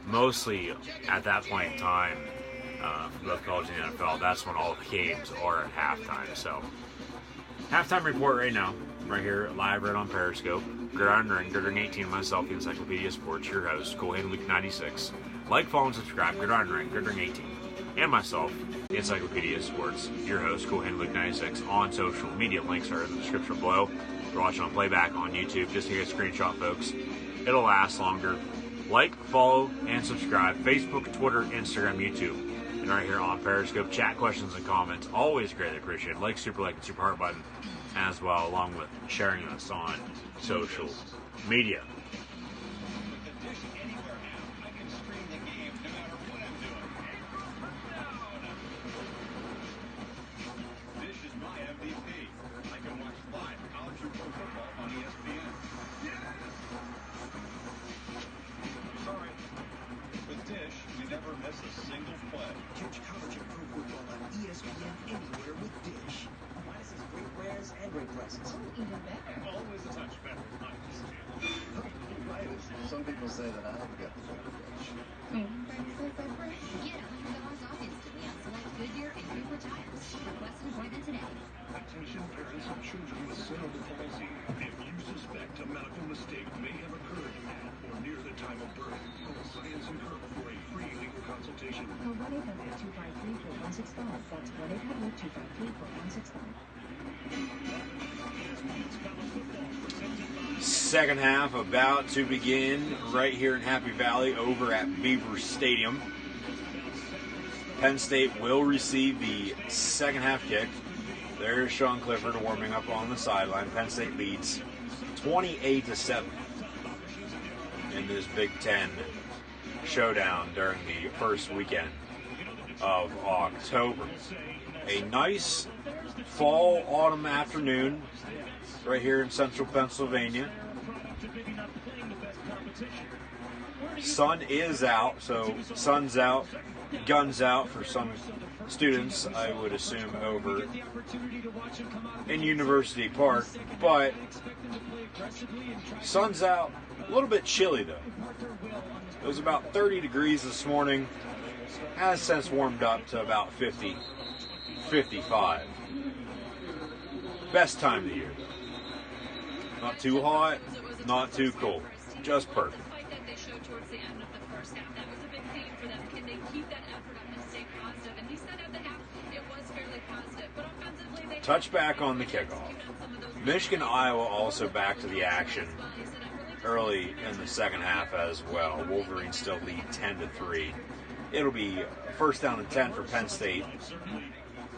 Speaker 9: mostly at that point in time for both college and the NFL, that's when all the games are at halftime. So halftime report right now, right here live right on Periscope. Gridiron Ring, Gridiron 18, myself, the Encyclopedia Sports, your host, Cole Luke 96. Like, follow, and subscribe. Gridiron Ring, Gridiron 18, and myself, the Encyclopedia Sports, your host, Cole Luke 96, on social media. Links are in the description below. If you're watching on playback on YouTube, just take a screenshot, folks. It'll last longer. Like, follow, and subscribe. Facebook, Twitter, Instagram, YouTube, and right here on Periscope. Chat, questions, and comments. Always greatly appreciated. Like, and super heart button as well, along with sharing us on social media.
Speaker 4: This is my MVP. I can watch live college football on ESPN. Sorry. With Dish, we never miss a single play.
Speaker 17: Catch college and pro football on ESPN anywhere with Dish. Minus his great wares and great prices.
Speaker 11: Oh, even better.
Speaker 13: Always a touch better.
Speaker 7: Some people say that I haven't got the better Dish.
Speaker 14: Get $100 off instantly on select Goodyear and Cooper tires. Request an appointment today.
Speaker 8: Attention parents of children with cerebral palsy. If you suspect a medical mistake may have occurred at or near the time
Speaker 16: of birth. Call Science and Kirk for a free legal consultation.
Speaker 11: Call 1-800-253-4165. That's 1-800-253-4165.
Speaker 9: Second half about to begin right here in Happy Valley over at Beaver Stadium. Penn State will receive the second half kick. There's Sean Clifford warming up on the sideline. Penn State leads 28-7 in this Big Ten showdown during the first weekend of October. A nice fall autumn afternoon right here in central Pennsylvania. Sun is out, so sun's out, guns out for some students, I would assume, over in University Park, but sun's out. A little bit chilly though. It was about 30 degrees this morning, has since warmed up to about 50, 55. Best time of the year. Not too hot, not too cold, just perfect.
Speaker 12: Towards the end of the first half, that was a big theme for them. Can they keep that effort up and stay positive? And he said at the half it was fairly positive, but offensively they touchback
Speaker 9: on the kickoff. Michigan, Iowa also back to the action early in the second half as well. Wolverines still lead 10-3. It'll be first down and 10 for Penn State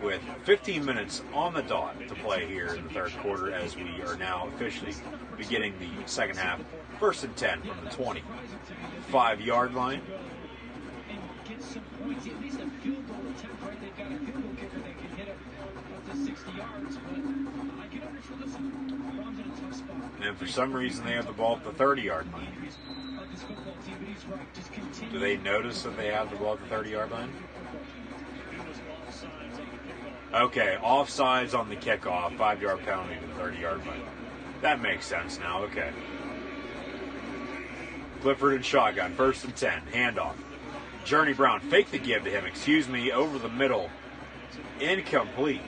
Speaker 9: with 15 minutes on the dot to play here in the third quarter as we are now officially beginning the second half. First and 10 from the 25-yard line.
Speaker 10: Get some points, at least a field goal attempt, right? They've got a field goal kicker that can hit up to 60 yards, but I get understood. Listen, Brom's in a tough spot.
Speaker 9: And for some reason, they have the ball at the 30-yard line. Do they notice that they have the ball at the 30-yard line? Okay, offsides on the kickoff, 5-yard penalty to the 30-yard line. That makes sense now, okay. Clifford and shotgun, first and 10, handoff. Journey Brown, fake the give to him, over the middle. Incomplete.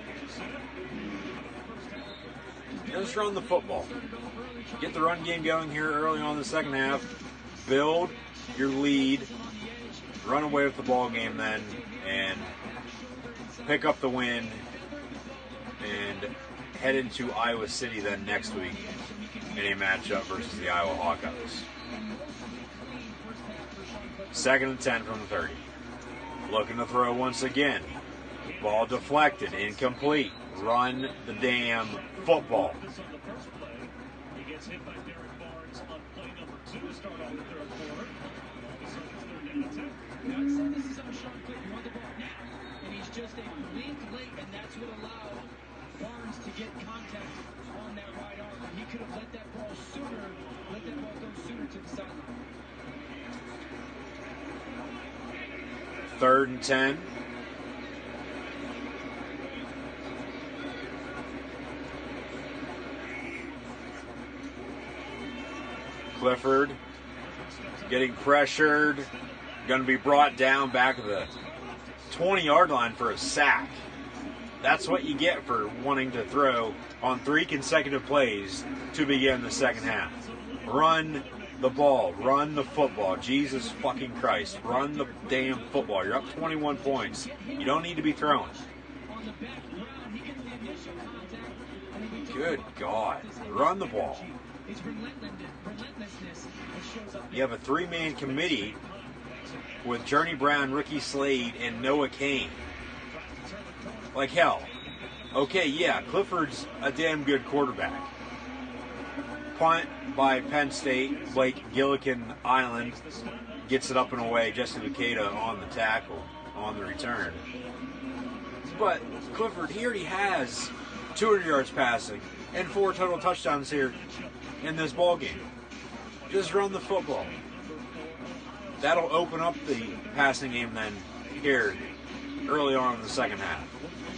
Speaker 9: Just run the football. Get the run game going here early on in the second half. Build your lead. Run away with the ball game then, and pick up the win and head into Iowa City then next week in a matchup versus the Iowa Hawkeyes. Second and 10 from the 30. Looking to throw once again. Ball deflected, incomplete. Run the damn football.
Speaker 13: He gets hit by Derek Barnes on play number 2 to start off the third quarter.
Speaker 10: Now, I'd say this is on Sean Clifford. You want the ball now. And he's just a blink late, and that's what allowed Barnes to get contact on that right arm. He could have let that ball go sooner to the sideline.
Speaker 9: Third and 10. Clifford getting pressured. Going to be brought down back at the 20-yard line for a sack. That's what you get for wanting to throw on 3 consecutive plays to begin the second half. Run the ball. Run the football. Jesus fucking Christ. Run the damn football. You're up 21 points. You don't need to be throwing. Good God. Run the ball. You have a 3-man committee with Journey Brown, Ricky Slade, and Noah Kane. Like hell. Okay, yeah, Clifford's a damn good quarterback. Punt by Penn State. Blake Gillikin Island gets it up and away. Jesse Luketa on the tackle on the return. But Clifford, he already has 200 yards passing and 4 total touchdowns here in this ball game. Just run the football. That'll open up the passing game then here early on in the second half.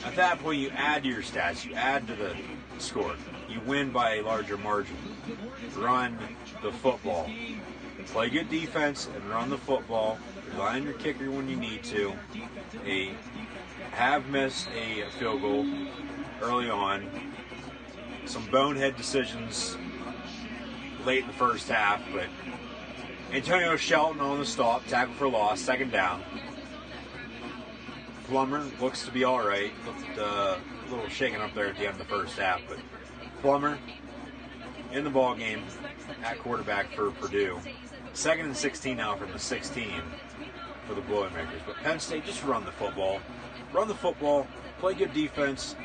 Speaker 9: At that point, you add to your stats. You add to the score. You win by a larger margin. Run the football. Play good defense and run the football. Rely on your kicker when you need to. Have missed a field goal early on. Some bonehead decisions late in the first half, but Antonio Shelton on the stop, tackle for loss, second down. Plummer looks to be all right. Looked a little shaken up there at the end of the first half, but Plummer in the ball game at quarterback for Purdue. 2nd and 16 now from the 16 for the Boilermakers. But Penn State, just run the football. Run the football, play good defense,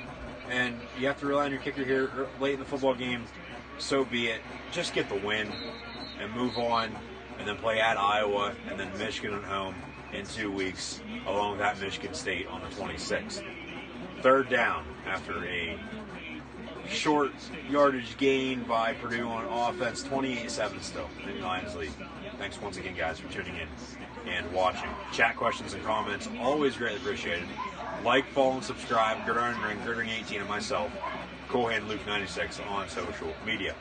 Speaker 9: and you have to rely on your kicker here late in the football game. So be it. Just get the win and move on, and then play at Iowa and then Michigan at home in 2 weeks, along with at Michigan State on the 26th. Third down after a short yardage gain by Purdue on offense, 28-7 still in the Lions lead. Thanks once again, guys, for tuning in and watching. Chat, questions, and comments, always greatly appreciated. Like, follow, and subscribe. Gridiron Ring, Gridiron 18, and myself, Coolhand Luke 96 on social media.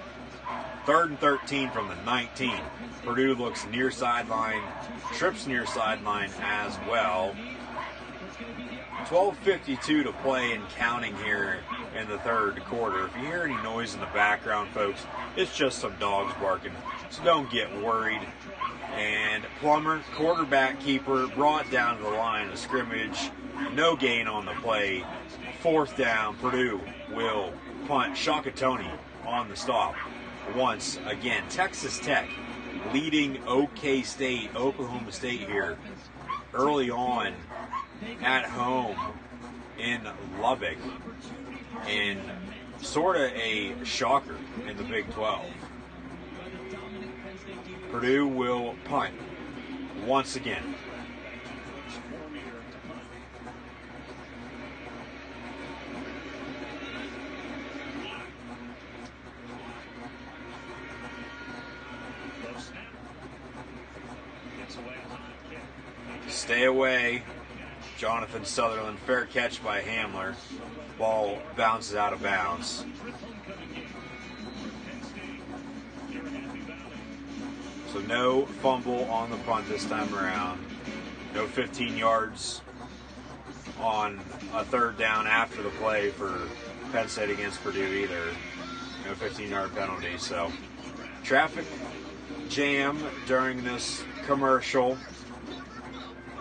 Speaker 9: 3rd and 13 from the 19. Purdue looks near sideline, trips near sideline as well. 12:52 to play and counting here in the third quarter. If you hear any noise in the background, folks, it's just some dogs barking, so don't get worried. And Plummer, quarterback keeper, brought down to the line of scrimmage. No gain on the play. 4th down, Purdue will punt. Shakatoni on the stop. Once again, Texas Tech leading Oklahoma State here early on at home in Lubbock, and sort of a shocker in the Big 12. Purdue will punt once again. Stay away. Jonathan Sutherland, fair catch by Hamler. Ball bounces out of bounds. So no fumble on the punt this time around. No 15 yards on a 3rd down after the play for Penn State against Purdue either. No 15-yard penalty. So traffic jam during this commercial.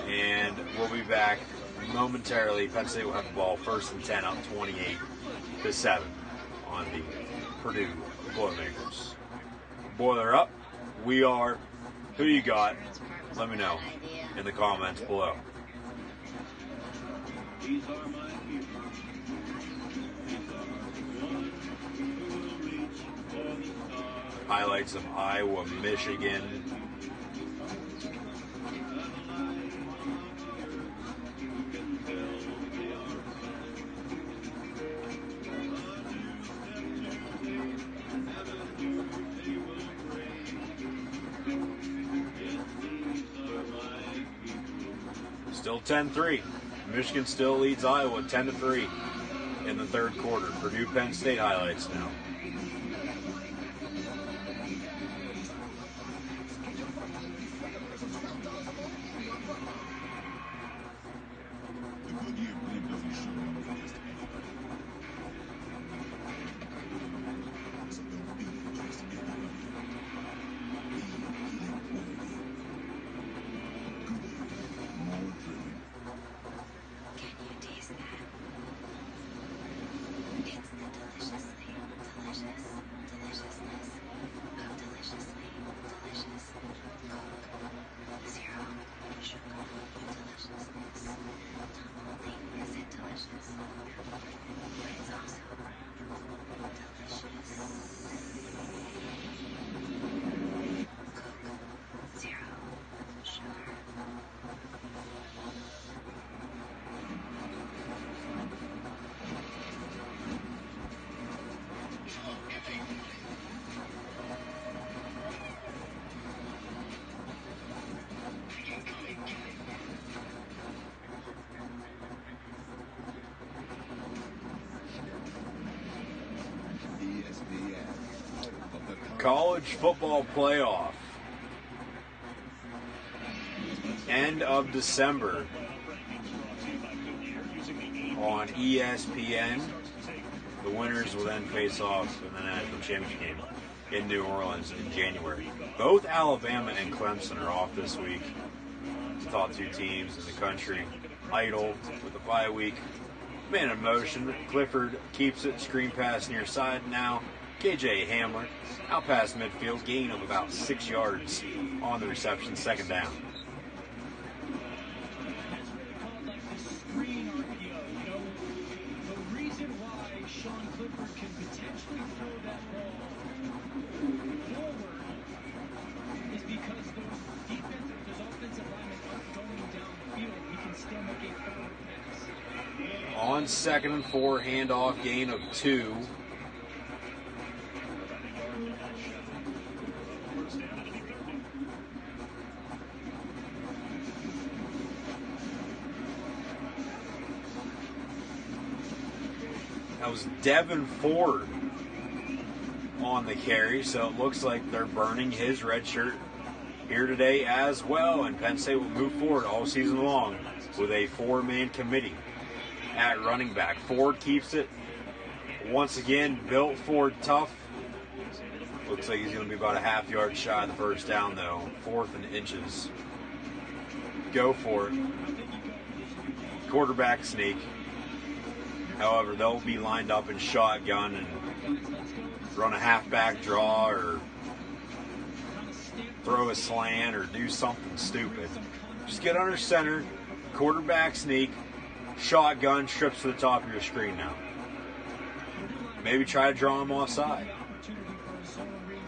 Speaker 9: And we'll be back momentarily. Penn State will have the ball 1st and 10 up 28-7 on the Purdue Boilermakers. Boiler up. We are. Who you got? Let me know in the comments below. Highlights of Iowa, Michigan. Still 10-3. Michigan still leads Iowa 10-3 in the third quarter. Purdue Penn State highlights now. College football playoff. End of December on ESPN. The winners will then face off in the national championship game. in New Orleans in January. Both Alabama and Clemson are off this week. The top two teams in the country idle with a bye week. Man in motion. Clifford keeps it. Screen pass near side now. KJ Hamler out past midfield. Gain of about 6 yards on the reception. Second down.
Speaker 10: Screen RPO, you know, the reason why Sean Clifford can potentially throw that ball forward is because those offensive linemen aren't going down the field. He can still make a forward pass.
Speaker 9: On 2nd and 4, handoff, gain of 2. That was Devin Ford on the carry, so it looks like they're burning his red shirt here today as well, and Penn State will move forward all season long with a 4-man committee at running back. Ford keeps it. Once again, built Ford tough. Looks like he's going to be about a half yard shy of the first down, though. 4th and inches. Go for it. Quarterback sneak. However, they'll be lined up in shotgun and run a halfback draw or throw a slant or do something stupid. Just get under center, quarterback sneak, shotgun, strips to the top of your screen now. Maybe try to draw him offside.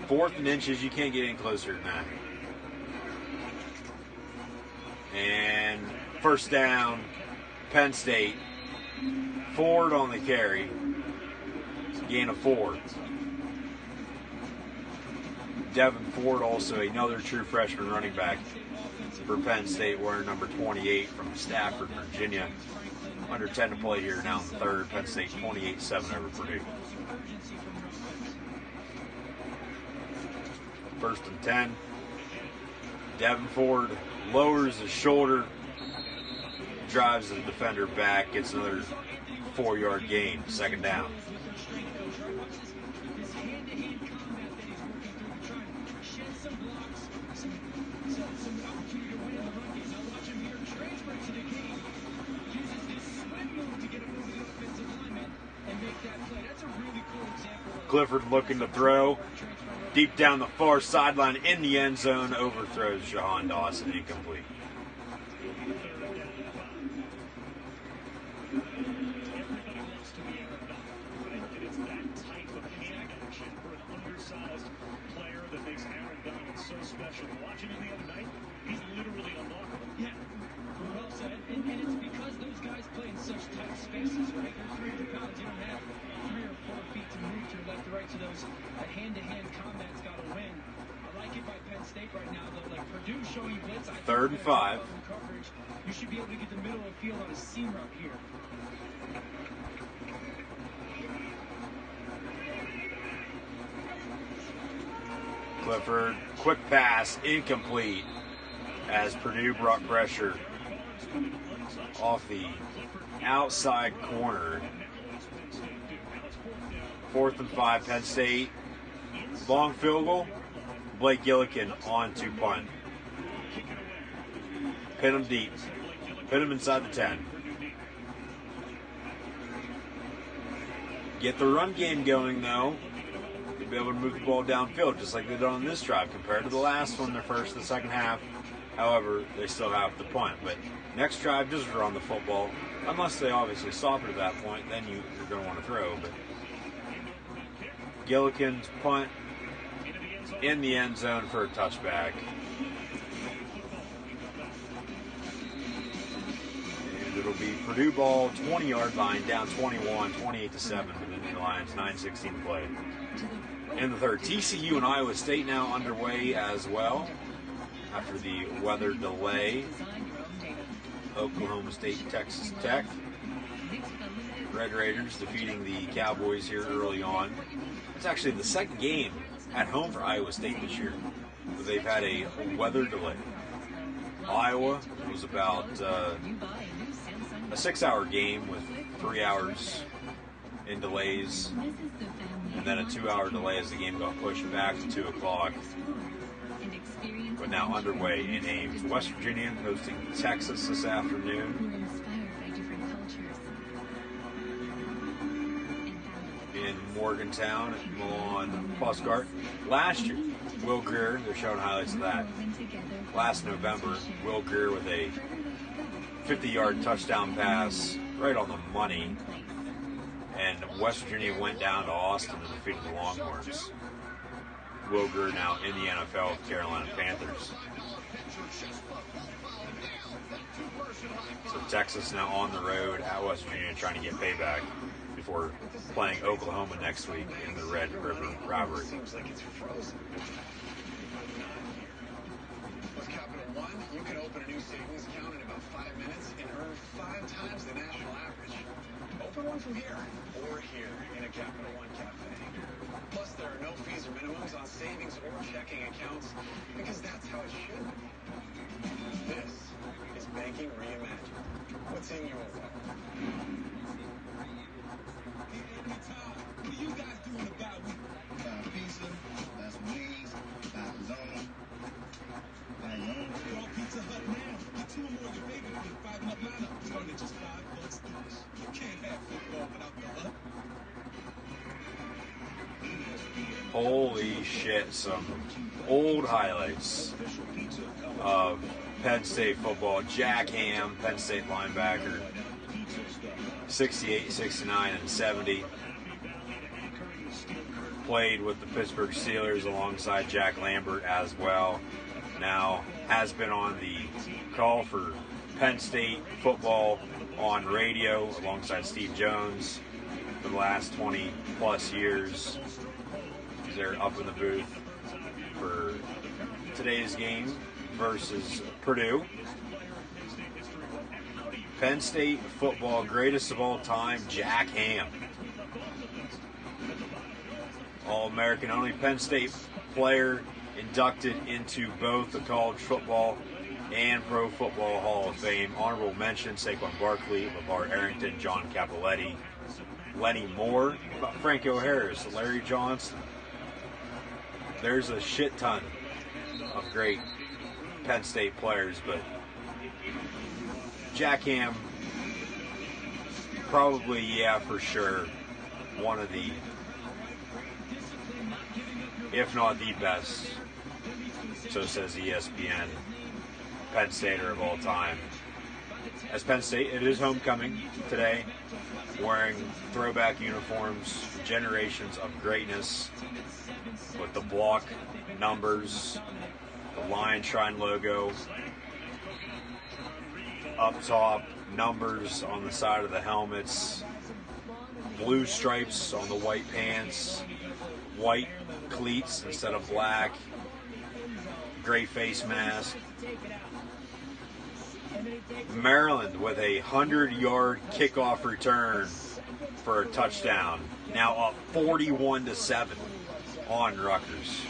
Speaker 9: 4th and inches, you can't get any closer than that. And first down, Penn State. Ford on the carry. Gain of 4. Devin Ford, also another true freshman running back for Penn State, wearing number 28 from Stafford, Virginia. Under 10 to play here now in the third. Penn State 28-7 over Purdue. 1st and 10. Devin Ford lowers his shoulder, drives the defender back, gets another 4-yard gain. Second down. Clifford looking to throw. Deep down the far sideline in the end zone, overthrows Jahan Dawson, incomplete. Third and 5.
Speaker 10: You should be able to get the middle of the field on a seam route here.
Speaker 9: Clifford, quick pass, incomplete, as Purdue brought pressure off the outside corner. 4th and 5, Penn State. Long field goal. Blake Gillikin on to punt. Pin him deep. Pin him inside the 10. Get the run game going, though. You'll be able to move the ball downfield, just like they did on this drive, compared to the last one, their first and second half. However, they still have to punt. But next drive, just run the football. Unless they obviously stop it at that point, then you're going to want to throw. But Gillikin's punt in the end zone for a touchback. And it'll be Purdue ball, 20-yard line, down 21, 28-7 for the Nittany Lions, 9:16 to play. In the third, TCU and Iowa State now underway as well after the weather delay. Oklahoma State, Texas Tech. Red Raiders defeating the Cowboys here early on. It's actually the second game at home for Iowa State this year. They've had a weather delay. Iowa was about a 6-hour game with 3 hours in delays, and then a 2-hour delay as the game got pushed back to 2 o'clock. But now underway in Ames. West Virginia hosting Texas this afternoon. In Morgantown at Milan Puskart. Last year, Will Greer, they're showing highlights of that. Last November, Will Greer with a 50-yard touchdown pass right on the money. And West Virginia went down to Austin and defeated the Longhorns. Will Greer now in the NFL with Carolina Panthers. So Texas now on the road at West Virginia trying to get payback before playing Oklahoma next week in the Red River rivalry.
Speaker 3: Seems like it's frozen. With Capital One, you can open a new savings account in about 5 minutes and earn 5 times the national average. Open one from here or here in a Capital One cafe. Plus, there are no fees or minimums on savings or checking accounts because that's how it should be. This is banking reimagined. What's in your wallet?
Speaker 17: What are you guys doing about it? Pizza, that's some wings, Arizona. Call Pizza Hut now. Get 2 or more of your favorite with 5-and-up lineup. Starting at just $5 each. You can't have football without the Hut.
Speaker 9: Holy shit, some old highlights of Penn State football. Jack Ham, Penn State linebacker, 68, 69, and 70. Played with the Pittsburgh Steelers alongside Jack Lambert as well. Now has been on the call for Penn State football on radio alongside Steve Jones for the last 20 plus years. They're up in the booth for today's game versus Purdue. Penn State football greatest of all time, Jack Ham. All-American, only Penn State player inducted into both the College Football and Pro Football Hall of Fame. Honorable mention, Saquon Barkley, LeVar Arrington, John Cappelletti, Lenny Moore, Franco Harris, Larry Johnston. There's a shit ton of great Penn State players, but Jack Ham, probably, yeah, for sure, one of the, if not the best, so says ESPN, Penn Stater of all time. As Penn State, it is homecoming today, wearing throwback uniforms, generations of greatness, with the block numbers, the Lion Shrine logo, up top, numbers on the side of the helmets, blue stripes on the white pants, white cleats instead of black, gray face mask. Maryland with a 100-yard kickoff return for a touchdown. Now up 41-7 on Rutgers.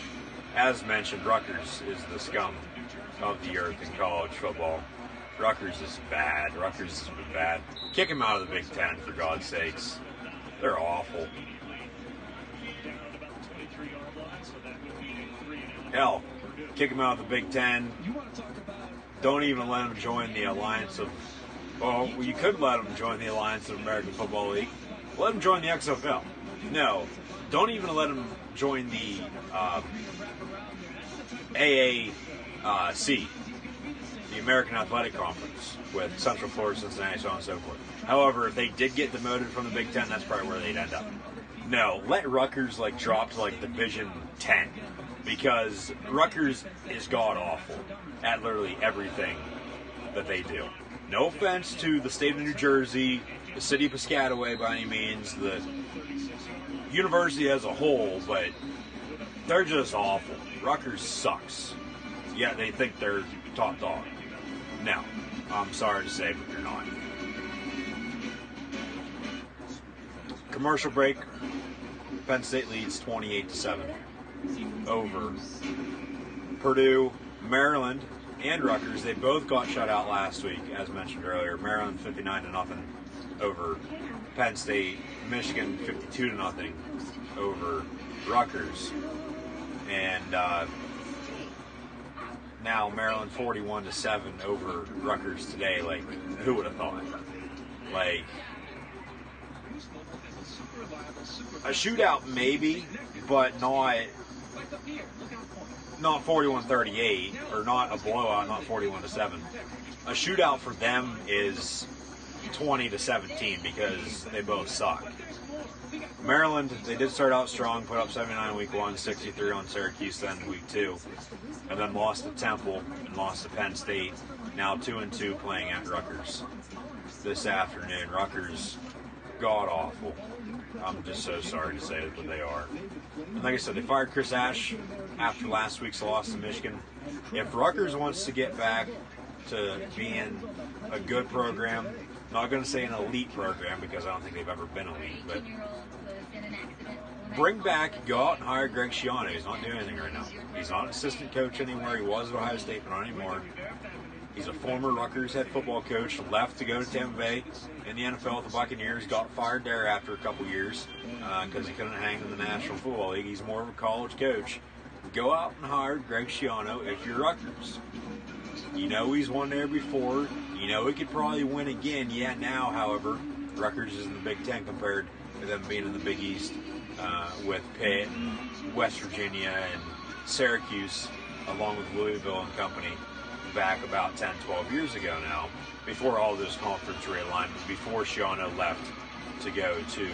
Speaker 9: As mentioned, Rutgers is the scum of the earth in college football. Rutgers is bad. Rutgers has been bad. Kick them out of the Big Ten, for God's sakes. They're awful. Hell, kick them out of the Big Ten. Don't even let them join the alliance of, well, you could let them join the alliance of American Football League. Let them join the XFL. No, don't even let them join the AAC, the American Athletic Conference, with Central Florida, Cincinnati, so on and so forth. However, if they did get demoted from the Big Ten, that's probably where they'd end up. No, let Rutgers drop to Division 10, because Rutgers is god-awful at literally everything that they do. No offense to the state of New Jersey, the city of Piscataway by any means, the university as a whole, but they're just awful. Rutgers sucks. Yeah, they think they're top dog. No, I'm sorry to say, but they're not. Commercial break. Penn State leads 28-7 over Purdue. Maryland and Rutgers, they both got shut out last week, as mentioned earlier. Maryland 59-0 over Penn State. Michigan 52-0 over Rutgers. And now Maryland 41-7 over Rutgers today. Like, who would have thought? Like, a shootout maybe, but not 41-38, or not a blowout, not 41-7. A shootout for them is 20-17 because they both suck. Maryland, they did start out strong, put up 79 week 1, 63 on Syracuse then week 2, and then lost to Temple and lost to Penn State. Now 2-2 playing at Rutgers this afternoon. Rutgers, god awful. I'm just so sorry to say it, but they are. And like I said, they fired Chris Ash after last week's loss to Michigan. If Rutgers wants to get back to being a good program, not going to say an elite program because I don't think they've ever been elite, but go out and hire Greg Schiano. He's not doing anything right now. He's not an assistant coach anymore. He was at Ohio State, but not anymore. He's a former Rutgers head football coach, left to go to Tampa Bay in the NFL with the Buccaneers, got fired there after a couple years because he couldn't hang in the National Football League. He's more of a college coach. Go out and hire Greg Schiano if you're Rutgers. You know he's won there before. You know he could probably win again. Yeah, now, however, Rutgers is in the Big Ten compared to them being in the Big East with Pitt and West Virginia and Syracuse, along with Louisville and company, back about 10, 12 years ago now, before all this conference realignment, before Schiano left to go to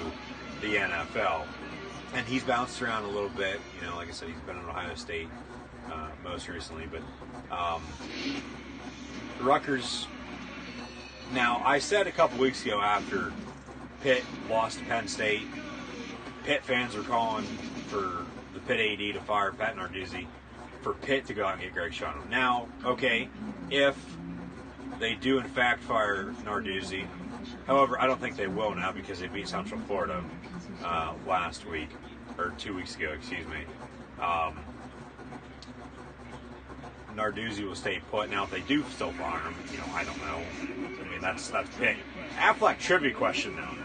Speaker 9: the NFL. And he's bounced around a little bit. You know, like I said, he's been at Ohio State most recently, but Rutgers. Now, I said a couple weeks ago after Pitt lost to Penn State, Pitt fans are calling for the Pitt AD to fire Pat Narduzzi, for Pitt to go out and get Greg Schiano. Now, okay, if they do in fact fire Narduzzi, however, I don't think they will now because they beat Central Florida last week, or 2 weeks ago, excuse me. Narduzzi will stay put. Now, if they do still fire him, you know, I don't know. I mean, that's Pitt. Affleck trivia question now.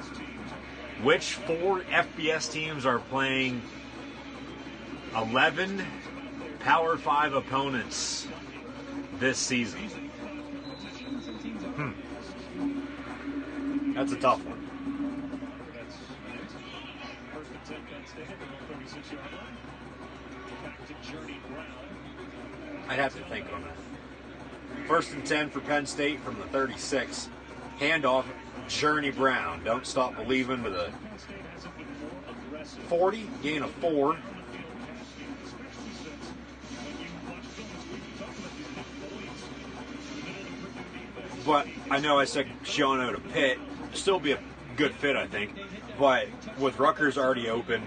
Speaker 9: Which 4 FBS teams are playing 11 Power 5 opponents this season? That's a tough one. I'd have to think on that. 1st and 10 for Penn State from the 36. Handoff, Journey Brown. Don't stop believing to the 40. Gain of 4. But I know I said Schiano to Pitt. Still be a good fit, I think. But with Rutgers already open,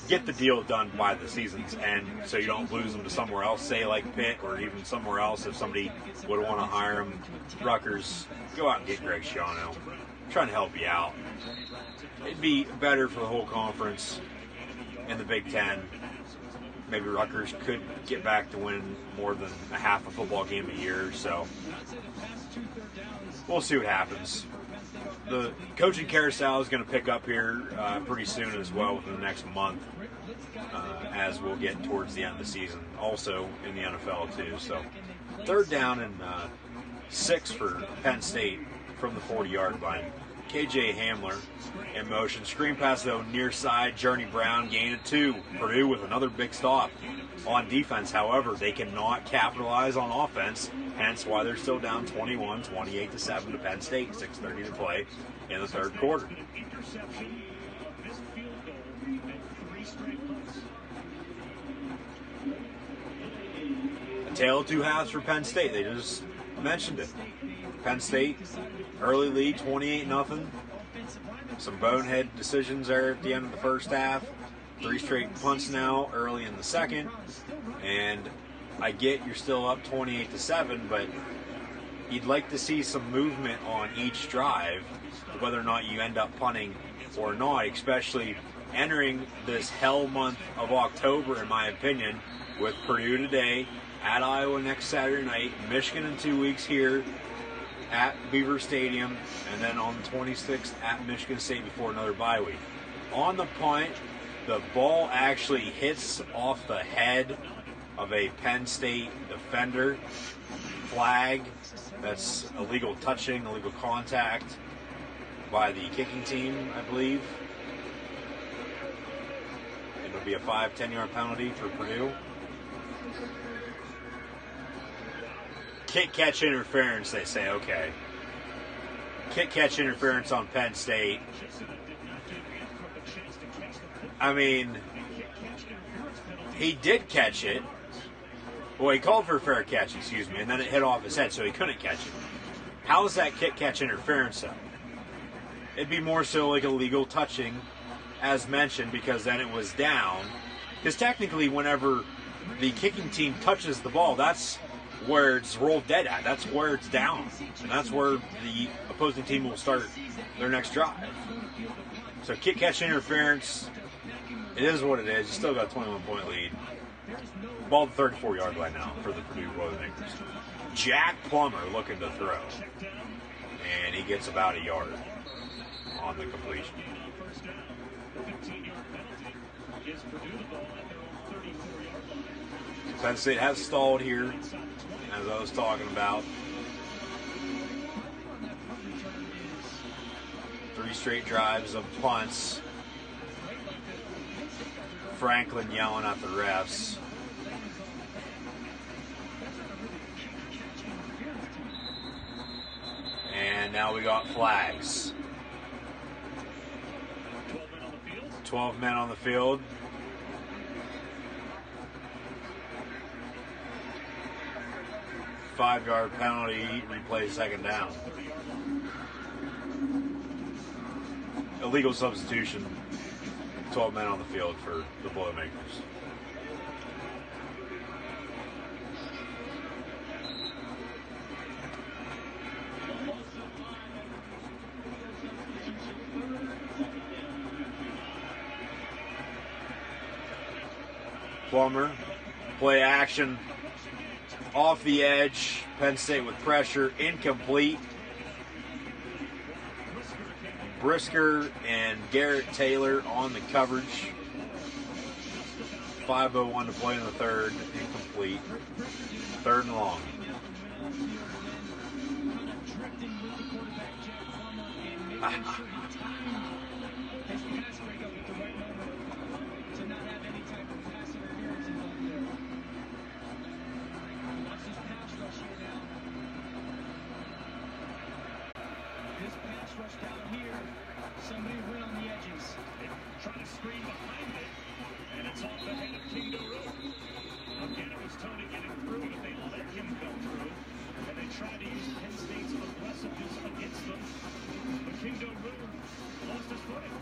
Speaker 9: get the deal done by the season's end so you don't lose them to somewhere else, say like Pitt or even somewhere else if somebody would want to hire him. Rutgers, go out and get Greg Schiano. I'm trying to help you out. It'd be better for the whole conference in the Big Ten. Maybe Rutgers could get back to winning more than a half a football game a year, so we'll see what happens. The coaching carousel is going to pick up here pretty soon as well within the next month as we'll get towards the end of the season. Also in the NFL too. So 3rd down and 6 for Penn State from the 40-yard line. KJ Hamler in motion. Screen pass though near side. Journey Brown gain of 2. Purdue with another big stop on defense. However, they cannot capitalize on offense. Hence why they're still down 28-7 to Penn State. 6:30 to play in the 3rd quarter. A tale of 2 halves for Penn State. They just mentioned it. Penn State, early lead, 28-0. Some bonehead decisions there at the end of the first half. 3 straight punts now early in the second. And I get you're still up 28-7, but you'd like to see some movement on each drive, whether or not you end up punting or not, especially entering this hell month of October, in my opinion, with Purdue today at Iowa next Saturday night, Michigan in 2 weeks here at Beaver Stadium, and then on the 26th at Michigan State before another bye week. On the punt, the ball actually hits off the head of a Penn State defender. Flag. That's illegal touching, illegal contact by the kicking team, I believe. It'll be a 5-10 yard penalty for Purdue. Kick catch interference, they say, okay. Kick catch interference on Penn State. I mean, he did catch it. Well, he called for a fair catch, excuse me, and then it hit off his head, so he couldn't catch it. How is that kick catch interference, though? It'd be more so like illegal touching, as mentioned, because then it was down. Because technically, whenever the kicking team touches the ball, that's where it's rolled dead at. That's where it's down. And that's where the opposing team will start their next drive. So kick catch interference, it is what it is. You still got a 21-point lead. Ball at the 34-yard line now for the Purdue Boilermakers. Jack Plummer looking to throw. And he gets about a yard on the completion. Penn State has stalled here, as I was talking about. 3 straight drives of punts. Franklin yelling at the refs. And now we got flags. 12 men on the field. Five-yard penalty, replay second down. Illegal substitution. 12 men on the field for the Boilermakers. Plummer, play action, off the edge, Penn State with pressure, incomplete. Brisker and Garrett Taylor on the coverage. 5:01 to play in the third, incomplete. Third and long.
Speaker 10: Somebody went on the edges. They try to screen behind it, and it's off the head of King Doru. Again, it was Tony getting through, but they let him go through, and they tried to use Penn State's aggressiveness against them. But King Doru lost his footing.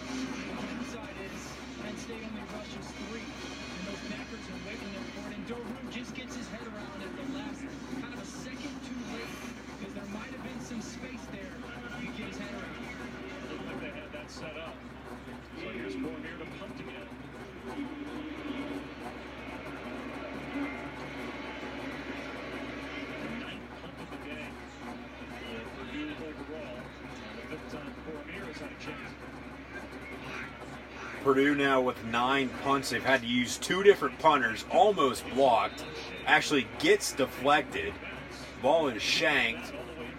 Speaker 10: The inside is Penn State only rushes 3, and those backers are waiting there for it, and Doru just gets his head around at the last, kind of a second too late, because there might have been some space there. He could get his head around. They had that set up. So here's Cormier to punt again. The 9th punt of the game for Purdue overall. The 5th time Cormier has had a chance.
Speaker 9: Purdue now with 9 punts. They've had to use 2 different punters, almost blocked. Actually gets deflected. Ball is shanked.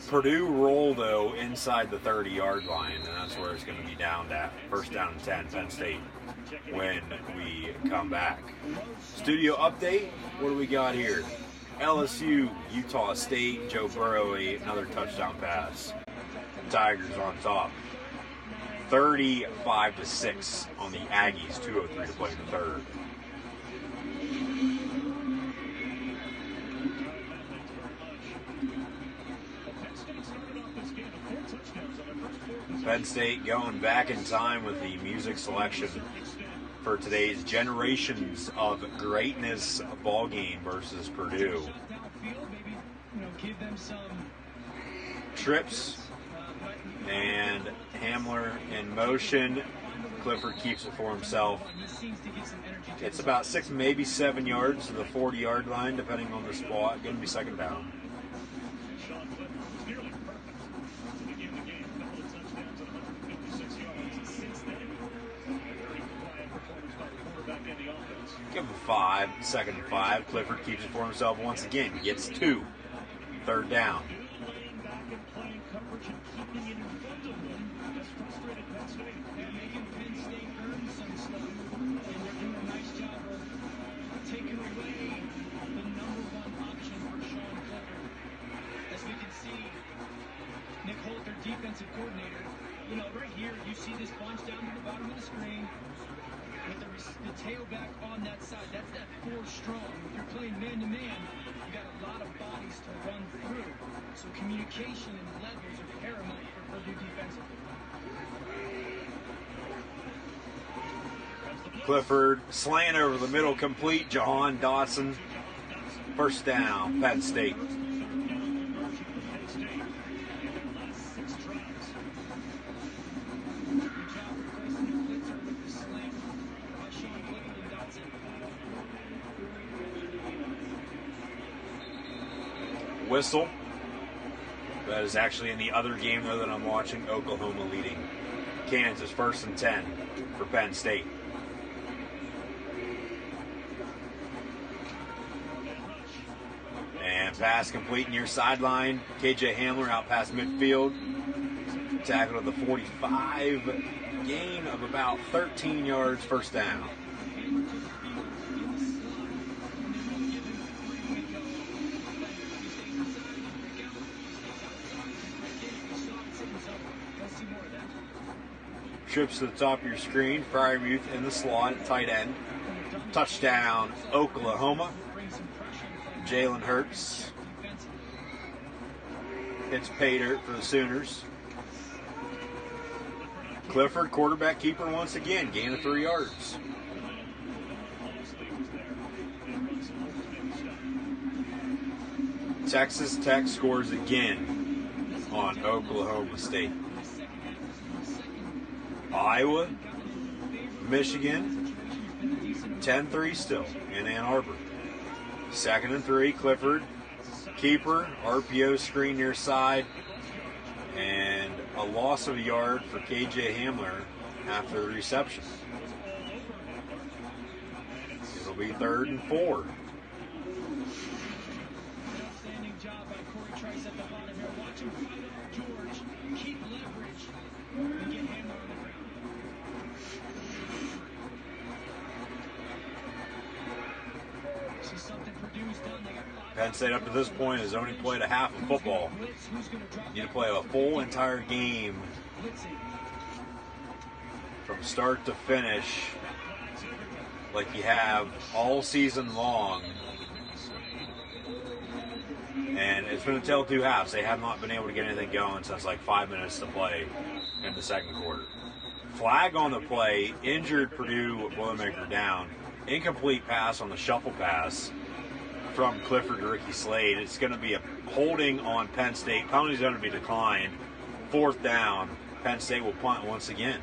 Speaker 9: Purdue roll, though, inside the 30-yard line, and that's where it's going to be down at. First down and 10, Penn State, when we come back. Studio update, what do we got here? LSU, Utah State, Joe Burrow, another touchdown pass. Tigers on top. 35-6 on the Aggies, 2:03 to play in the third. Penn State going back in time with the music selection for today's Generations of Greatness ball game versus Purdue. Trips and Hamler in motion. Clifford keeps it for himself. It's about 6, maybe 7 yards to the 40-yard line, depending on the spot. Going to be second down.
Speaker 13: Sean Clifford was nearly perfect to begin the game. A couple of touchdowns and 156 yards since then. A very quiet performance by the quarterback and the offense.
Speaker 9: Give him 5, second and 5. Clifford keeps it for himself once again. Gets 2. Third down.
Speaker 13: Laying back and playing coverage and keeping it in front of them has frustrated Penn State.
Speaker 10: They're making Penn State earn some stuff, and they're doing a nice job of taking away the #1 option for Sean Clifford. As we can see, Nick Holt, their defensive coordinator, right here, you see this bunch down to the bottom of the screen with the tailback on that side. That's that 4 strong. If you're playing man-to-man, you got a lot of bodies to run through. So communication and levels are paramount for Purdue defensively.
Speaker 9: Clifford slant over the middle, complete. Jahan Dotson. First down, Penn State. Whistle. That is actually in the other game, though, that I'm watching. Oklahoma leading Kansas. 1st and 10 for Penn State. And pass complete near sideline. KJ Hamler out past midfield. Tackled at the 45. Gain of about 13 yards. First down. Trips to the top of your screen. Fryermuth in the slot at tight end. Touchdown, Oklahoma. Jalen Hurts. It's pay dirt for the Sooners. Clifford, quarterback keeper once again. Gain of 3 yards. Texas Tech scores again on Oklahoma State. Iowa, Michigan, 10-3 still in Ann Arbor. 2nd and 3, Clifford, keeper, RPO screen near side, and a loss of a yard for KJ Hamler after the reception. It'll be 3rd and 4.
Speaker 10: Outstanding job by Corey Trice at the bottom here. Watch him fight off George, keep leverage, and get Hamler on the ground. This is something Purdue's done. They got 5.
Speaker 9: Penn State up to this point has only played a half of football. You need to play a full entire game from start to finish like you have all season long. And it's been a tale of 2 halves. They have not been able to get anything going since like 5 minutes to play in the 2nd quarter. Flag on the play, injured Purdue Boilermaker down. Incomplete pass on the shuffle pass from Clifford to Ricky Slade. It's going to be a holding on Penn State. Penalty's going to be declined. 4th down. Penn State will punt once again.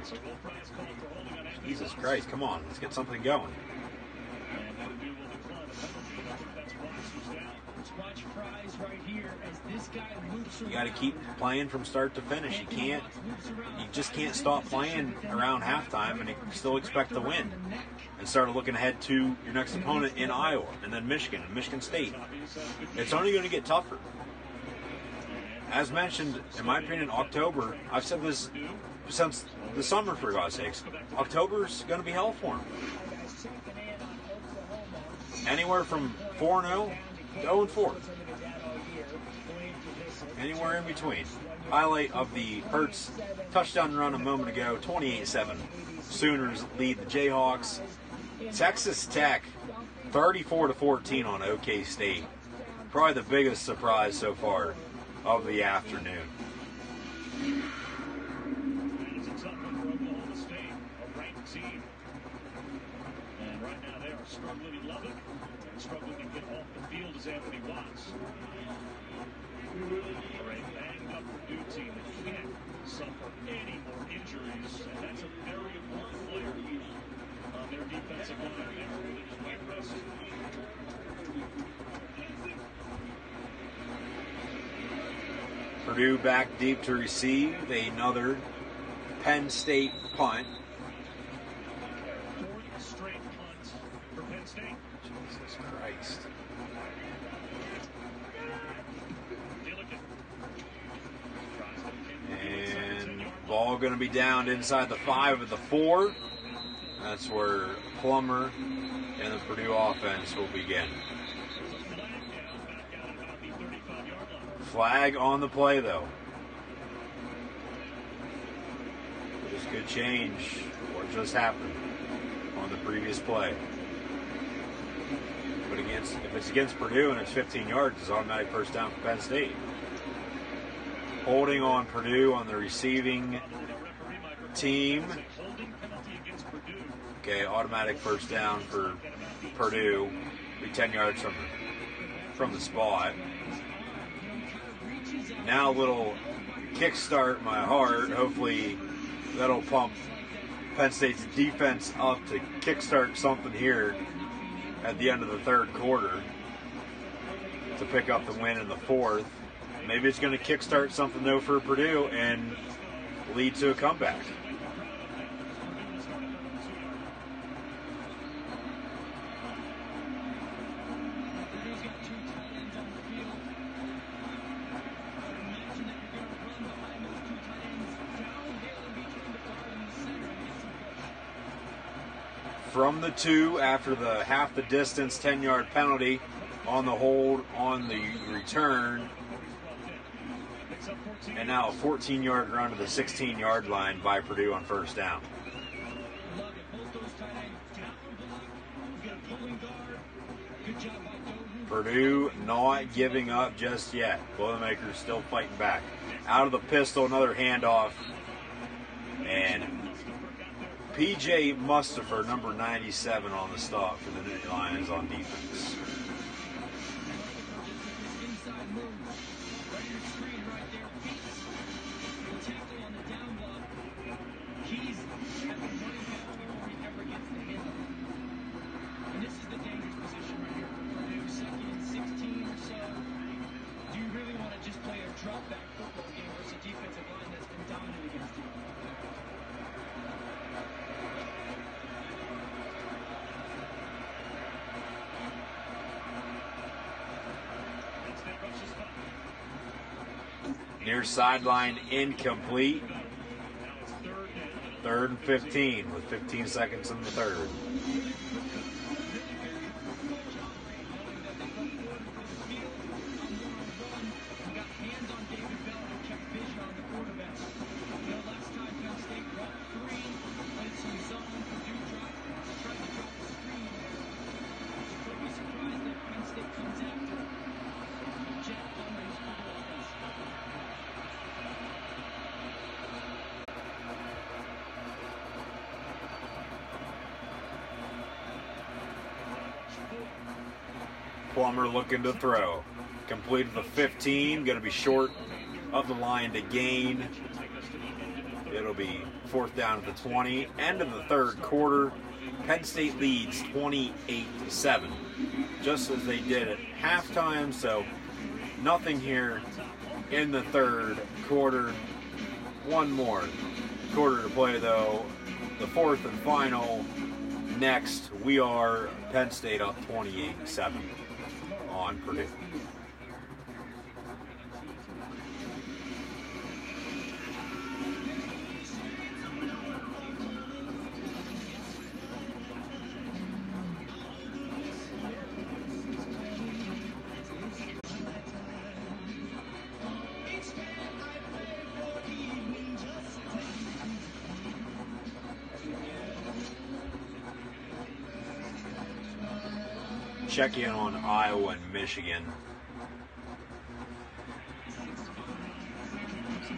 Speaker 9: Jesus Christ, come on. Let's get something going.
Speaker 10: Watch Fries right here as this guy loops around.
Speaker 9: You got to keep playing from start to finish. You just can't stop playing around halftime and still expect to win. And start looking ahead to your next opponent in Iowa and then Michigan and Michigan State. It's only going to get tougher. As mentioned, in my opinion, October, I've said this since the summer, for God's sakes, October's going to be hell for them. Anywhere from 4-0 to 0-4. Anywhere in between. Highlight of the Hurts touchdown run a moment ago, 28-7. Sooners lead the Jayhawks. Texas Tech, 34-14 on OK State. Probably the biggest surprise so far of the afternoon.
Speaker 13: It's a tough one for Oklahoma State, a ranked team. And right now they are struggling in Lubbock and struggling to get off the field as Anthony Watts. For a banged-up Purdue team that can't suffer any more injuries, and that's a very important play.
Speaker 9: Purdue back deep to receive another Penn State punt.
Speaker 13: Fourth straight punt for Penn State.
Speaker 9: Jesus Christ. And ball going to be down inside the 5 of the 4. That's where Plummer and the Purdue offense will begin. Flag on the play, though. This could change what just happened on the previous play. But if it's against Purdue and it's 15 yards, it's automatic first down for Penn State. Holding on Purdue on the receiving team. Okay, automatic first down for Purdue. Be 10 yards from the spot. Now a little kickstart my heart. Hopefully that'll pump Penn State's defense up to kickstart something here at the end of the third quarter to pick up the win in the fourth. Maybe it's going to kickstart something, though, for Purdue and lead to a comeback. From the 2 after the half the distance 10-yard penalty on the hold on the return. And now a 14-yard run to the 16-yard line by Purdue on first down. Purdue not giving up just yet. Boilermakers still fighting back. Out of the pistol, another handoff. And P.J. Mustafer, number 97 on the stop for the Nittany Lions on defense. Near sideline incomplete. 3rd and 15 with 15 seconds in the third. Plummer looking to throw. Completed the 15. Going to be short of the line to gain. It'll be 4th down at the 20. End of the third quarter. Penn State leads 28-7. Just as they did at halftime. So nothing here in the third quarter. One more quarter to play, though. The fourth and final. Next, we are Penn State up 28-7 on Purdue. Check in on Iowa and Michigan.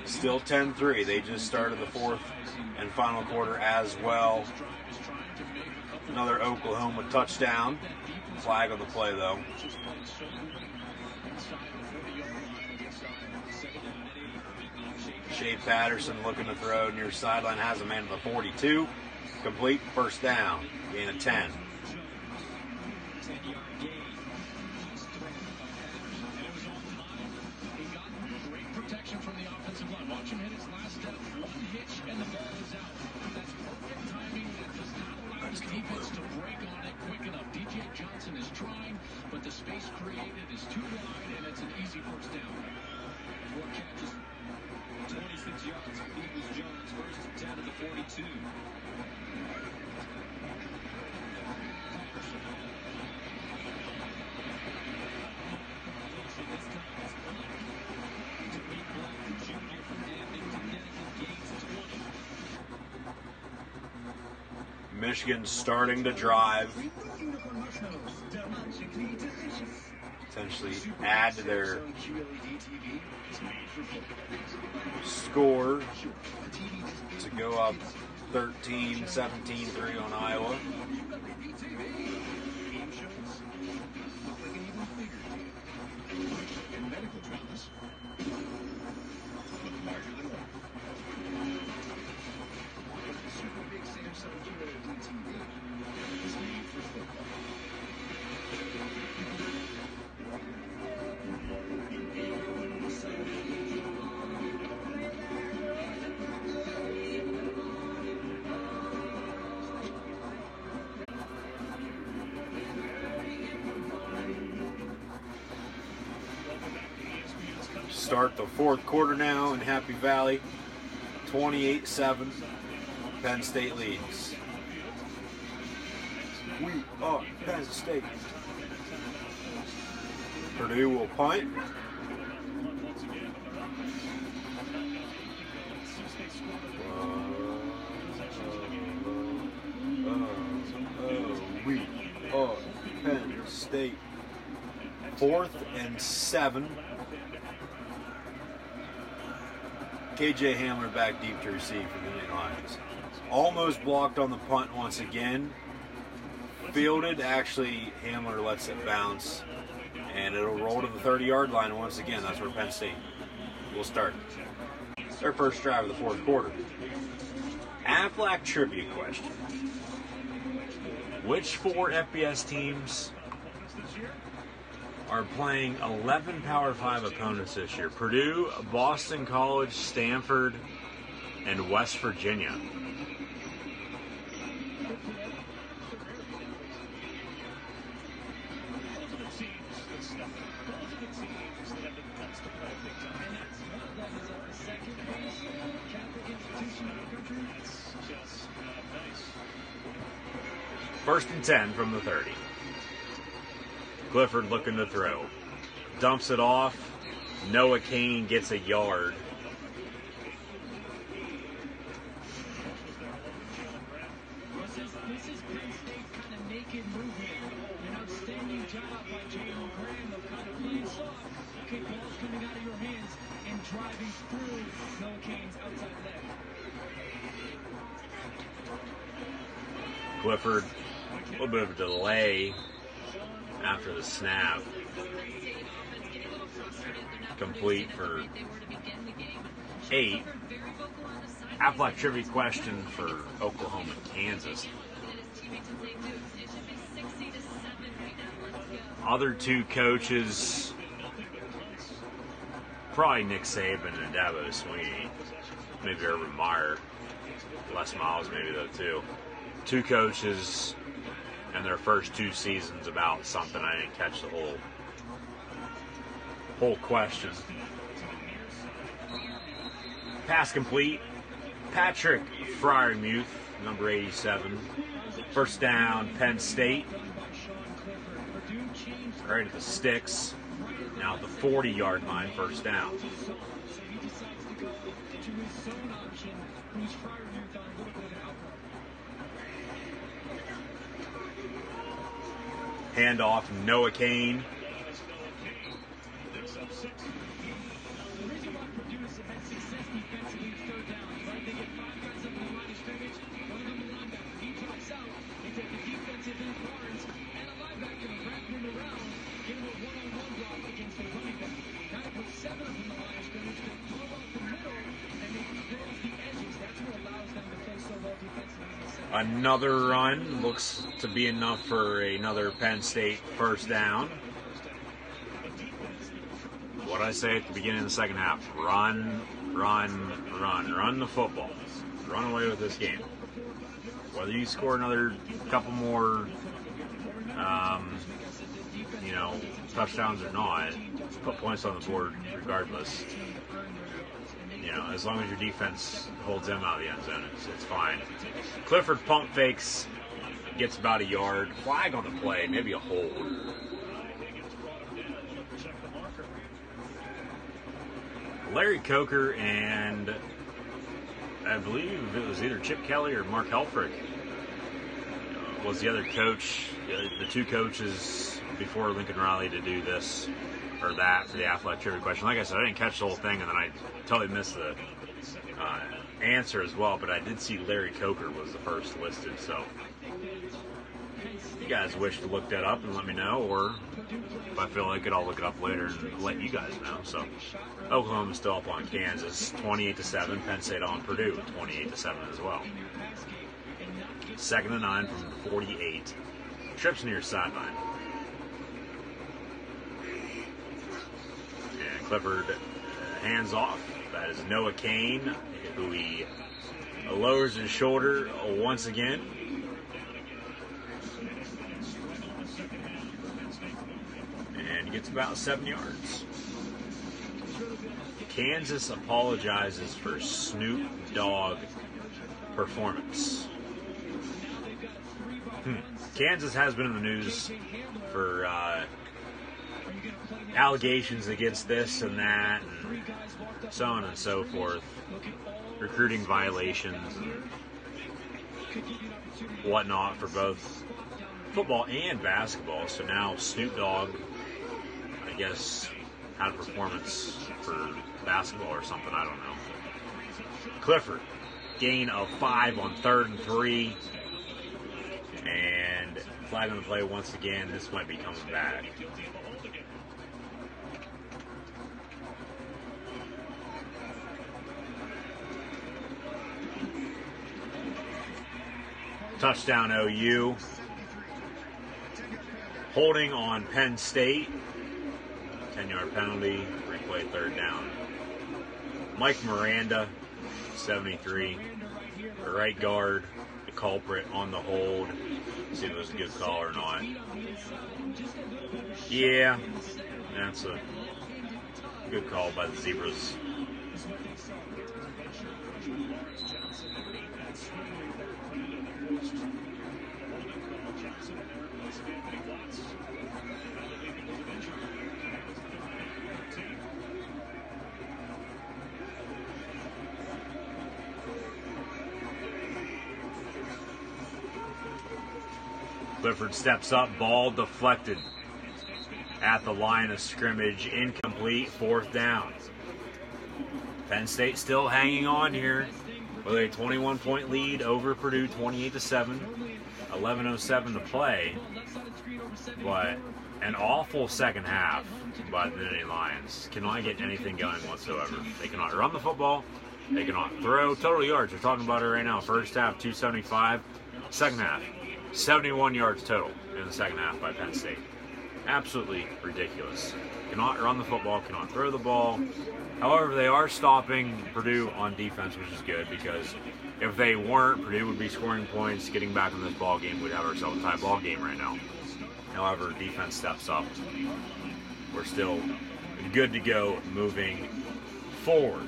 Speaker 9: Still 10-3. They just started the fourth and final quarter as well. Another Oklahoma touchdown. Flag on the play, though. Shea Patterson looking to throw near sideline. Has a man to the 42. Complete, first down. Gain of 10.
Speaker 13: action from the offensive line. Watch him hit his last step. One hitch, and the ball is out. That's perfect timing. That does not allow the defense to break on it quick enough. DJ Johnson is trying, but the space created is too wide, and it's an easy first down. 4 catches, 26 yards for Eagles Jones. First and 10 at the 42.
Speaker 9: Michigan starting to drive. Potentially add to their score to go up 13-17-3 on Iowa. Start the fourth quarter now in Happy Valley. 28-7. Penn State leads. We are Penn State. Purdue will punt. We are Penn State. 4th and 7. KJ Hamler back deep to receive for the Nittany Lions. Almost blocked on the punt once again. Fielded, actually Hamler lets it bounce. And it'll roll to the 30-yard line once again. That's where Penn State will start. Their first drive of the fourth quarter. Aflac trivia question. Which 4 FBS teams are playing 11 Power 5 opponents this year? Purdue, Boston College, Stanford, and West Virginia. First and 10 from the 30. Clifford looking to throw. Dumps it off. Noah Kane gets a yard.
Speaker 10: This is Penn State kind of naked movement. An outstanding job by Jalen Graham of kind of playing soft. Okay, ball's coming out of your hands and driving through Noah Kane's outside leg.
Speaker 9: Clifford, a little bit of a delay after the snap. Complete for 8. Aflac trivia question for Oklahoma, Kansas. Other 2 coaches, probably Nick Saban and Dabo Swinney. Maybe Urban Meyer. Les Miles maybe though too. 2 coaches and their first 2 seasons about something. I didn't catch the whole question. Pass complete. Patrick Freiermuth, number 87. First down, Penn State. Right at the sticks. Now at the 40-yard line, first down. Handoff, Noah Kane. Another run looks to be enough for another Penn State first down. what did I say at the beginning of the second half? Run the football. Run away with this game. Whether you score another couple more, touchdowns or not, put points on the board regardless. As long as your defense holds them out of the end zone, it's fine. Clifford pump fakes, gets about a yard. Flag on the play, maybe a hold. Larry Coker and I believe it was either Chip Kelly or Mark Helfrich was the other coach, the two coaches before Lincoln Riley to do this or that for the athletic trivia question. Like I said, I didn't catch the whole thing, and then I totally missed the answer as well, but I did see Larry Coker was the first listed, so if you guys wish to look that up and let me know, or if I feel like it, I'll look it up later and let you guys know. So Oklahoma's still up on Kansas, 28-7. Penn State on Purdue, 28-7 as well. 2nd and 9 from 48. Trips near sideline. And Clifford hands off. That is Noah Kane, who he lowers his shoulder once again. And gets about 7 yards. Kansas apologizes for Snoop Dogg performance. Kansas has been in the news for allegations against this and that, and so on and so forth, recruiting violations and whatnot for both football and basketball. So now Snoop Dogg, I guess, had a performance for basketball or something, I don't know. Clifford, gain of 5 on 3rd and 3. And flag on the play once again. This might be coming back. Touchdown OU. Holding on Penn State. 10-yard penalty. Replay 3rd down. Mike Miranda, 73. The right guard. The culprit on the hold. See if it was a good call or not. Yeah, that's a good call by the Zebras. Clifford steps up, ball deflected at the line of scrimmage, incomplete, 4th down. Penn State still hanging on here with a 21-point lead over Purdue, 28-7, 11:07 to play. But an awful second half by the Nittany Lions. Cannot get anything going whatsoever. They cannot run the football. They cannot throw. Total yards, we're talking about it right now. First half, 275. Second half, 71 yards total in the second half by Penn State. Absolutely ridiculous. Cannot run the football, cannot throw the ball. However, they are stopping Purdue on defense, which is good, because if they weren't, Purdue would be scoring points, getting back in this ball game. We'd have ourselves a tie ball game right now. However, defense steps up. We're still good to go moving forward.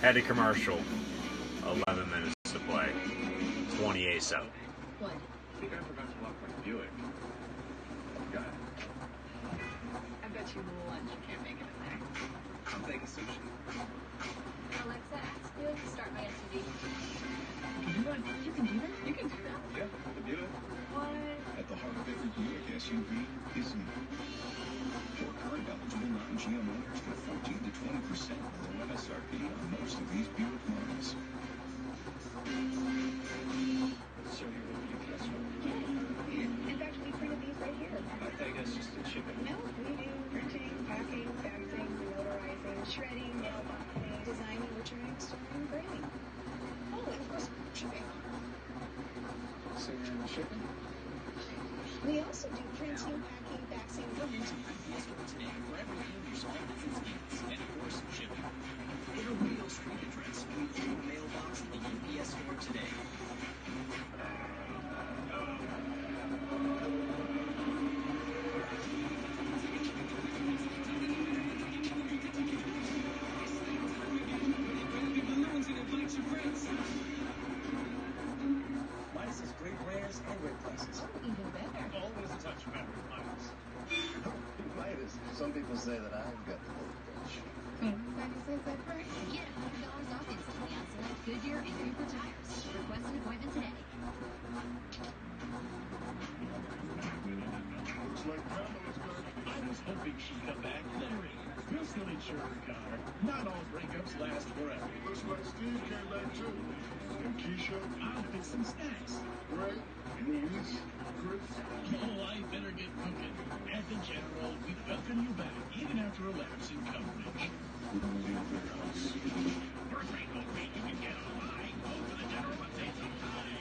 Speaker 9: Head to commercial. 11 minutes to play. 28-7.
Speaker 11: What?
Speaker 3: You guys forgot to lock my Buick. Got it.
Speaker 12: I bet you lunch can't make it in there.
Speaker 3: I'm taking sushi.
Speaker 12: Alexa, ask Bill to start my SUV.
Speaker 11: You can do that?
Speaker 12: You can do that.
Speaker 3: Yeah, I can do it.
Speaker 12: What?
Speaker 17: At the heart of every Buick SUV is you. For current eligible non-GM owners, get 14 to 20% below MSRP on most of these Buick models.
Speaker 5: So you're with UPS?
Speaker 14: In fact, we printed these right here.
Speaker 5: I think that's just the shipping.
Speaker 14: No, we do printing, packing, faxing, notarizing, shredding, mailboxing, designing, returning, storing, grading. Oh, and of course, shipping.
Speaker 3: So you're in the shipping?
Speaker 14: We also do printing, packing,
Speaker 20: vaccine. Come into the UPS store today for everything your small business needs. And of course, shipping. Get a real street address in your mailbox at the UPS store today. Midas is great brands and great prices.
Speaker 11: Even better.
Speaker 13: Always a touch better with Midas.
Speaker 17: Midas. Some people say that I've got the gold touch.
Speaker 11: Everybody says that first. Get $100 off instantly on select Goodyear and Cooper tires. Request an appointment today.
Speaker 8: Looks like Pamela's back.
Speaker 13: I was hoping she'd come back. Let her in. We'll still insure her car. Not all breakups last forever.
Speaker 8: Looks like Steve came back too. And Keisha,
Speaker 13: I'll fix some snacks.
Speaker 8: Ray, Louise, Chris.
Speaker 13: Oh, I better get cooking. At the General, we welcome you back, even after a lapse in coverage.
Speaker 8: We're gonna leave their house.
Speaker 13: First rate, no rate, you can get online. Go to the General and save some time.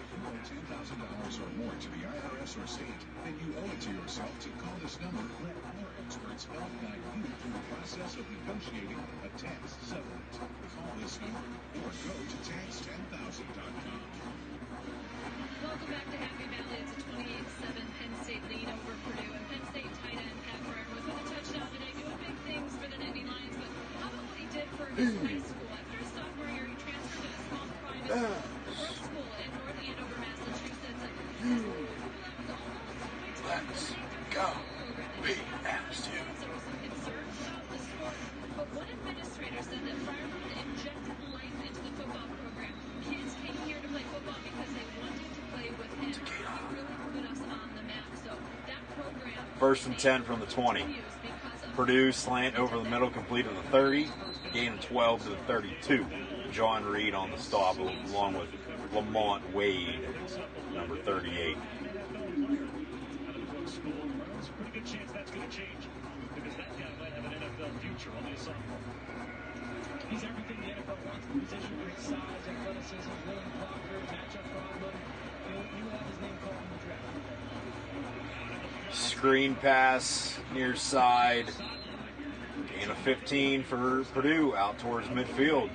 Speaker 16: If you owe $10,000 or more to the IRS or state, then you owe it to yourself to call this number. Let our experts help guide you through the process of negotiating a tax settlement. Call this number or go to tax10000.com.
Speaker 12: Welcome back to Happy Valley. It's a 28-7 Penn State lead over Purdue. And Penn State tight end Pat Fryer was with a touchdown today, doing big things for the Nittany Lions. But how about what he did for his high school? After his sophomore year, he transferred to a small private Brooks School in North Andover, Massachusetts. And his school that was almost
Speaker 9: Let's go. PSU.
Speaker 12: there was some concern about the sport. But one administrator said that Fryer would inject life into the football program. Kids came here to play football because they wanted to play with him. He really put us on the map. So that program.
Speaker 9: First and 10 from the 20. Purdue slant over the middle, complete to the 30. Gain of 12 to the 32. John Reed on the stop, along with Lamont Wade, number 38.
Speaker 13: There's a pretty good chance that's going to change because that guy might have an NFL future on his sophomore.
Speaker 10: He's everything the NFL wants in the position. Great size, athleticism, willing blocker, matchup problem. He will have his name called in the draft.
Speaker 9: Screen pass near side. Gain of 15 for Purdue out towards midfield.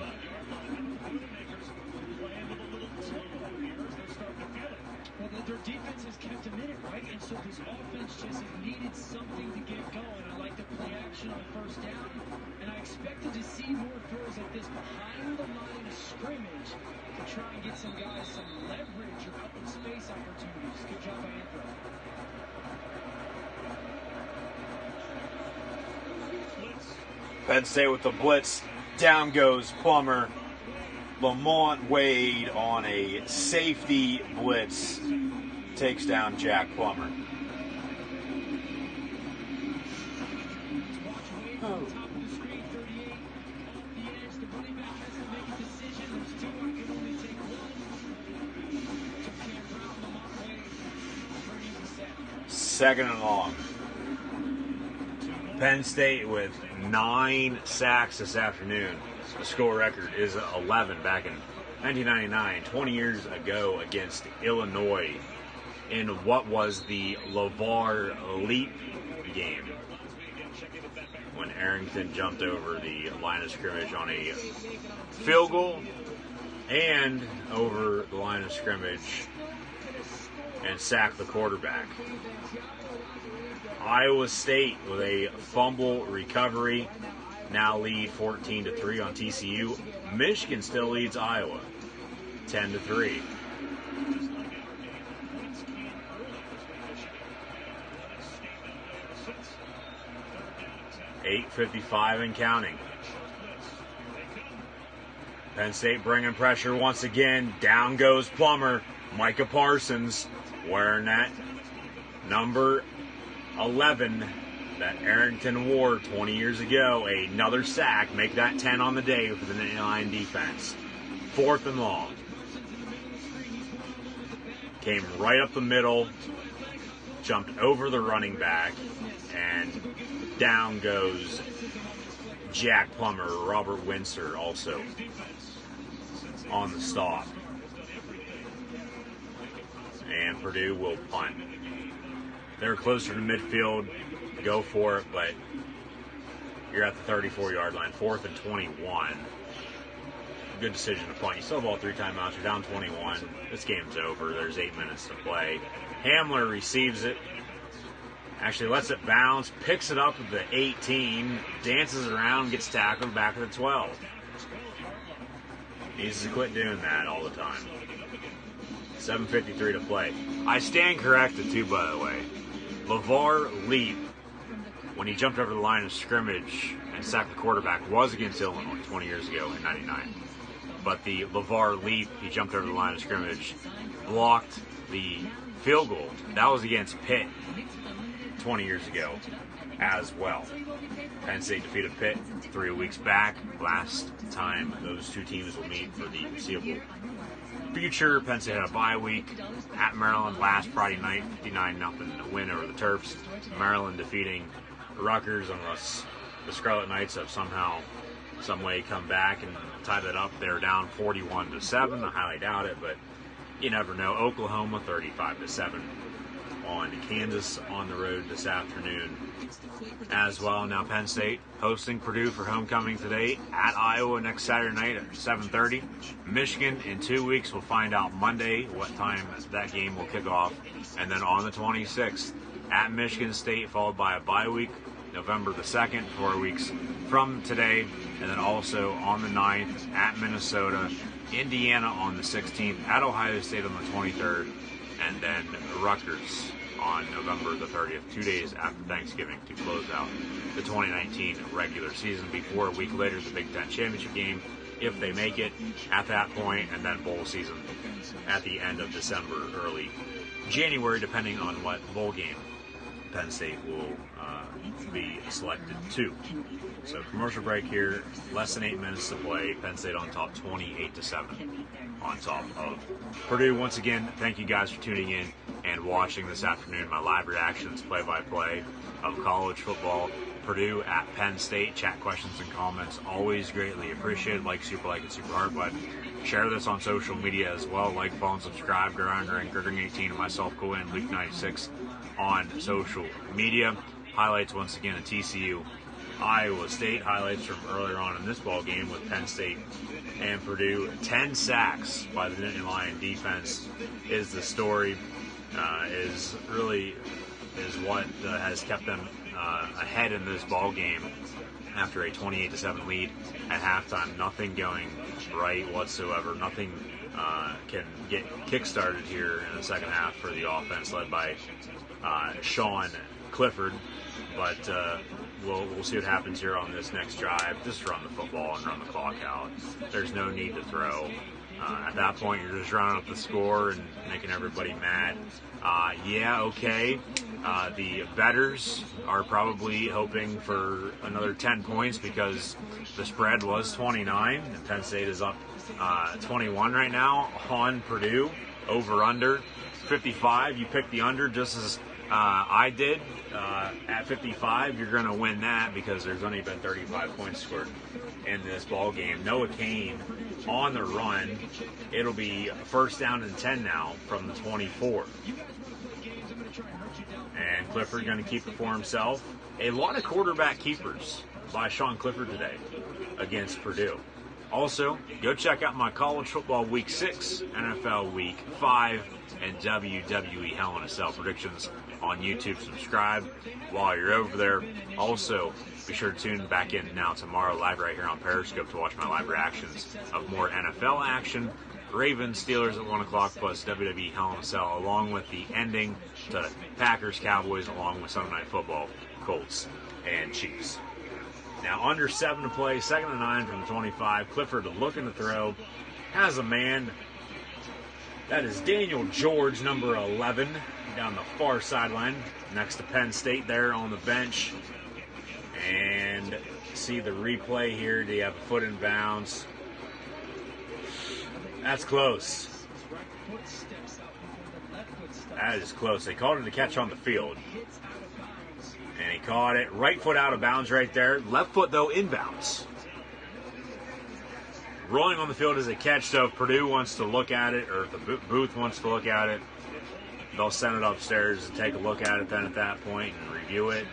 Speaker 10: Well, their defense has kept him in it, right? And so this offense just needed something to get going. I like the play action on first down, and I expected to see more throws like this behind the line of scrimmage to try and get some guys some leverage or open space opportunities. Good job by Anthony.
Speaker 9: Penn State with the blitz. Down goes Plummer. Lamont Wade on a safety blitz takes down Jack Plummer. Second and long. Penn State with 9 sacks this afternoon. The school record is 11 back in 1999, 20 years ago against Illinois in what was the LeVar Leap game when Arrington jumped over the line of scrimmage on a field goal and over the line of scrimmage and sacked the quarterback. Iowa State with a fumble recovery now lead 14-3 on TCU. Michigan still leads Iowa 10-3. 8:55 and counting. Penn State bringing pressure once again. Down goes Plummer. Micah Parsons wearing that number 11 that Arrington wore 20 years ago. Another sack. Make that 10 on the day for the Nittany Lion defense. 4th and long. Came right up the middle. Jumped over the running back. And down goes Jack Plummer. Robert Windsor also on the stop. And Purdue will punt. they're closer to midfield, go for it, but you're at the 34-yard line, 4th and 21. Good decision to punt. You still have all 3 timeouts. You're down 21. This game's over. There's 8 minutes to play. Hamler receives it. Actually lets it bounce, picks it up at the 18, dances around, gets tackled back at the 12. Needs to quit doing that all the time. 7:53 to play. I stand corrected too, by the way. LeVar Leap, when he jumped over the line of scrimmage and sacked the quarterback, was against Illinois 20 years ago in '99. But the LeVar Leap, he jumped over the line of scrimmage, blocked the field goal. That was against Pitt 20 years ago as well. Penn State defeated Pitt 3 weeks back. Last time those two teams will meet for the foreseeable future. Penn State had a bye week at Maryland last Friday night, 59-0 win over the Terps. Maryland defeating Rutgers, unless the Scarlet Knights have somehow, some way come back and tie that up. They're down 41-7. I highly doubt it, but you never know. Oklahoma 35-7 on Kansas on the road this afternoon as well. Now Penn State hosting Purdue for homecoming today at Iowa next Saturday night at 7:30. Michigan in 2 weeks. We'll find out Monday what time that game will kick off. And then on the 26th at Michigan State, followed by a bye week, November the 2nd, 4 weeks from today. And then also on the 9th at Minnesota, Indiana on the 16th, at Ohio State on the 23rd, and then Rutgers on November the 30th, 2 days after Thanksgiving, to close out the 2019 regular season before a week later the Big Ten Championship game, if they make it at that point, and then bowl season at the end of December, early January, depending on what bowl game Penn State will be selected to. So commercial break here, less than 8 minutes to play. Penn State on top, 28-7 on top of Purdue. Once again, thank you guys for tuning in and watching this afternoon. My live reactions, play-by-play of college football. Purdue at Penn State. Chat questions and comments, always greatly appreciated. Like, super hard button. Share this on social media as well. Like, follow, and subscribe. Gridiron Ring, Gridiron 18, and myself, Cohen, Luke 96 on social media. Highlights once again at TCU, Iowa State. Highlights from earlier on in this ball game with Penn State and Purdue. 10 sacks by the Nittany Lion defense is the story. Is what has kept them ahead in this ball game after a 28-7 lead at halftime. Nothing going right whatsoever. Nothing can get kick-started here in the second half for the offense led by Sean Clifford. But we'll see what happens here on this next drive. Just run the football and run the clock out. There's no need to throw. At that point, you're just running up the score and making everybody mad. Okay. The bettors are probably hoping for another 10 points because the spread was 29. And Penn State is up 21 right now on Purdue. Over-under 55. You pick the under just as I did. At 55, you're going to win that because there's only been 35 points scored in this ball game. Noah Kane on the run. It'll be first down and 10 now from the 24. And Clifford going to keep it for himself. A lot of quarterback keepers by Sean Clifford today against Purdue. Also, go check out my college football Week 6, NFL Week 5, and WWE Hell in a Cell predictions on YouTube. Subscribe while you're over there. Also, be sure to tune back in now tomorrow live right here on Periscope to watch my live reactions of more NFL action. Ravens, Steelers at 1 o'clock, plus WWE Hell in a Cell, along with the ending to Packers, Cowboys, along with Sunday Night Football, Colts, and Chiefs. Now, under 7 to play, 2nd and 9 from the 25. Clifford looking to throw. Has a man. That is Daniel George, number 11, down the far sideline, next to Penn State there on the bench. And see the replay here. Do you have a foot in bounds? That's close. That is close. They called it a catch on the field. And he caught it. Right foot out of bounds right there. Left foot, though, inbounds. Rolling on the field is a catch, so if Purdue wants to look at it, or if the booth wants to look at it, they'll send it upstairs and take a look at it then at that point and review it.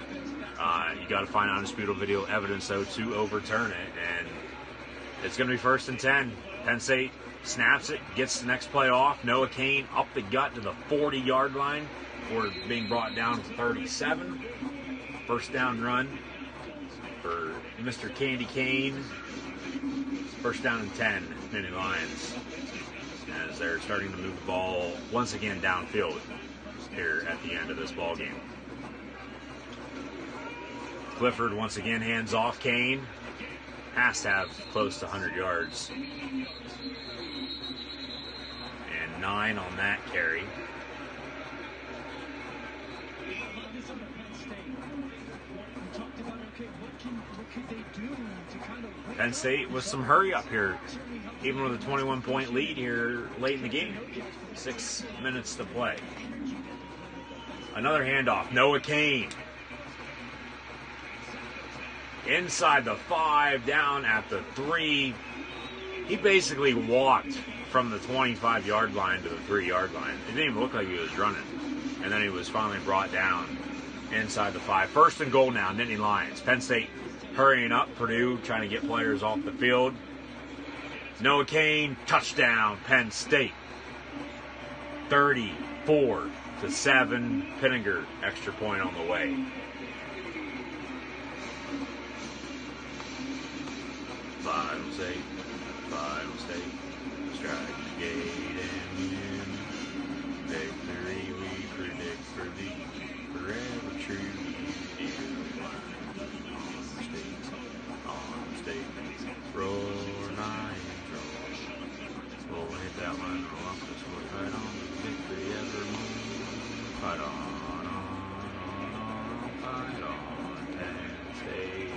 Speaker 9: You got to find undisputable video evidence, though, to overturn it. And it's going to be 1st and 10. Penn State snaps it, gets the next play off. Noah Kane up the gut to the 40-yard line before being brought down to 37. First down run for Mr. Candy Kane. 1st down and 10, Nittany Lions, as they're starting to move the ball once again downfield here at the end of this ball game. Clifford once again hands off. Kane has to have close to 100 yards. And 9 on that carry. Penn State with some hurry up here, even with a 21-point lead here late in the game. 6 minutes to play. Another handoff. Noah Kane. Inside the 5, down at the 3. He basically walked from the 25-yard line to the 3-yard line. It didn't even look like he was running. And then he was finally brought down inside the 5. 1st and goal now, Nittany Lions. Penn State hurrying up. Purdue trying to get players off the field. Noah Kane, touchdown, Penn State. 34-7. Pinninger, extra point on the way. Final State, strike the gate and win. Victory we predict for thee, forever true. On state, roar, Lions, roar. We'll hit that line roll up, this will fight on, victory evermore. Fight on, Penn State.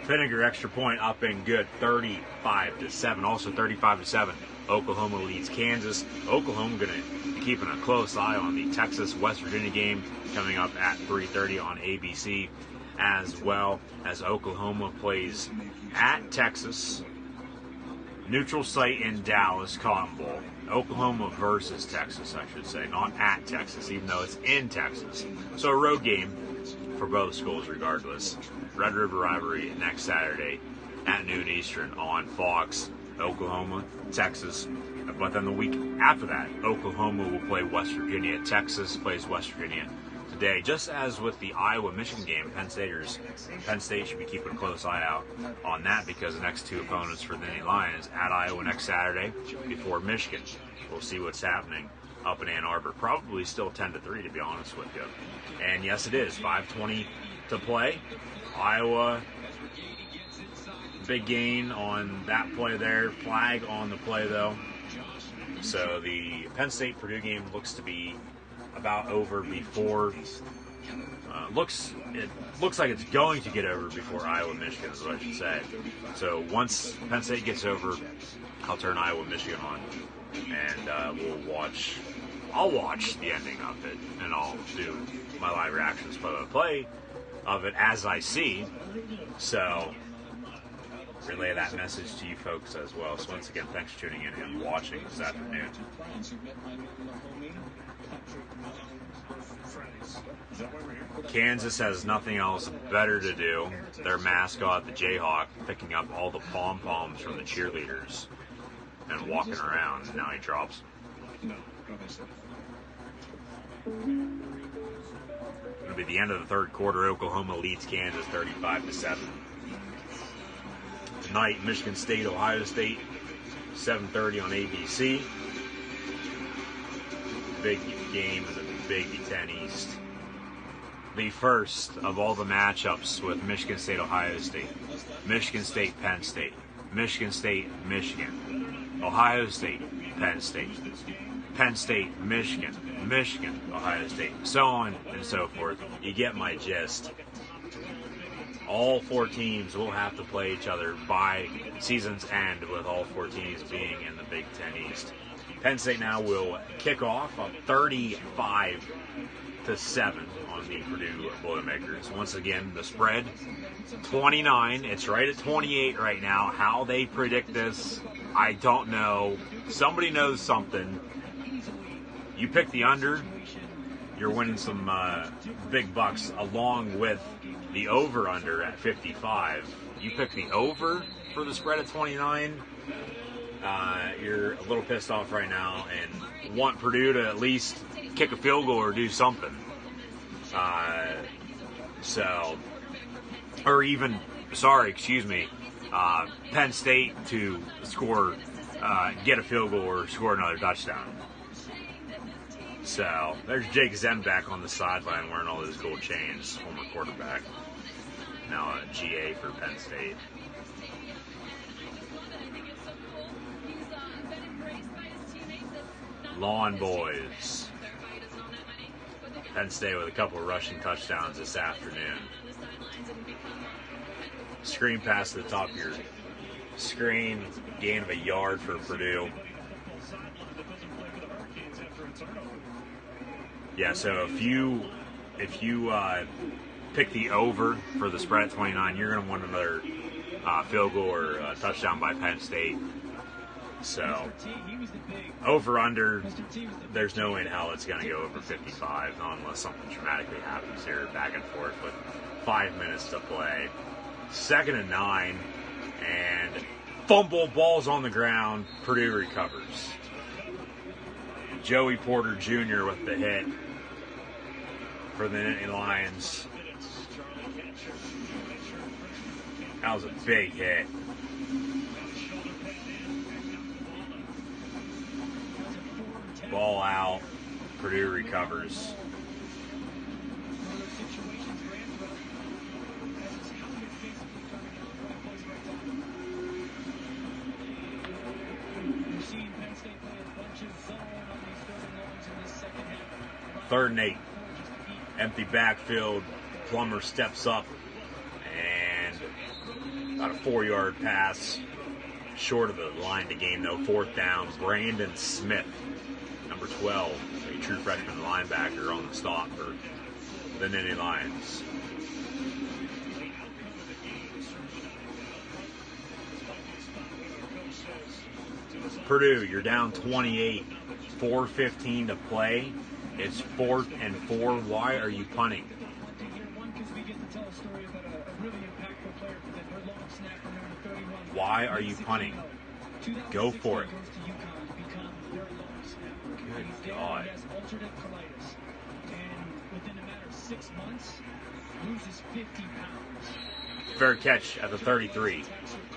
Speaker 9: Pinninger extra point up and good, 35-7. Also 35-7. Oklahoma leads Kansas. Oklahoma going to be keeping a close eye on the Texas-West Virginia game coming up at 3:30 on ABC, as well as Oklahoma plays at Texas. Neutral site in Dallas, Cotton Bowl. Oklahoma versus Texas, I should say, not at Texas, even though it's in Texas. So a road game for both schools regardless. Red River Rivalry next Saturday at noon Eastern on Fox. Oklahoma, Texas. But then the week after that, Oklahoma will play West Virginia. Texas plays West Virginia today. Just as with the Iowa-Michigan game, Penn State should be keeping a close eye out on that because the next 2 opponents for the Nittany Lions at Iowa next Saturday before Michigan. We'll see what's happening up in Ann Arbor. Probably still 10-3, to be honest with you. And yes, it is 5:20 to play. Iowa, big gain on that play there. Flag on the play, though. So the Penn State-Purdue game looks to be about over before. It looks like it's going to get over before Iowa-Michigan is what I should say. So once Penn State gets over, I'll turn Iowa-Michigan on, and I'll watch the ending of it, and I'll do my live reactions for the play of it as I see. So relay that message to you folks as well. So once again, thanks for tuning in and watching this afternoon. Kansas has nothing else better to do. Their mascot, the Jayhawk, picking up all the pom-poms from the cheerleaders and walking around, and now he drops them. It'll be the end of the third quarter. Oklahoma leads Kansas 35-7. Tonight, Michigan State, Ohio State, 7:30 on ABC. Big game in the Big Ten East. The first of all the matchups with Michigan State, Ohio State, Michigan State, Penn State, Michigan State, Michigan, Ohio State, Penn State, Penn State, Michigan, Michigan, Ohio State, so on and so forth. You get my gist. All 4 teams will have to play each other by season's end, with all 4 teams being in the Big Ten East. Penn State now will kick off up 35-7 on the Purdue Boilermakers. Once again, the spread 29. It's right at 28 right now. How they predict this, I don't know. Somebody knows something. You pick the under, you're winning some big bucks along with the over-under at 55. You pick the over for the spread at 29, you're a little pissed off right now and want Purdue to at least kick a field goal or do something. Penn State to score, get a field goal or score another touchdown. So there's Jake Zemback on the sideline wearing all those gold chains, former quarterback, now a GA for Penn State. Lawn Boys. Penn State with a couple of rushing touchdowns this afternoon. Screen pass to the top of your screen, gain of a yard for Purdue. Yeah, so if you pick the over for the spread at 29, you're going to want another field goal or touchdown by Penn State. So, over-under, there's no way in hell it's going to go over 55 unless something dramatically happens here, back and forth with 5 minutes to play. 2nd and 9, and fumble, balls on the ground, Purdue recovers. Joey Porter Jr. with the hit for the Nittany Lions. That was a big hit. Ball out. Purdue recovers. Third and 8. Empty backfield. Plummer steps up and about a 4-yard pass. Short of the line to gain, though. 4th down. Brandon Smith, number 12, a true freshman linebacker on the stop for the Nittany Lions. Purdue, you're down 28, 4:15 to play. It's 4th and 4. Why are you punting? Why are you punting? Go for it. Good God. Fair catch at the 33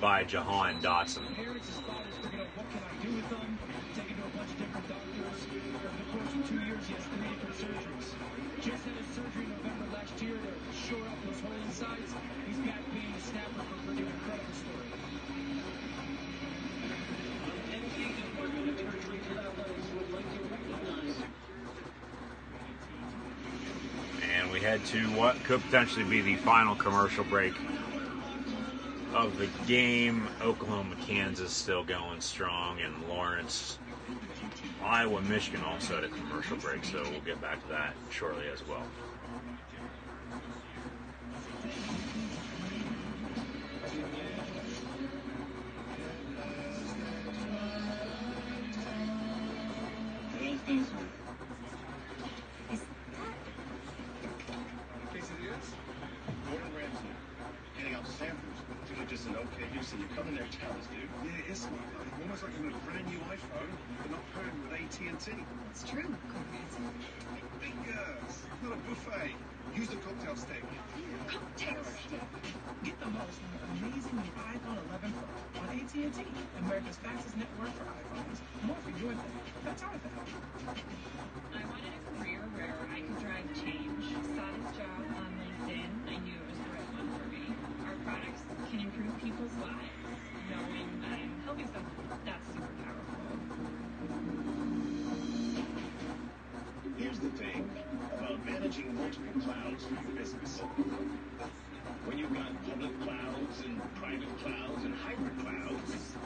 Speaker 9: by Jahan Dotson.
Speaker 10: Just had his surgery in November last year to shore up those hole insides. He's back being a snapper for Purdue. Incredible story.
Speaker 9: And we head to what could potentially be the final commercial break of the game. Oklahoma, Kansas still going strong, and Lawrence, Iowa, Michigan also at a commercial break, so we'll get back to that shortly as well.
Speaker 4: Just an okay use, and you come in there towers, dude. Yeah, it's like almost like I'm in a brand new iPhone, but not pairing with AT&T.
Speaker 11: It's true.
Speaker 4: Fingers, not a buffet. Use the cocktail stick.
Speaker 11: Cocktail stick.
Speaker 6: Get the most amazing new iPhone 11 Pro on AT&T, America's fastest network for iPhones. More for your thing. That's our thing.
Speaker 15: I wanted a career where I could drive change. Saw this job on LinkedIn. I knew it was the right one for me. Our products can improve people's lives. Knowing I'm helping someone, that's super powerful.
Speaker 4: Here's the thing about managing multiple clouds for your business. When you've got public clouds and private clouds and hybrid clouds,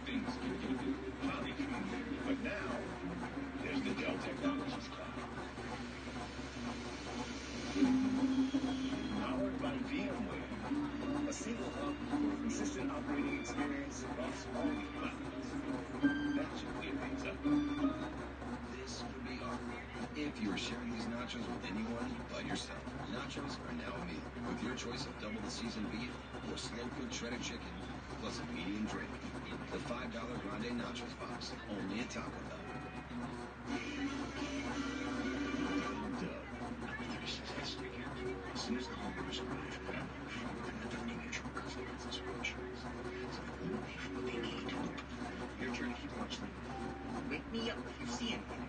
Speaker 4: things can get a bit cloudy. But now, there's the Dell Technologies Cloud. Powered by VMware, a single hub for consistent operating experience across all your clouds. That should clear things up.
Speaker 2: if you are sharing these nachos with anyone but yourself. Nachos are now a meal, with your choice of double the seasoned beef or slow-cooked shredded chicken, plus a medium drink. The $5 Grande Nachos Box, only at Taco Bell.
Speaker 18: Since the homeowners garage, the financial consequences for insurance. So they only have what they need. Your turn to keep watching. Wake me up if you see anything.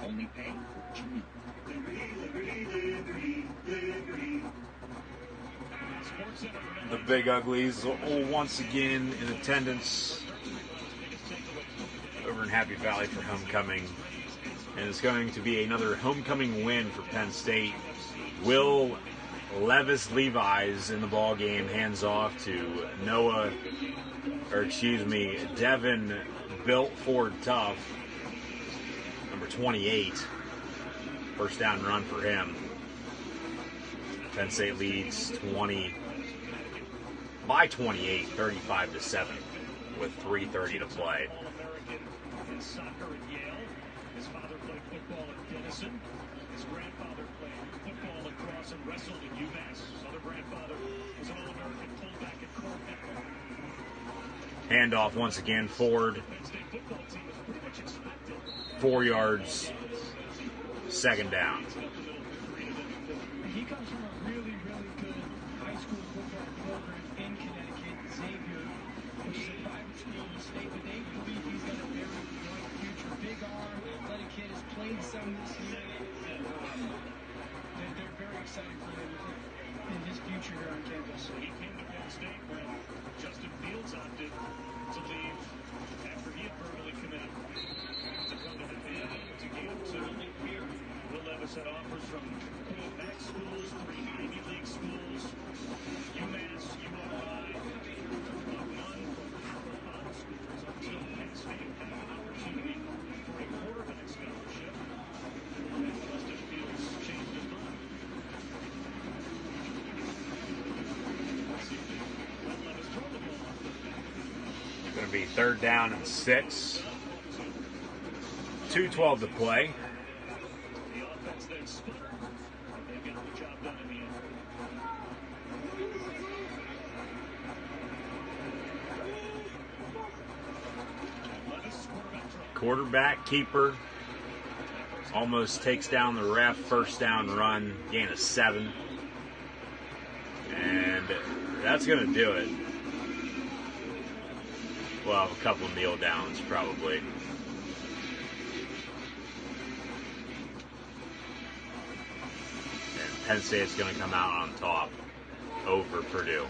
Speaker 18: Only pay what you need.
Speaker 9: The Big Uglies once again in attendance over in Happy Valley for homecoming. And it's going to be another homecoming win for Penn State. Will Levis Levi's in the ball game, hands off to Devin Built Ford Tough, number 28. First down run for him. Penn State leads 28, 35-7, with 3:30 to play.
Speaker 13: In soccer at Yale. His father played football at Denison. His grandfather played football, lacrosse, and wrestled at UMass. His other grandfather was an All-American fullback at quarterback.
Speaker 9: Handoff once again, Ford. 4 yards, second down.
Speaker 10: He comes from a really, really good high school football program in Connecticut, Xavier, which is a private school in the state, but they believe he's got a very bright future. Big arm, athletic kid, has played some this year. They're very excited for him in his future here on campus.
Speaker 13: He came to Penn State when Justin Fields opted to leave after he had verbally committed to come to Penn to game to here. Will Levis had offers from MAC schools, 3 Ivy League schools, UMass, URI, none from Power schools until Penn State had an opportunity for a quarterback scholarship. And Justin Fields changed his mind. Will Levis throw the ball off the back.
Speaker 9: Going to be 3rd down and 6. 2:12 to play.
Speaker 13: The offense then sputtered, but they got the job done in the end. Levis,
Speaker 9: Quarterback keeper almost takes down the ref. First down run, gain of 7. And that's going to do it. We'll have a couple of kneel downs probably. Penn State's going to come out on top over Purdue.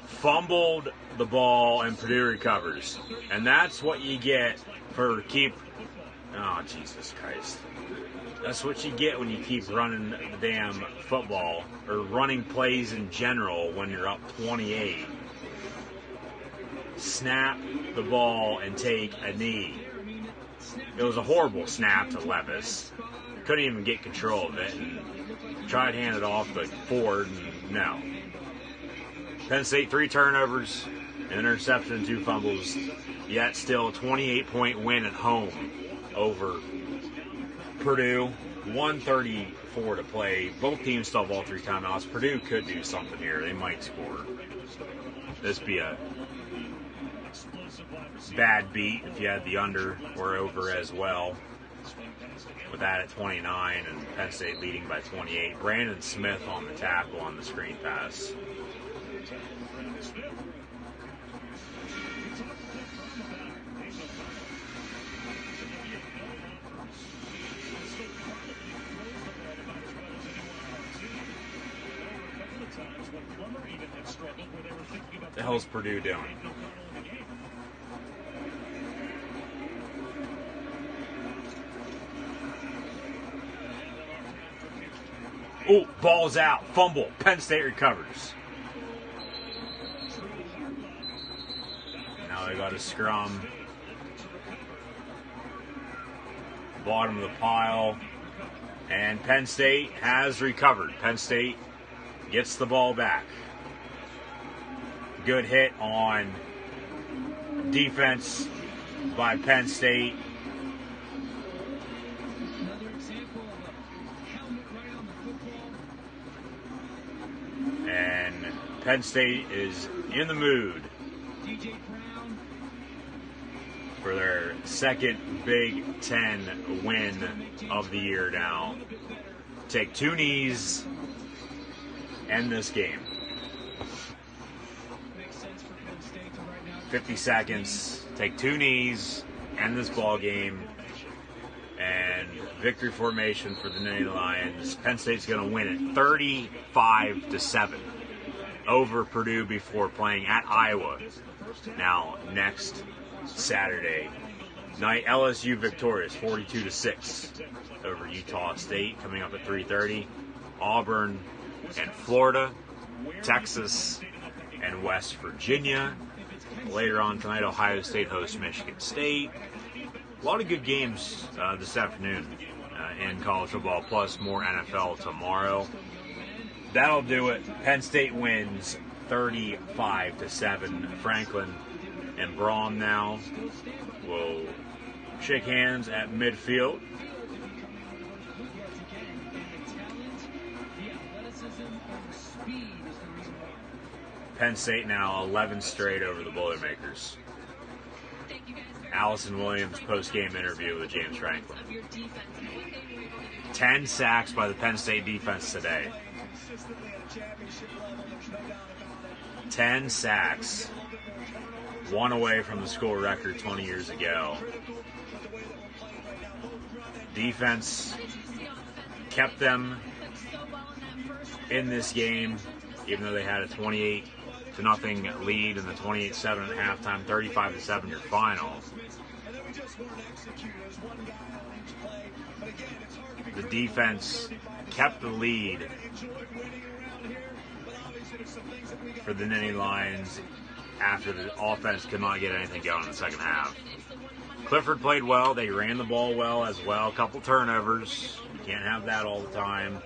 Speaker 9: Fumbled the ball and Purdue recovers. And that's what you get for oh, Jesus Christ. That's what you get when you keep running the damn football or running plays in general when you're up 28. Snap the ball and take a knee. It was a horrible snap to Levis. Couldn't even get control of it. And tried to hand it off to Ford, and no. Penn State 3 turnovers, an interception, 2 fumbles, yet still a 28-point win at home over Purdue. 1:34 to play. Both teams still have all 3 timeouts. Purdue could do something here. They might score. This be a bad beat if you had the under or over as well. With that at 29 and Penn State leading by 28. Brandon Smith on the tackle on the screen pass. What the hell's Purdue doing? Oh, ball's out. Fumble. Penn State recovers. Now they got a scrum. Bottom of the pile. And Penn State has recovered. Penn State gets the ball back. Good hit on defense by Penn State.
Speaker 10: Another example of a helmet right on the football.
Speaker 9: And Penn State is in the mood
Speaker 10: DJ Brown.
Speaker 9: for their second Big Ten win of the year now. Take two knees, end this game. 50 seconds, take two knees, end this ball game, and victory formation for the Nittany Lions. Penn State's going to win it 35-7 over Purdue before playing at Iowa. Now next Saturday night, LSU victorious 42-6 over Utah State, coming up at 3:30. Auburn and Florida, Texas and West Virginia. Later on tonight, Ohio State hosts Michigan State. A lot of good games this afternoon in college football, plus more NFL tomorrow. That'll do it. Penn State wins 35-7. Franklin and Braum now will shake hands at midfield. Penn State now 11 straight over the Boilermakers. Allison Williams post-game interview with James Franklin. 10 sacks by the Penn State defense today. 10 sacks. One away from the school record 20 years ago. Defense kept them in this game, even though they had a 28-0 lead in the 28-7 at halftime, 35-7 your final. The defense kept the lead for the Nittany Lions after the offense could not get anything going in the second half. Clifford played well. They ran the ball well as well. A couple turnovers. You can't have that all the time.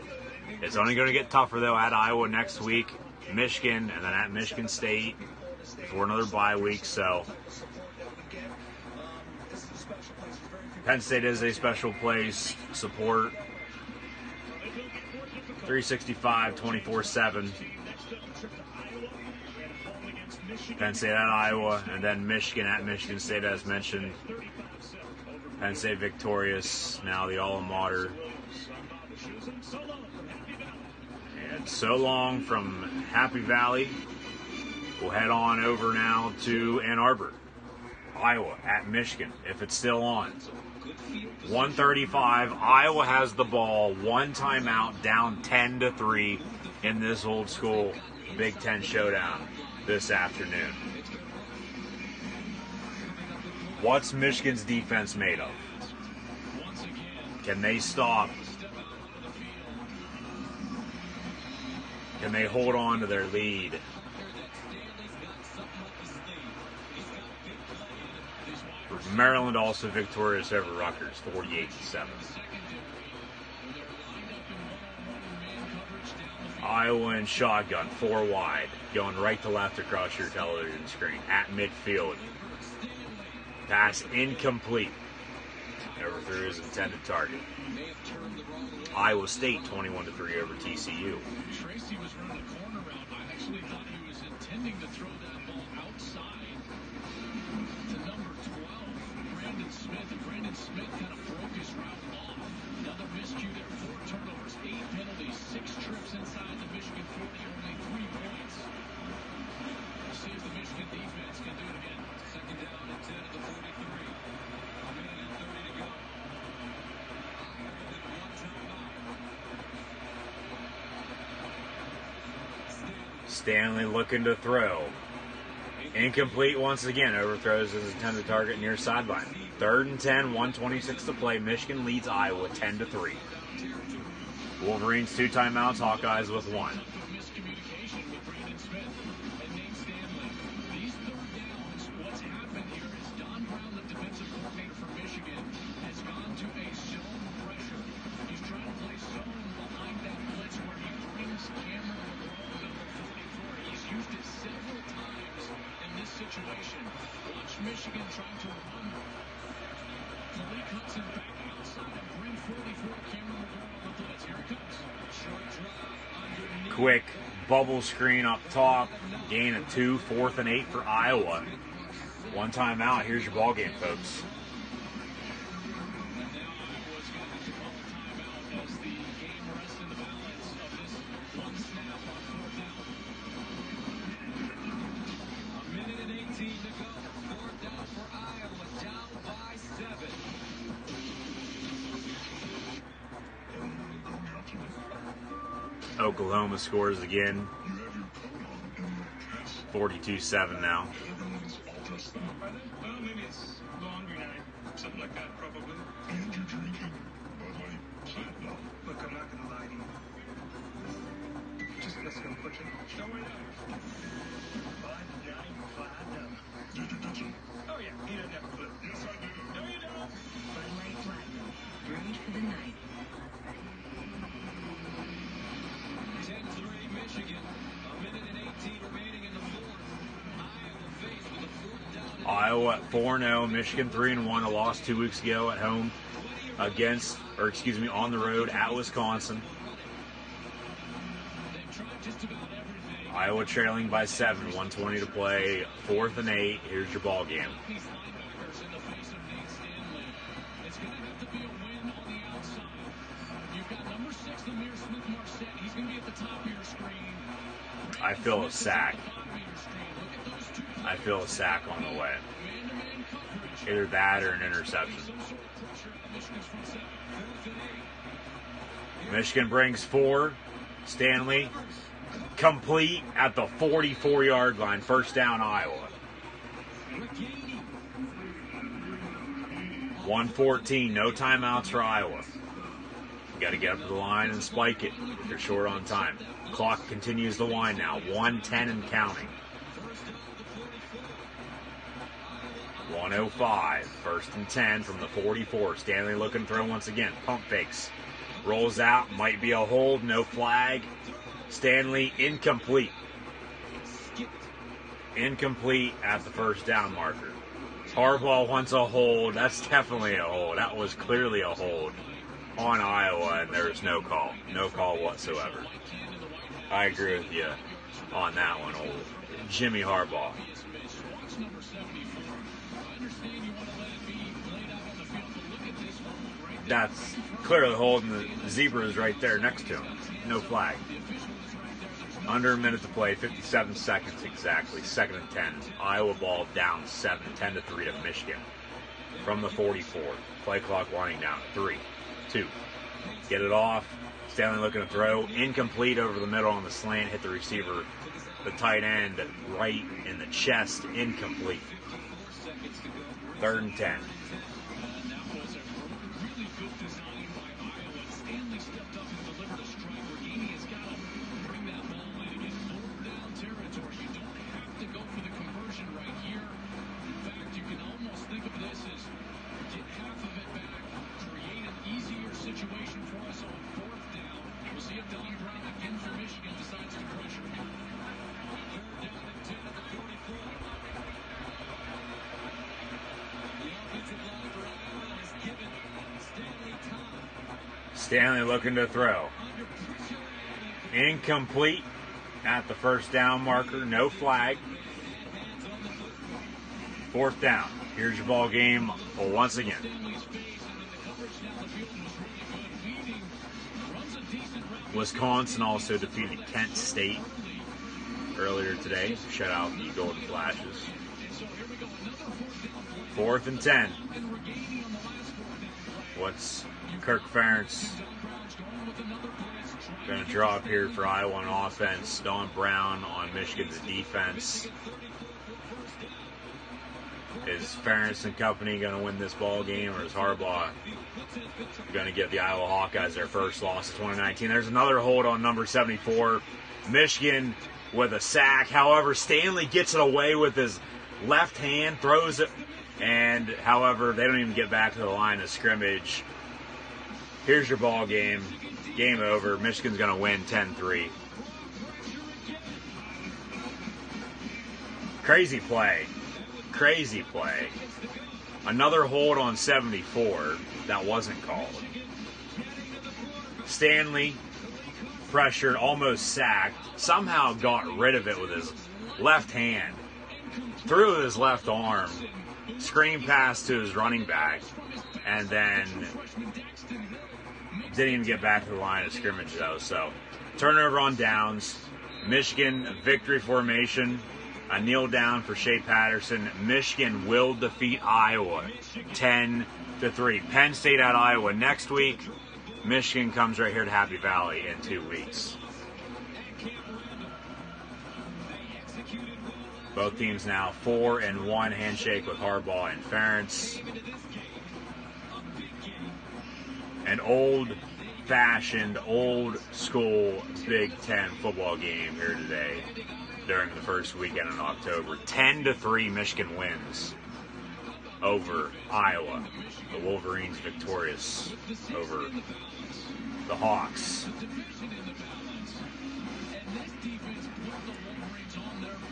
Speaker 9: It's only going to get tougher, though, at Iowa next week, Michigan, and then at Michigan State for another bye week. So Penn State is a special place. Support 365, 24/7. Penn State at Iowa, and then Michigan at Michigan State, as mentioned. Penn State victorious, now the alma mater. And so long from Happy Valley. We'll head on over now to Ann Arbor, Iowa at Michigan, if it's still on. 1:35, Iowa has the ball, one timeout, down 10-3 in this old school Big Ten showdown this afternoon. What's Michigan's defense made of? Can they stop? Can they hold on to their lead? Maryland also victorious over Rutgers, 48-7. Iowa in shotgun, 4 wide, going right to left across your television screen at midfield. Pass incomplete. Overthrew his intended target. Iowa State 21-3 over TCU.
Speaker 13: Tracy was running a corner route. I actually thought he was intending to throw that ball outside to number 12, Brandon Smith. And Brandon Smith kind of broke his route off. Another miscue there. 4 turnovers, 8 penalties, 6 trips inside the Michigan 40, only 3 points. We'll see if the Michigan defense can do it again. Second down and 10 at the 43. A minute and 30 to go.
Speaker 9: Stanley looking to throw. Incomplete once again. Overthrows his intended target near sideline. 3rd and 10, 1:26 to play. Michigan leads Iowa 10-3. Wolverines 2 timeouts. Hawkeyes with 1.
Speaker 13: Michigan trying to run Malik Hudson back outside and bring 44 Cameron McGraw on the blitz. Here it comes. Short drive underneath.
Speaker 9: Quick bubble screen up top. Gain of 2, 4th and 8 for Iowa. One timeout. Here's your ball game, folks. Oklahoma scores again. 42-7 now.
Speaker 5: Well, maybe it's laundry night. Something like that, probably.
Speaker 8: And you're drinking Bud Light Platinum.
Speaker 5: Look, I'm not going to lie to you. Just let's go quickly. Show it up. Bud Light Platinum.
Speaker 8: Did you?
Speaker 5: Oh, yeah. He doesn't have a clue.
Speaker 8: Yes, I did.
Speaker 5: No, you don't.
Speaker 11: Bud Light Platinum. Brewed for the night.
Speaker 13: 10-3 Michigan. A minute and 18 remaining in the fourth. Iowa faced with a fourth down.
Speaker 9: Iowa at 4-0. Michigan 3-1. A loss 2 weeks ago at home against, or excuse me, on the road at Wisconsin. Iowa trailing by 7. 1:20 to play. 4th and 8. Here's your ball game.
Speaker 13: It's going to have to be a win on the outside. You've got number 6, Amir Smith-Marset. He's going to be at the top of your screen.
Speaker 9: I feel a sack. I feel a sack on the way. Either that or an interception. Michigan brings 4. Stanley complete at the 44-yard line. First down, Iowa. 1:14. No timeouts for Iowa. You got to get up to the line and spike it. You're short on time. Clock continues to wind now. 1:10 and counting. 1:05. 1st and 10 from the 44. Stanley looking to throw once again. Pump fakes. Rolls out. Might be a hold. No flag. Stanley incomplete. Incomplete at the first down marker. Harbaugh wants a hold. That's definitely a hold. That was clearly a hold on Iowa, and there's no call. No call whatsoever. I agree with you on that one, old Jimmy Harbaugh. That's clearly holding. The zebra is right there next to him. No flag. Under a minute to play, 57 seconds exactly. 2nd and 10. Iowa ball down 7, 10-3 to Michigan. From the 44. Play clock winding down. 3, 2. Get it off. Stanley looking to throw. Incomplete over the middle on the slant. Hit the receiver, the tight end, right in the chest. Incomplete. 3rd and 10. Stanley looking to throw. Incomplete at the first down marker. No flag. 4th down. Here's your ball game once again. Wisconsin also defeated Kent State earlier today. Shout out the Golden Flashes. 4th and 10. What's Kirk Ferentz going to draw up here for Iowa on offense? Don Brown on Michigan's defense. Is Ferentz and company going to win this ball game, or is Harbaugh going to give the Iowa Hawkeyes their first loss of 2019? There's another hold on number 74. Michigan with a sack. However, Stanley gets it away with his left hand, throws it, and however, they don't even get back to the line of scrimmage. Here's your ball game. Game over. Michigan's going to win 10-3. Crazy play. crazy play. Another hold on 74 that wasn't called. Stanley pressured, almost sacked, somehow got rid of it with his left hand, threw with his left arm, screen pass to his running back, and then didn't even get back to the line of scrimmage though. So turnover on downs. Michigan victory formation. A kneel down for Shea Patterson. Michigan will defeat Iowa 10-3. Penn State at Iowa next week. Michigan comes right here to Happy Valley in 2 weeks. Both teams now 4-1 handshake with Harbaugh and Ferentz. An old-fashioned, old-school Big Ten football game here today during the first weekend in October. 10-3 Michigan wins over Iowa. The Wolverines victorious over the Hawks.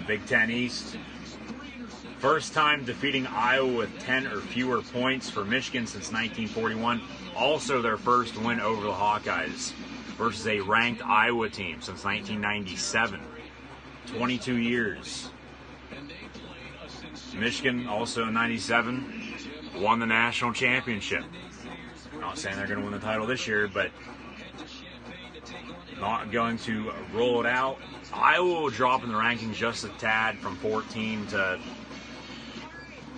Speaker 9: Big Ten East. First time defeating Iowa with 10 or fewer points for Michigan since 1941. Also their first win over the Hawkeyes versus a ranked Iowa team since 1997. 22 years. Michigan, also in 97, won the national championship. Not saying they're going to win the title this year, but not going to roll it out. Iowa will drop in the rankings just a tad from 14 to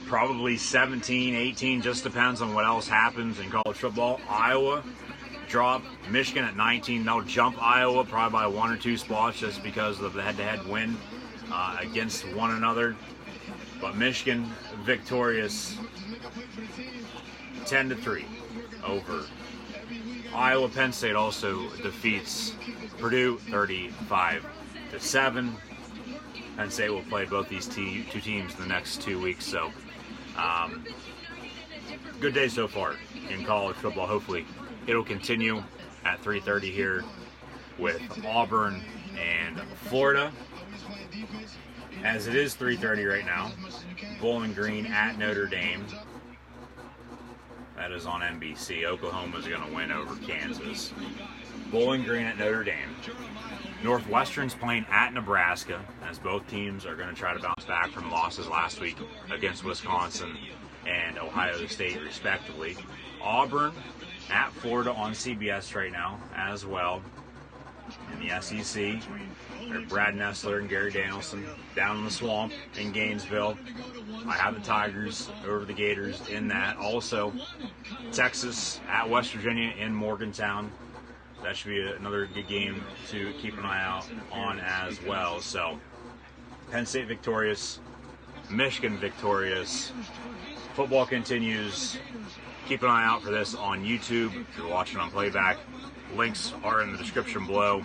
Speaker 9: probably 17, 18, just depends on what else happens in college football. Iowa drop, Michigan at 19. They'll jump Iowa probably by 1 or 2 spots just because of the head-to-head win against one another. But Michigan victorious 10-3 over Iowa. Penn State also defeats Purdue 35-7. Penn State will play both these two teams in the next 2 weeks. So good day so far in college football. Hopefully it'll continue at 3:30 here with Auburn and Florida. As it is 3:30 right now, Bowling Green at Notre Dame. That is on NBC. Oklahoma's going to win over Kansas. Bowling Green at Notre Dame. Northwestern's playing at Nebraska, as both teams are going to try to bounce back from losses last week against Wisconsin and Ohio State, respectively. Auburn at Florida on CBS right now as well. In the SEC, Brad Nessler and Gary Danielson down in the swamp in Gainesville. I have the Tigers over the Gators in that. Also, Texas at West Virginia in Morgantown. That should be another good game to keep an eye out on as well. So, Penn State victorious, Michigan victorious. Football continues. Keep an eye out for this on YouTube if you're watching on playback. Links are in the description below.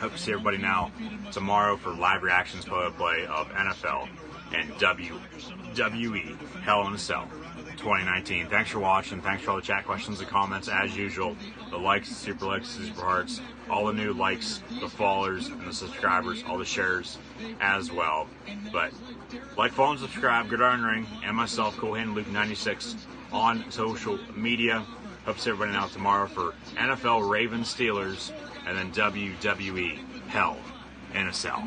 Speaker 9: Hope to see everybody now tomorrow for live reactions play of NFL and WWE Hell in a Cell 2019. Thanks for watching. Thanks for all the chat questions and comments as usual. The likes, the super hearts, all the new likes, the followers, and the subscribers, all the shares as well. But like, follow, and subscribe, Gridiron Ring, and myself, Cool Hand Luke 96 on social media. Hope to see everybody now tomorrow for NFL Ravens Steelers and then WWE Hell in a Cell.